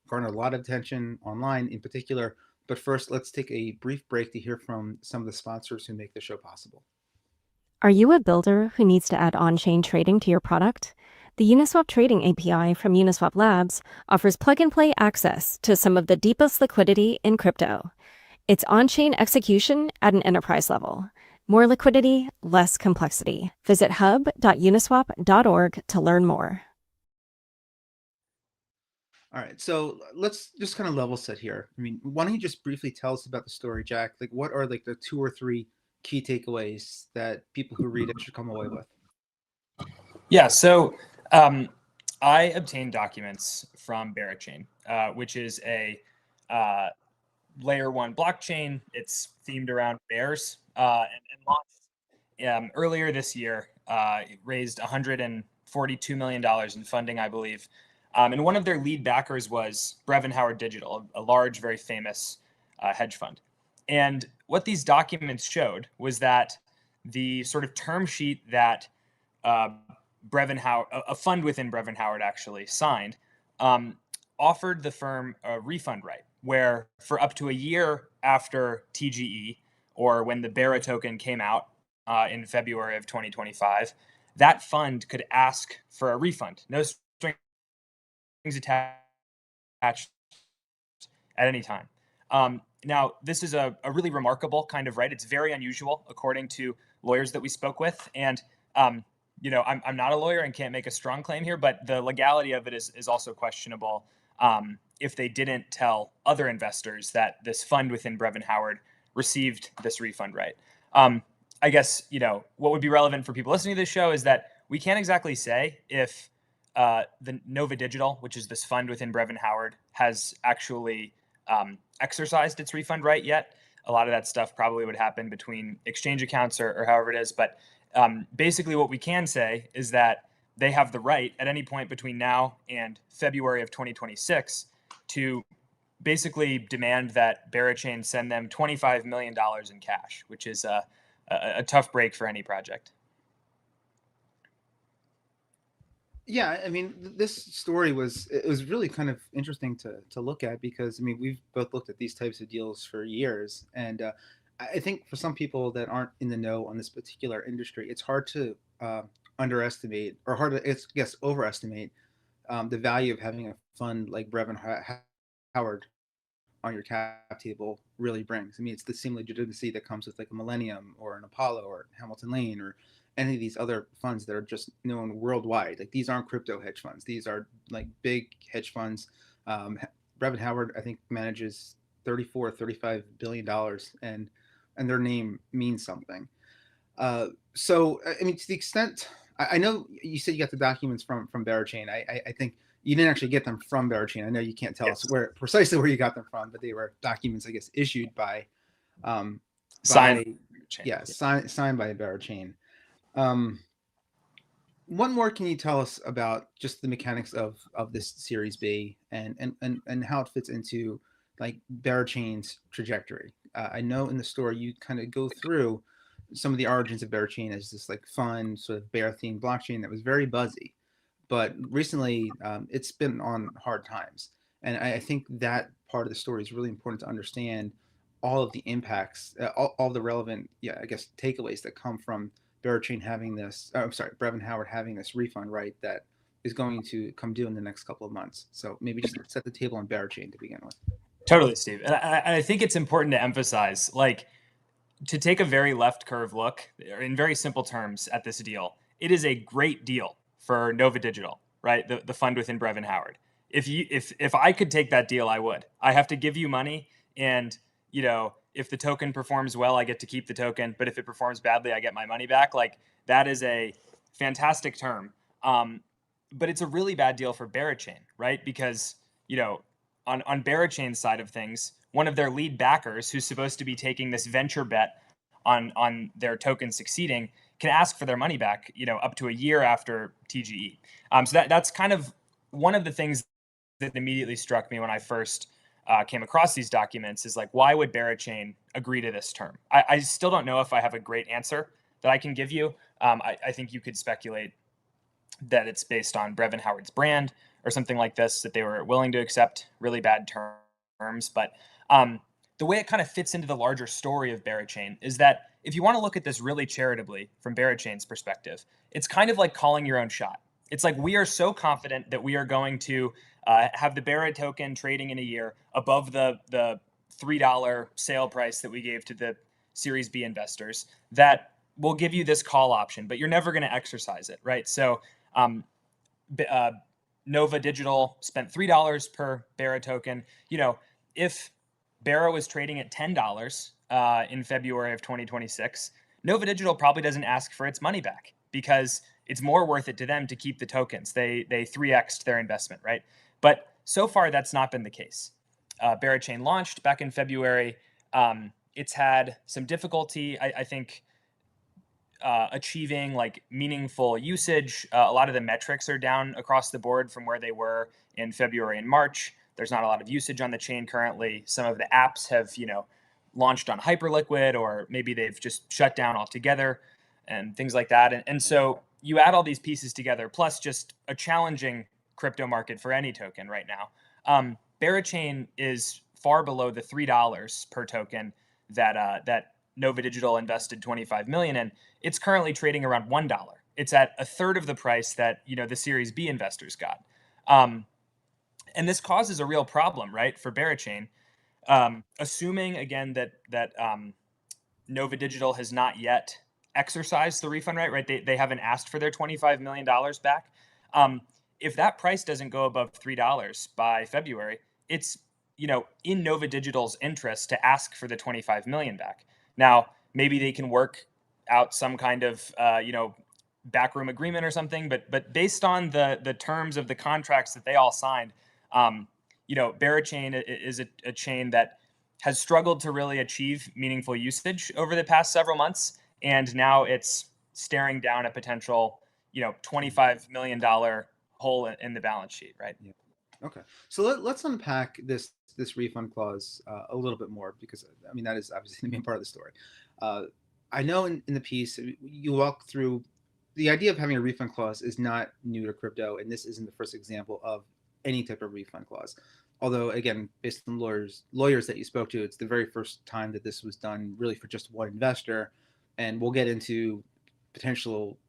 garnered a lot of attention online in particular, but first, let's take a brief break to hear from some of the sponsors who make the show possible. Are you a builder who needs to add on-chain trading to your product? The Uniswap Trading API from Uniswap Labs offers plug-and-play access to some of the deepest liquidity in crypto. It's on-chain execution at an enterprise level. More liquidity, less complexity. Visit hub.uniswap.org to learn more. All right, so let's just kind of level set here. I mean, why don't you just briefly tell us about the story, Jack? Like, what are like the 2 or 3 key takeaways that people who read it should come away with? Yeah, so I obtained documents from Berachain, which is a layer 1 blockchain. It's themed around bears and launched earlier this year. It raised $142 million in funding, I believe. And one of their lead backers was Brevin Howard Digital, a large, very famous hedge fund. And what these documents showed was that the sort of term sheet that Brevin Howard, a fund within Brevin Howard actually signed, offered the firm a refund right, where for up to a year after TGE, or when the Bera token came out in February of 2025, that fund could ask for a refund, no strings attached at any time. Now, this is a really remarkable kind of right. It's very unusual, according to lawyers that we spoke with. And, you know, I'm not a lawyer and can't make a strong claim here, but the legality of it is also questionable if they didn't tell other investors that this fund within Brevin Howard received this refund right. I guess, you know, what would be relevant for people listening to this show is that we can't exactly say if the Nova Digital, which is this fund within Brevin Howard, has actually exercised its refund right yet. A lot of that stuff probably would happen between exchange accounts or however it is. But basically what we can say is that they have the right at any point between now and February of 2026 to basically demand that Berachain send them $25 million in cash, which is a tough break for any project. Yeah, I mean, this story was really kind of interesting to look at because I mean we've both looked at these types of deals for years, and I think for some people that aren't in the know on this particular industry, it's hard to underestimate or hard to overestimate the value of having a fund like Brevin Howard on your cap table really brings. I mean, it's the same legitimacy that comes with like a Millennium or an Apollo or Hamilton Lane or any of these other funds that are just known worldwide. Like these aren't crypto hedge funds. These are like big hedge funds. Brevin Howard, I think, manages $35 billion, and their name means something. So, I mean, to the extent, I know you said you got the documents from Berachain. I think you didn't actually get them from Berachain. I know you can't tell us precisely where you got them from, but they were documents, I guess, issued by signed by Berachain. One more, can you tell us about just the mechanics of this Series B and how it fits into like Berachain's trajectory? I know in the story you kind of go through some of the origins of Berachain as this like fun sort of bear themed blockchain that was very buzzy, but recently it's been on hard times, and I think that part of the story is really important to understand all of the impacts, all the relevant, takeaways that come from Berachain having this, Brevin Howard having this refund right that is going to come due in the next couple of months. So maybe just set the table on Berachain to begin with. Totally, Steve. And I think it's important to emphasize, like, to take a very left curve look, in very simple terms, at this deal. It is a great deal for Nova Digital, right? The fund within Brevin Howard. If I could take that deal, I would. I have to give you money, and you know, if the token performs well, I get to keep the token. But if it performs badly, I get my money back. Like, that is a fantastic term. But it's a really bad deal for Berachain, right? Because, you know, on Berachain's side of things, one of their lead backers, who's supposed to be taking this venture bet on their token succeeding, can ask for their money back, you know, up to a year after TGE. So that's kind of one of the things that immediately struck me when I first came across these documents is like, why would Berachain agree to this term? I still don't know if I have a great answer that I can give you. I think you could speculate that it's based on Brevin Howard's brand or something like this, that they were willing to accept really bad terms. But the way it kind of fits into the larger story of Berachain is that if you want to look at this really charitably from Berachain's perspective, it's kind of like calling your own shot. It's like, we are so confident that we are going to have the Bera token trading in a year above the $3 sale price that we gave to the Series B investors that we'll give you this call option, but you're never going to exercise it, right? So Nova Digital spent $3 per Bera token. You know, if Bera was trading at $10 in February of 2026, Nova Digital probably doesn't ask for its money back because it's more worth it to them to keep the tokens. They 3x'd their investment, right? But so far, that's not been the case. Berachain launched back in February. It's had some difficulty, I think, achieving like meaningful usage. A lot of the metrics are down across the board from where they were in February and March. There's not a lot of usage on the chain currently. Some of the apps have, you know, launched on Hyperliquid, or maybe they've just shut down altogether and things like that. And so you add all these pieces together, plus just a challenging crypto market for any token right now. Berachain is far below the $3 per token that Nova Digital invested $25 million in. It's currently trading around $1. it's at a third of the price that, the Series B investors got. And this causes a real problem, right, for Berachain. Assuming again that Nova Digital has not yet exercised the refund right? They haven't asked for their $25 million back. If that price doesn't go above $3 by February, it's in Nova Digital's interest to ask for the $25 million back. Now, maybe they can work out some kind of backroom agreement or something, but based on the terms of the contracts that they all signed, Berachain is a chain that has struggled to really achieve meaningful usage over the past several months, and now it's staring down a potential $25 million hole in the balance sheet, right? Yeah. Okay, so let's unpack this refund clause a little bit more, because I mean that is obviously the main part of the story. I know in the piece you walk through the idea of having a refund clause is not new to crypto, and this isn't the first example of any type of refund clause. Although, again, based on lawyers that you spoke to, it's the very first time that this was done really for just one investor, and we'll get into potential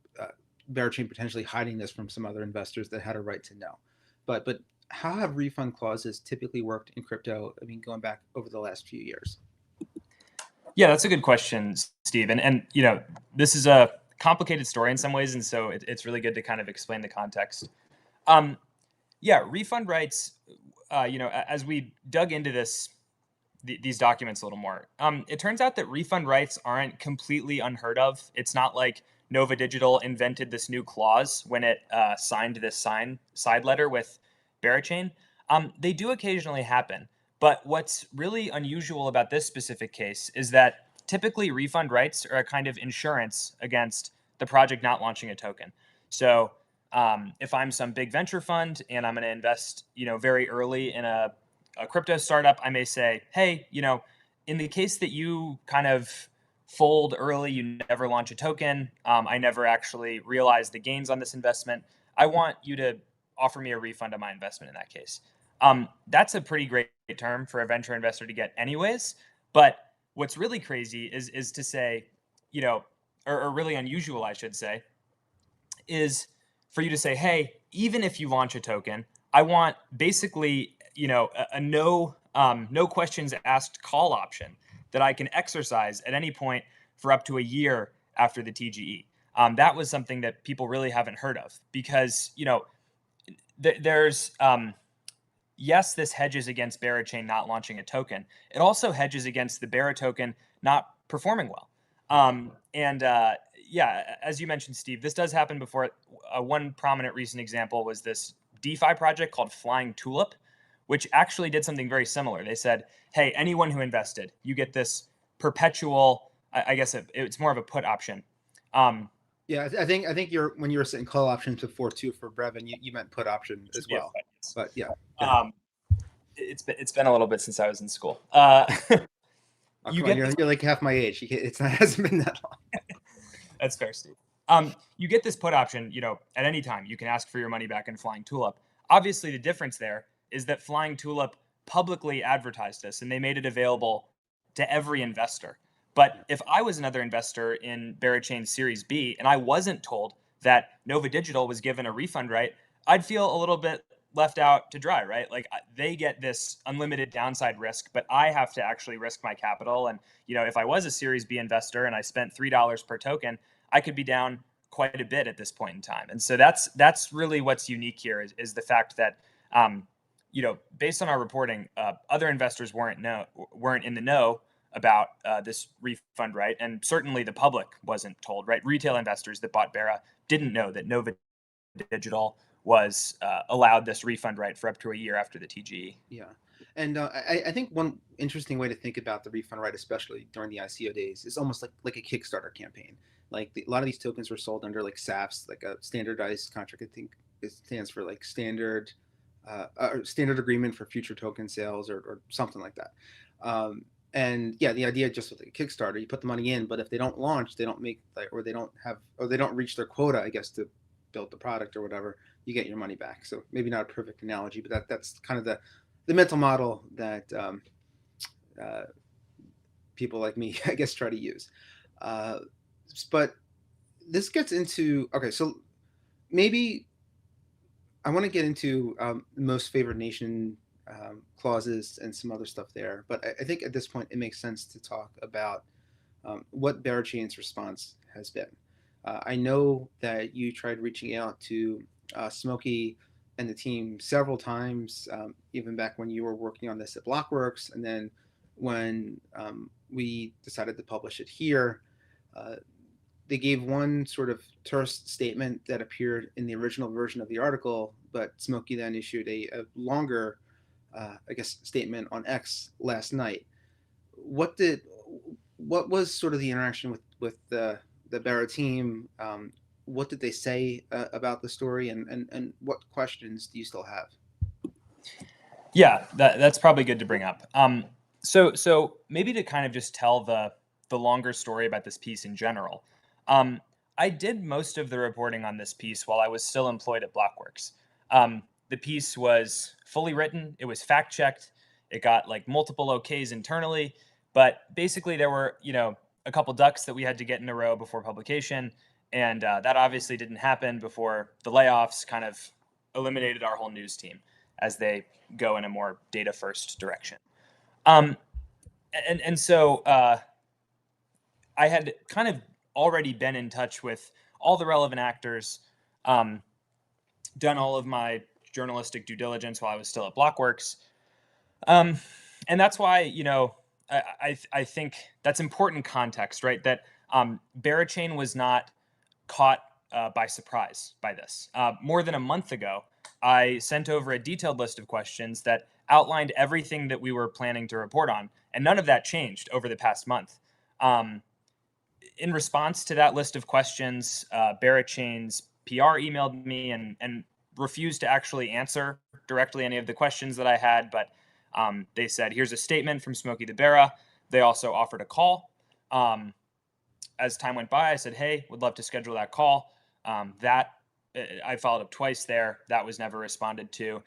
Berachain potentially hiding this from some other investors that had a right to know. But how have refund clauses typically worked in crypto? I mean, going back over the last few years. Yeah, that's a good question, Steve. And this is a complicated story in some ways, and so it's really good to kind of explain the context. Refund rights. As we dug into these documents a little more, it turns out that refund rights aren't completely unheard of. It's not like Nova Digital invented this new clause when it signed this side letter with Berachain. They do occasionally happen, but what's really unusual about this specific case is that typically refund rights are a kind of insurance against the project not launching a token. So if I'm some big venture fund and I'm going to invest, very early in a crypto startup, I may say, hey, in the case that you kind of fold early, you never launch a token, I never actually realize the gains on this investment, I want you to offer me a refund on my investment in that case. That's a pretty great term for a venture investor to get anyways. But what's really crazy is to say, or really unusual, I should say, is for you to say, hey, even if you launch a token, I want basically, a no questions asked call option that I can exercise at any point for up to a year after the TGE. That was something that people really haven't heard of, because, there's, yes, this hedges against Berachain not launching a token. It also hedges against the Bera token not performing well. As you mentioned, Steve, this does happen before. One prominent recent example was this DeFi project called Flying Tulip, which actually did something very similar. They said, hey, anyone who invested, you get this perpetual, I guess it's more of a put option. Yeah, I think when you were saying call options before too for Brevin, you meant put option as well. Yes. But yeah. It's been a little bit since I was in school. You're like half my age. It hasn't been that long. That's fair, Steve. You get this put option, at any time. You can ask for your money back in Flying Tulip. Obviously, the difference there is that Flying Tulip publicly advertised this, and they made it available to every investor. But if I was another investor in Berachain Series B and I wasn't told that Nova Digital was given a refund right, I'd feel a little bit left out to dry, right? Like, they get this unlimited downside risk, but I have to actually risk my capital. And, if I was a Series B investor and I spent $3 per token, I could be down quite a bit at this point in time. And so that's really what's unique here is the fact that, based on our reporting, other investors weren't in the know about this refund right. And certainly the public wasn't told, right? Retail investors that bought Bera didn't know that Nova Digital was allowed this refund right for up to a year after the TGE. Yeah. And I think one interesting way to think about the refund right, especially during the ICO days, is almost like a Kickstarter campaign. Like a lot of these tokens were sold under like SAFs, like a standardized contract. I think it stands for like standard agreement for future token sales or something like that. And yeah, the idea just with like a Kickstarter, you put the money in, but if they don't launch, they don't make or they don't reach their quota, I guess, to build the product or whatever, you get your money back. So maybe not a perfect analogy, but that's kind of the mental model that people like me, I guess, try to use. But this gets into, okay, so maybe I want to get into most favored nation clauses and some other stuff there. But I think at this point, it makes sense to talk about what Berachain's response has been. I know that you tried reaching out to Smokey and the team several times, even back when you were working on this at Blockworks. And then when we decided to publish it here, they gave one sort of terse statement that appeared in the original version of the article, but Smokey then issued a longer, I guess, statement on X last night. What was sort of the interaction with the Bera team? What did they say about the story, and what questions do you still have? Yeah, that's probably good to bring up. So maybe to kind of just tell the longer story about this piece in general. I did most of the reporting on this piece while I was still employed at Blockworks. The piece was fully written. It was fact checked. It got like multiple OKs internally, but basically there were, a couple ducks that we had to get in a row before publication. And that obviously didn't happen before the layoffs kind of eliminated our whole news team as they go in a more data first direction. So I had kind of already been in touch with all the relevant actors, done all of my journalistic due diligence while I was still at Blockworks. And that's why, I think that's important context, right? That Berachain was not caught by surprise by this. More than a month ago, I sent over a detailed list of questions that outlined everything that we were planning to report on, and none of that changed over the past month. In response to that list of questions, Berachain's PR emailed me and refused to actually answer directly any of the questions that I had, but they said, here's a statement from Smokey the Bera. They also offered a call. As time went by, I said, hey, would love to schedule that call. I followed up twice there. That was never responded to.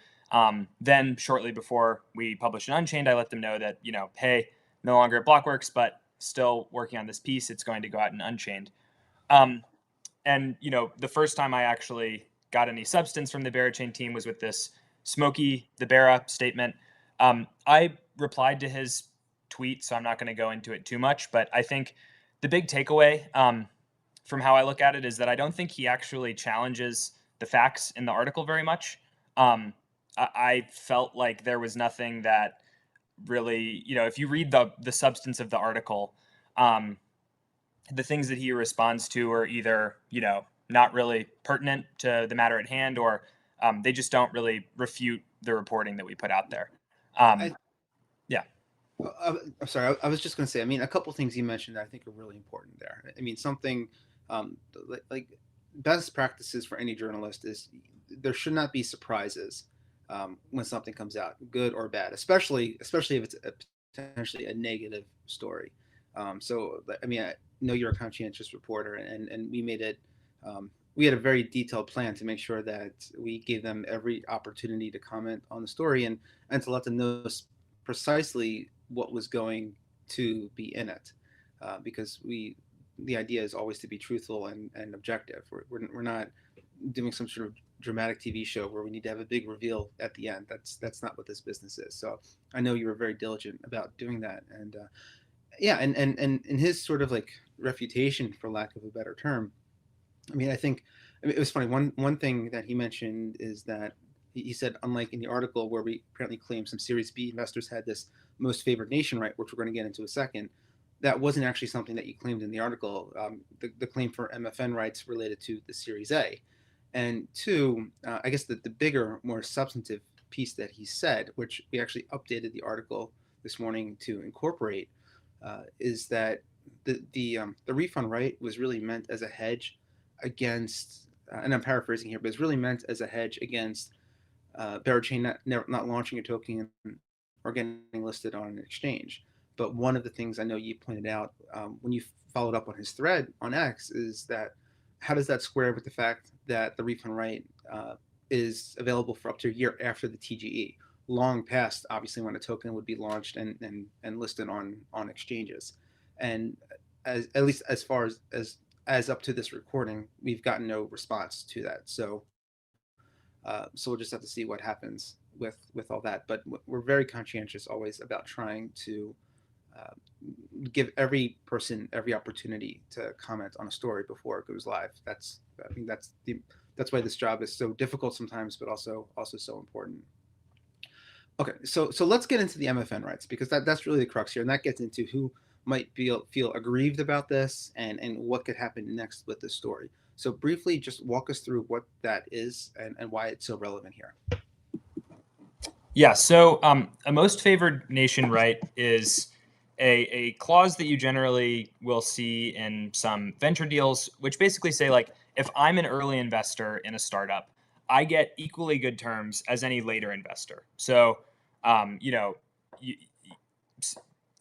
Then shortly before we published an Unchained, I let them know that, hey, no longer at Blockworks, but still working on this piece. It's going to go out in Unchained. And, the first time I actually got any substance from the Berachain team was with this Smokey the Bera statement. I replied to his tweet, so I'm not going to go into it too much, but I think the big takeaway from how I look at it is that I don't think he actually challenges the facts in the article very much. I felt like there was nothing that really, if you read the substance of the article, the things that he responds to are either, not really pertinent to the matter at hand, or they just don't really refute the reporting that we put out there. Yeah. I'm sorry. I was just going to say, a couple things you mentioned that I think are really important there. Something like best practices for any journalist is there should not be surprises when something comes out, good or bad, especially if it's potentially a negative story. I know you're a conscientious reporter, and we made it. We had a very detailed plan to make sure that we gave them every opportunity to comment on the story and to let them know precisely what was going to be in it, because the idea is always to be truthful and objective. We're not doing some sort of dramatic TV show where we need to have a big reveal at the end. That's not what this business is. So I know you were very diligent about doing that, and and in his sort of like refutation, for lack of a better term, I think it was funny. One thing that he mentioned is that he said, unlike in the article where we apparently claimed some Series B investors had this most favored nation right, which we're going to get into a second, that wasn't actually something that you claimed in the article. The claim for MFN rights related to the Series A. And two, I guess the bigger, more substantive piece that he said, which we actually updated the article this morning to incorporate, is that the refund right was really meant as a hedge against, and I'm paraphrasing here, but it's really meant as a hedge against Berachain not launching a token or getting listed on an exchange. But one of the things I know you pointed out when you followed up on his thread on X is that how does that square with the fact that the refund right is available for up to a year after the TGE, long past obviously when a token would be launched and listed on exchanges? And at least as far as as up to this recording, we've gotten no response to that. So we'll just have to see what happens with all that. But we're very conscientious always about trying to give every person every opportunity to comment on a story before it goes live. I think that's why this job is so difficult sometimes, but also so important. Okay, so let's get into the MFN rights, because that's really the crux here, and that gets into who might feel aggrieved about this and what could happen next with this story. So briefly, just walk us through what that is and why it's so relevant here. Yeah, so a most favored nation right is a clause that you generally will see in some venture deals, which basically say, like, if I'm an early investor in a startup, I get equally good terms as any later investor. So,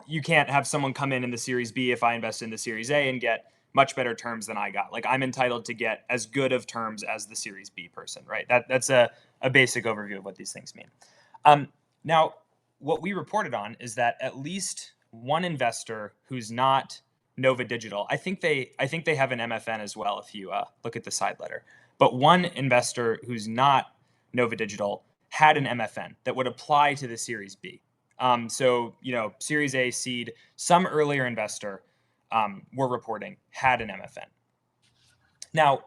you can't have someone come in the Series B if I invest in the Series A and get much better terms than I got. Like, I'm entitled to get as good of terms as the Series B person, right? That's a basic overview of what these things mean. Now, what we reported on is that at least one investor who's not Nova Digital, I think they have an MFN as well if you look at the side letter, but one investor who's not Nova Digital had an MFN that would apply to the Series B. So, Series A seed, some earlier investor we're reporting had an MFN. Now,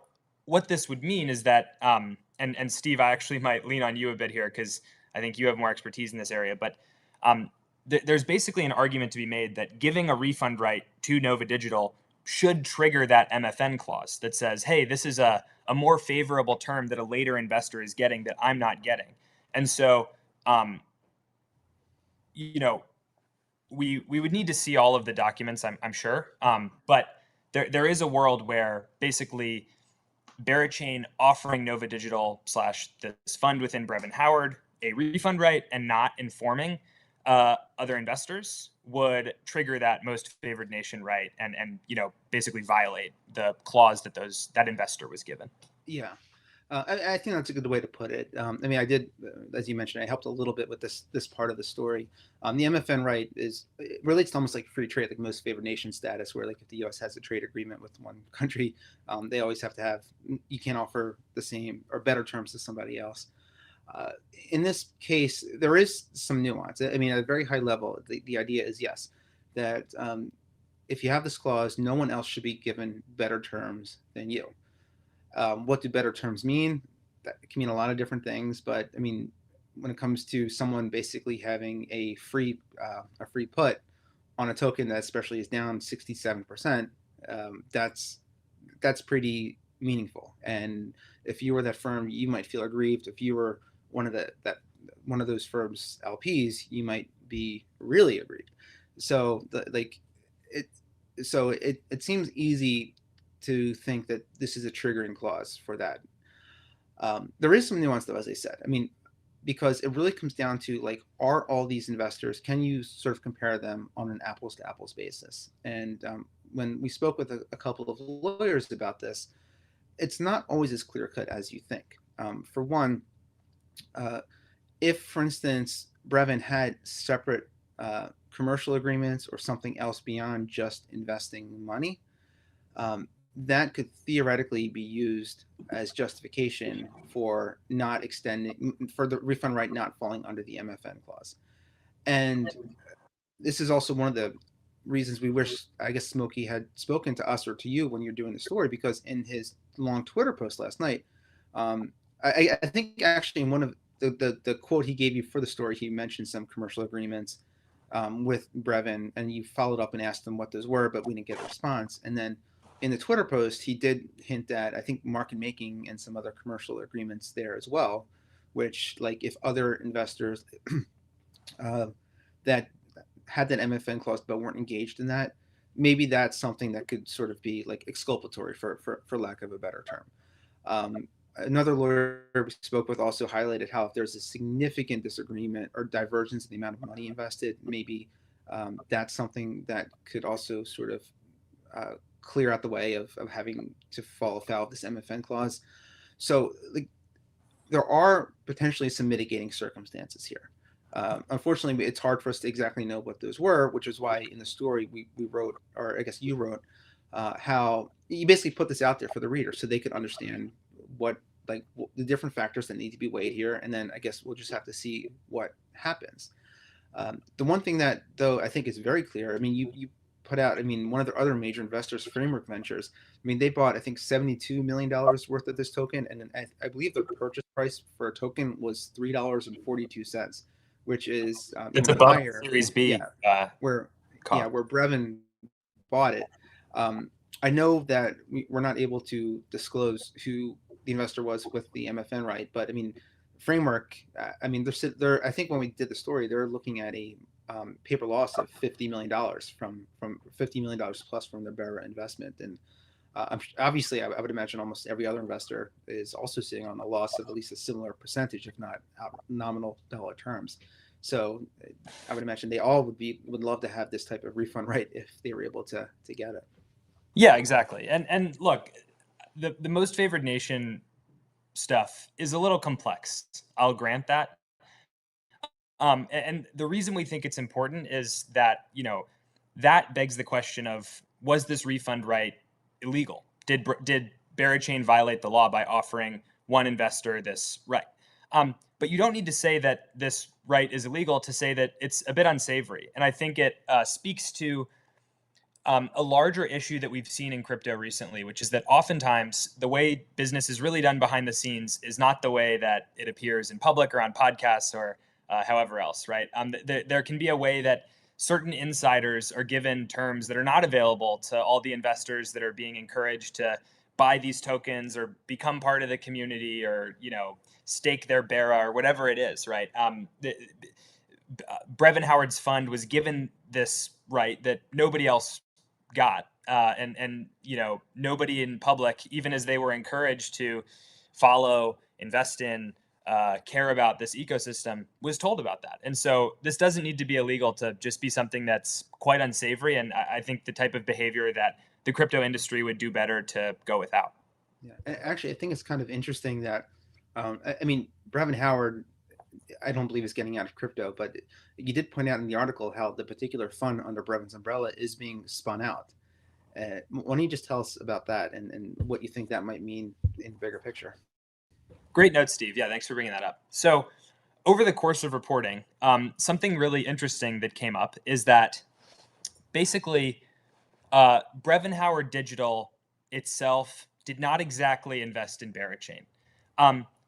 what this would mean is that, and Steve, I actually might lean on you a bit here because I think you have more expertise in this area, but there's basically an argument to be made that giving a refund right to Nova Digital should trigger that MFN clause that says, hey, this is a more favorable term that a later investor is getting that I'm not getting. And so, we would need to see all of the documents, I'm sure. But there is a world where basically Berachain offering Nova Digital / this fund within Brevin Howard a refund right and not informing other investors would trigger that most favored nation right and basically violate the clause that investor was given. Yeah. I think that's a good way to put it. I mean, I did, as you mentioned, I helped a little bit with this part of the story. The MFN right it relates to almost like free trade, like most favored nation status, where like if the U.S. has a trade agreement with one country, they always have to you can't offer the same or better terms to somebody else. In this case, there is some nuance. I mean, at a very high level, the idea is, yes, that if you have this clause, no one else should be given better terms than you. What do better terms mean? That can mean a lot of different things, but I mean, when it comes to someone basically having a free put on a token that especially is down 67%, that's pretty meaningful. And if you were that firm, you might feel aggrieved. If you were one of those firms' LPs, you might be really aggrieved. So it seems easy to think that this is a triggering clause for that. There is some nuance though, as I said. I mean, because it really comes down to like, are all these investors, can you sort of compare them on an apples to apples basis? And when we spoke with a couple of lawyers about this, it's not always as clear cut as you think. For one, if, for instance, Brevin had separate commercial agreements or something else beyond just investing money, that could theoretically be used as justification for not extending, for the refund right not falling under the MFN clause. And this is also one of the reasons we wish, I guess, Smokey had spoken to us or to you when you're doing the story, because in his long Twitter post last night, I think actually in one of the quote he gave you for the story, he mentioned some commercial agreements with Brevin, and you followed up and asked him what those were, but we didn't get a response. And then in the Twitter post, he did hint at, I think, market making and some other commercial agreements there as well, which, like, if other investors that had that MFN clause but weren't engaged in that, maybe that's something that could sort of be like exculpatory for lack of a better term. Another lawyer we spoke with also highlighted how if there's a significant disagreement or divergence in the amount of money invested, maybe that's something that could also sort of clear out the way of having to fall afoul of this MFN clause. So like, there are potentially some mitigating circumstances here. Unfortunately, it's hard for us to exactly know what those were, which is why in the story we wrote, or I guess you wrote, how you basically put this out there for the reader so they could understand what the different factors that need to be weighed here, and then I guess we'll just have to see what happens. The one thing that though I think is very clear, I mean, you put out, I mean, one of the other major investors, Framework Ventures, I mean, they bought I think $72 million worth of this token, and I believe the purchase price for a token was $3.42, which is It's even above higher. Series B. Where Comp. where Brevin bought it. I know that we're not able to disclose who the investor was with the MFN right, but I mean, Framework. I mean, they're. I think when we did the story, they're looking at a paper loss of $50 million from $50 million plus from the Bera investment, and obviously, I would imagine almost every other investor is also sitting on a loss of at least a similar percentage, if not nominal dollar terms. So I would imagine they all would love to have this type of refund right if they were able to get it. Yeah, exactly. And look, the most favored nation stuff is a little complex. I'll grant that. And the reason we think it's important is that, that begs the question of, was this refund right illegal? Did Berachain violate the law by offering one investor this right? But you don't need to say that this right is illegal to say that it's a bit unsavory. And I think it speaks to a larger issue that we've seen in crypto recently, which is that oftentimes the way business is really done behind the scenes is not the way that it appears in public or on podcasts or however else, right? There can be a way that certain insiders are given terms that are not available to all the investors that are being encouraged to buy these tokens or become part of the community or, stake their Bera or whatever it is, right? Brevin Howard's fund was given this right that nobody else got. And nobody in public, even as they were encouraged to follow, invest in, care about this ecosystem, was told about that. And so this doesn't need to be illegal to just be something that's quite unsavory. And I think the type of behavior that the crypto industry would do better to go without. Yeah, actually, I think it's kind of interesting that, I mean, Brevin Howard, I don't believe is getting out of crypto, but you did point out in the article how the particular fund under Brevin's umbrella is being spun out. Why don't you just tell us about that and what you think that might mean in the bigger picture? Great note, Steve. Yeah, thanks for bringing that up. So over the course of reporting, something really interesting that came up is that basically Brevin Howard Digital itself did not exactly invest in Berachain.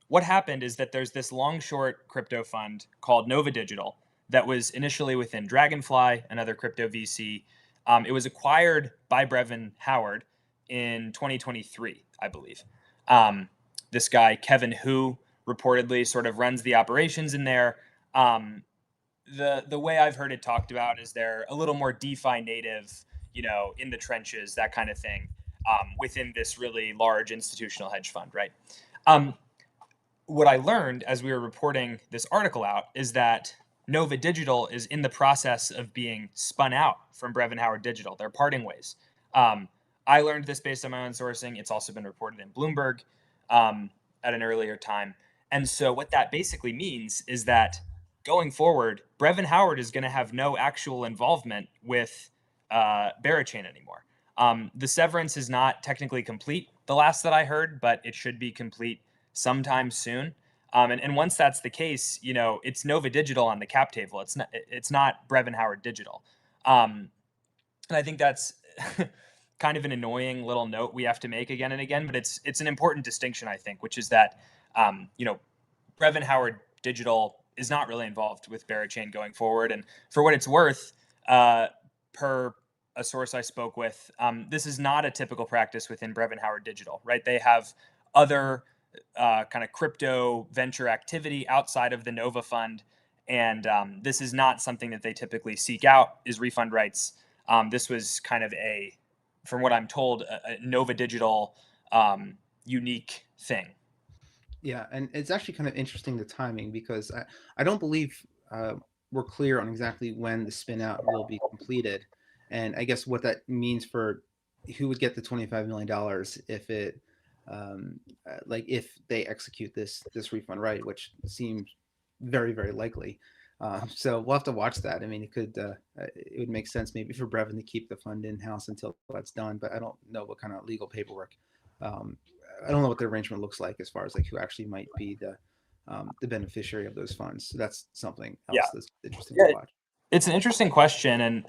What happened is that there's this long-short crypto fund called Nova Digital that was initially within Dragonfly, another crypto VC. It was acquired by Brevin Howard in 2023, I believe. This guy, Kevin Hu, reportedly sort of runs the operations in there. The way I've heard it talked about is they're a little more DeFi native, in the trenches, that kind of thing, within this really large institutional hedge fund, right? What I learned as we were reporting this article out is that Nova Digital is in the process of being spun out from Brevin Howard Digital. They're parting ways. I learned this based on my own sourcing. It's also been reported in Bloomberg at an earlier time. And so what that basically means is that going forward, Brevin Howard is going to have no actual involvement with Berachain anymore. The severance is not technically complete, the last that I heard, but it should be complete sometime soon. And once that's the case, it's Nova Digital on the cap table. It's not Brevin Howard Digital. And I think that's kind of an annoying little note we have to make again and again, but it's an important distinction, I think, which is that, Brevin Howard Digital is not really involved with Berachain going forward. And for what it's worth, per a source I spoke with, this is not a typical practice within Brevin Howard Digital, right? They have other kind of crypto venture activity outside of the Nova Fund. And this is not something that they typically seek out, is refund rights. This was kind of from what I'm told, a Nova Digital unique thing. Yeah, and it's actually kind of interesting, the timing, because I don't believe we're clear on exactly when the spin out will be completed. And I guess what that means for who would get the $25 million if it, if they execute this refund right, which seems very, very likely. So we'll have to watch that. I mean, it would make sense maybe for Brevin to keep the fund in house until that's done, but I don't know what kind of legal paperwork. I don't know what the arrangement looks like as far as like who actually might be the beneficiary of those funds. So that's something else that's interesting to watch. It's an interesting question. And,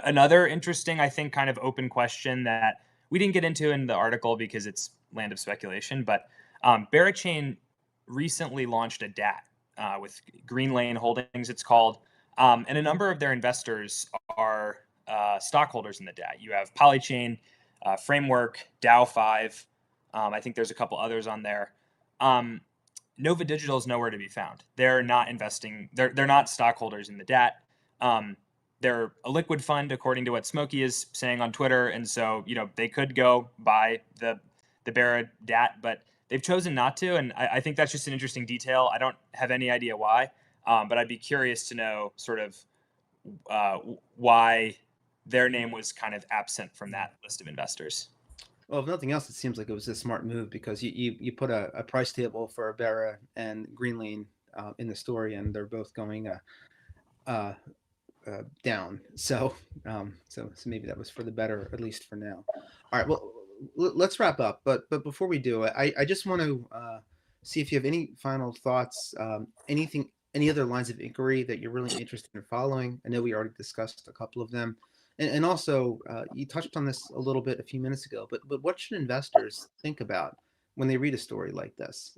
another interesting, I think, kind of open question that we didn't get into in the article because it's land of speculation, but Berachain recently launched a DAT with Green Lane Holdings, it's called. And a number of their investors are stockholders in the DAT. You have Polychain, Framework, DAO5. I think there's a couple others on there. Nova Digital is nowhere to be found. They're not investing. They're not stockholders in the DAT. They're a liquid fund, according to what Smokey is saying on Twitter. And so, they could go buy the Bera DAT, but they've chosen not to. And I think that's just an interesting detail. I don't have any idea why, but I'd be curious to know sort of why their name was kind of absent from that list of investors. Well, if nothing else, it seems like it was a smart move because you put a price table for Bera and Green Lane in the story, and they're both going down. So maybe that was for the better, at least for now. All right. Well, let's wrap up. But before we do, I just want to see if you have any final thoughts. Any other lines of inquiry that you're really interested in following? I know we already discussed a couple of them. And also, you touched on this a little bit a few minutes ago, but what should investors think about when they read a story like this?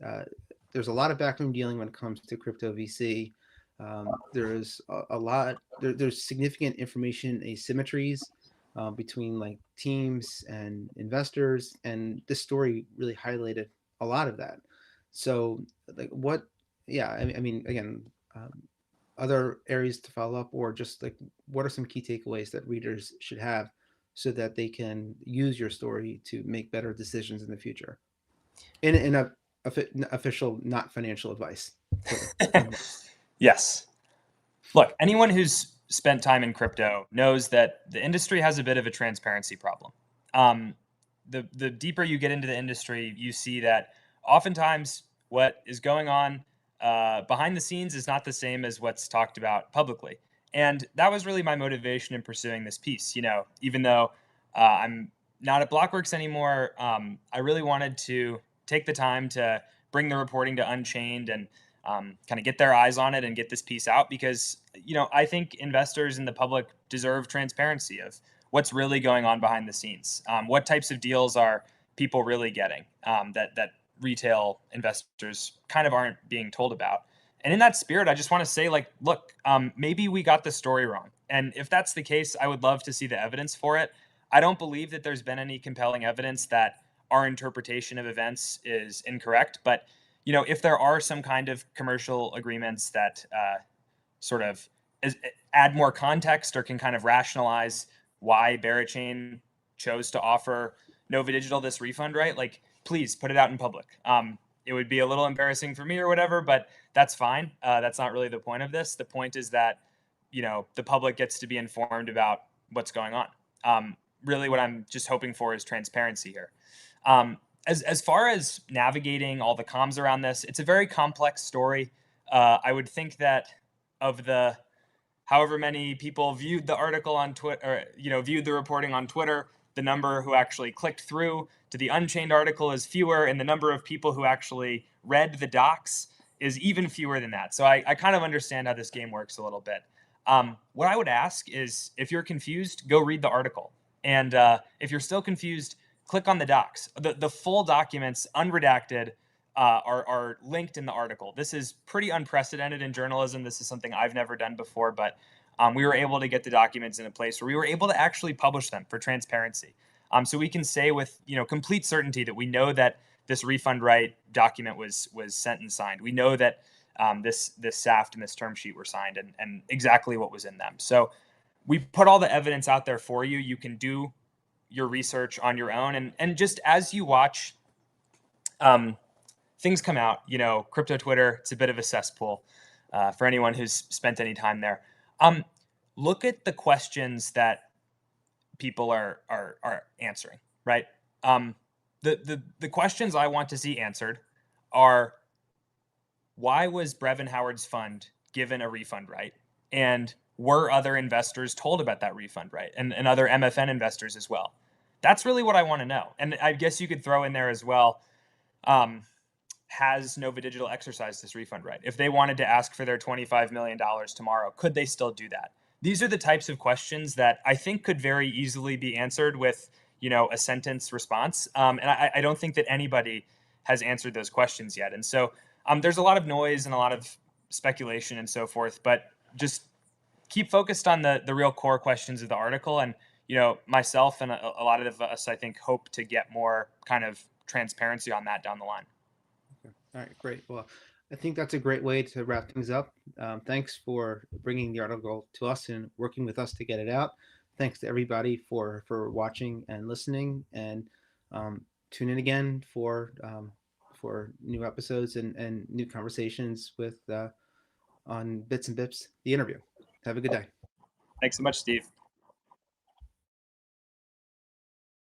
There's a lot of backroom dealing when it comes to crypto VC. There's there's significant information asymmetries between like teams and investors, and this story really highlighted a lot of that. So, like, I mean, again. Other areas to follow up, or just like what are some key takeaways that readers should have so that they can use your story to make better decisions in the future in a official, not financial advice? Yes. Look, anyone who's spent time in crypto knows that the industry has a bit of a transparency problem. The deeper you get into the industry, you see that oftentimes what is going on behind the scenes is not the same as what's talked about publicly. And that was really my motivation in pursuing this piece. Even though I'm not at Blockworks anymore, I really wanted to take the time to bring the reporting to Unchained and kind of get their eyes on it and get this piece out because, I think investors and the public deserve transparency of what's really going on behind the scenes. What types of deals are people really getting that retail investors kind of aren't being told about. And in that spirit, I just want to say, look, maybe we got the story wrong. And if that's the case, I would love to see the evidence for it. I don't believe that there's been any compelling evidence that our interpretation of events is incorrect. But, if there are some kind of commercial agreements that sort of add more context or can kind of rationalize why Berachain chose to offer Nova Digital this refund, right? Please put it out in public. It would be a little embarrassing for me or whatever, but that's fine. That's not really the point of this. The point is that, the public gets to be informed about what's going on. Really what I'm just hoping for is transparency here. As far as navigating all the comms around this, it's a very complex story. I would think that of the however many people viewed the article on Twitter, or, viewed the reporting on Twitter, the number who actually clicked through to the Unchained article is fewer, and the number of people who actually read the docs is even fewer than that. So I kind of understand how this game works a little bit. What I would ask is, if you're confused, go read the article. And if you're still confused, click on the docs. The full documents, unredacted, are linked in the article. This is pretty unprecedented in journalism. This is something I've never done before, but we were able to get the documents in a place where we were able to actually publish them for transparency. So we can say with complete certainty that we know that this refund right document was sent and signed. We know that this SAFT and this term sheet were signed and exactly what was in them. So we put all the evidence out there for you. You can do your research on your own. And just as you watch things come out, crypto Twitter, it's a bit of a cesspool for anyone who's spent any time there. Look at the questions that people are answering, right? The questions I want to see answered are, why was Brevin Howard's fund given a refund right? And were other investors told about that refund right? And other MFN investors as well? That's really what I want to know. And I guess you could throw in there as well, has Nova Digital exercised this refund right? If they wanted to ask for their $25 million tomorrow, could they still do that? These are the types of questions that I think could very easily be answered with, a sentence response. And I don't think that anybody has answered those questions yet. And so there's a lot of noise and a lot of speculation and so forth, but just keep focused on the real core questions of the article. And, myself and a lot of us, I think, hope to get more kind of transparency on that down the line. Okay. All right, great. Well, I think that's a great way to wrap things up. Thanks for bringing the article to us and working with us to get it out. Thanks to everybody for watching and listening, and tune in again for new episodes and new conversations with on Bits and Bips, the interview. Have a good day. Thanks so much, Steve.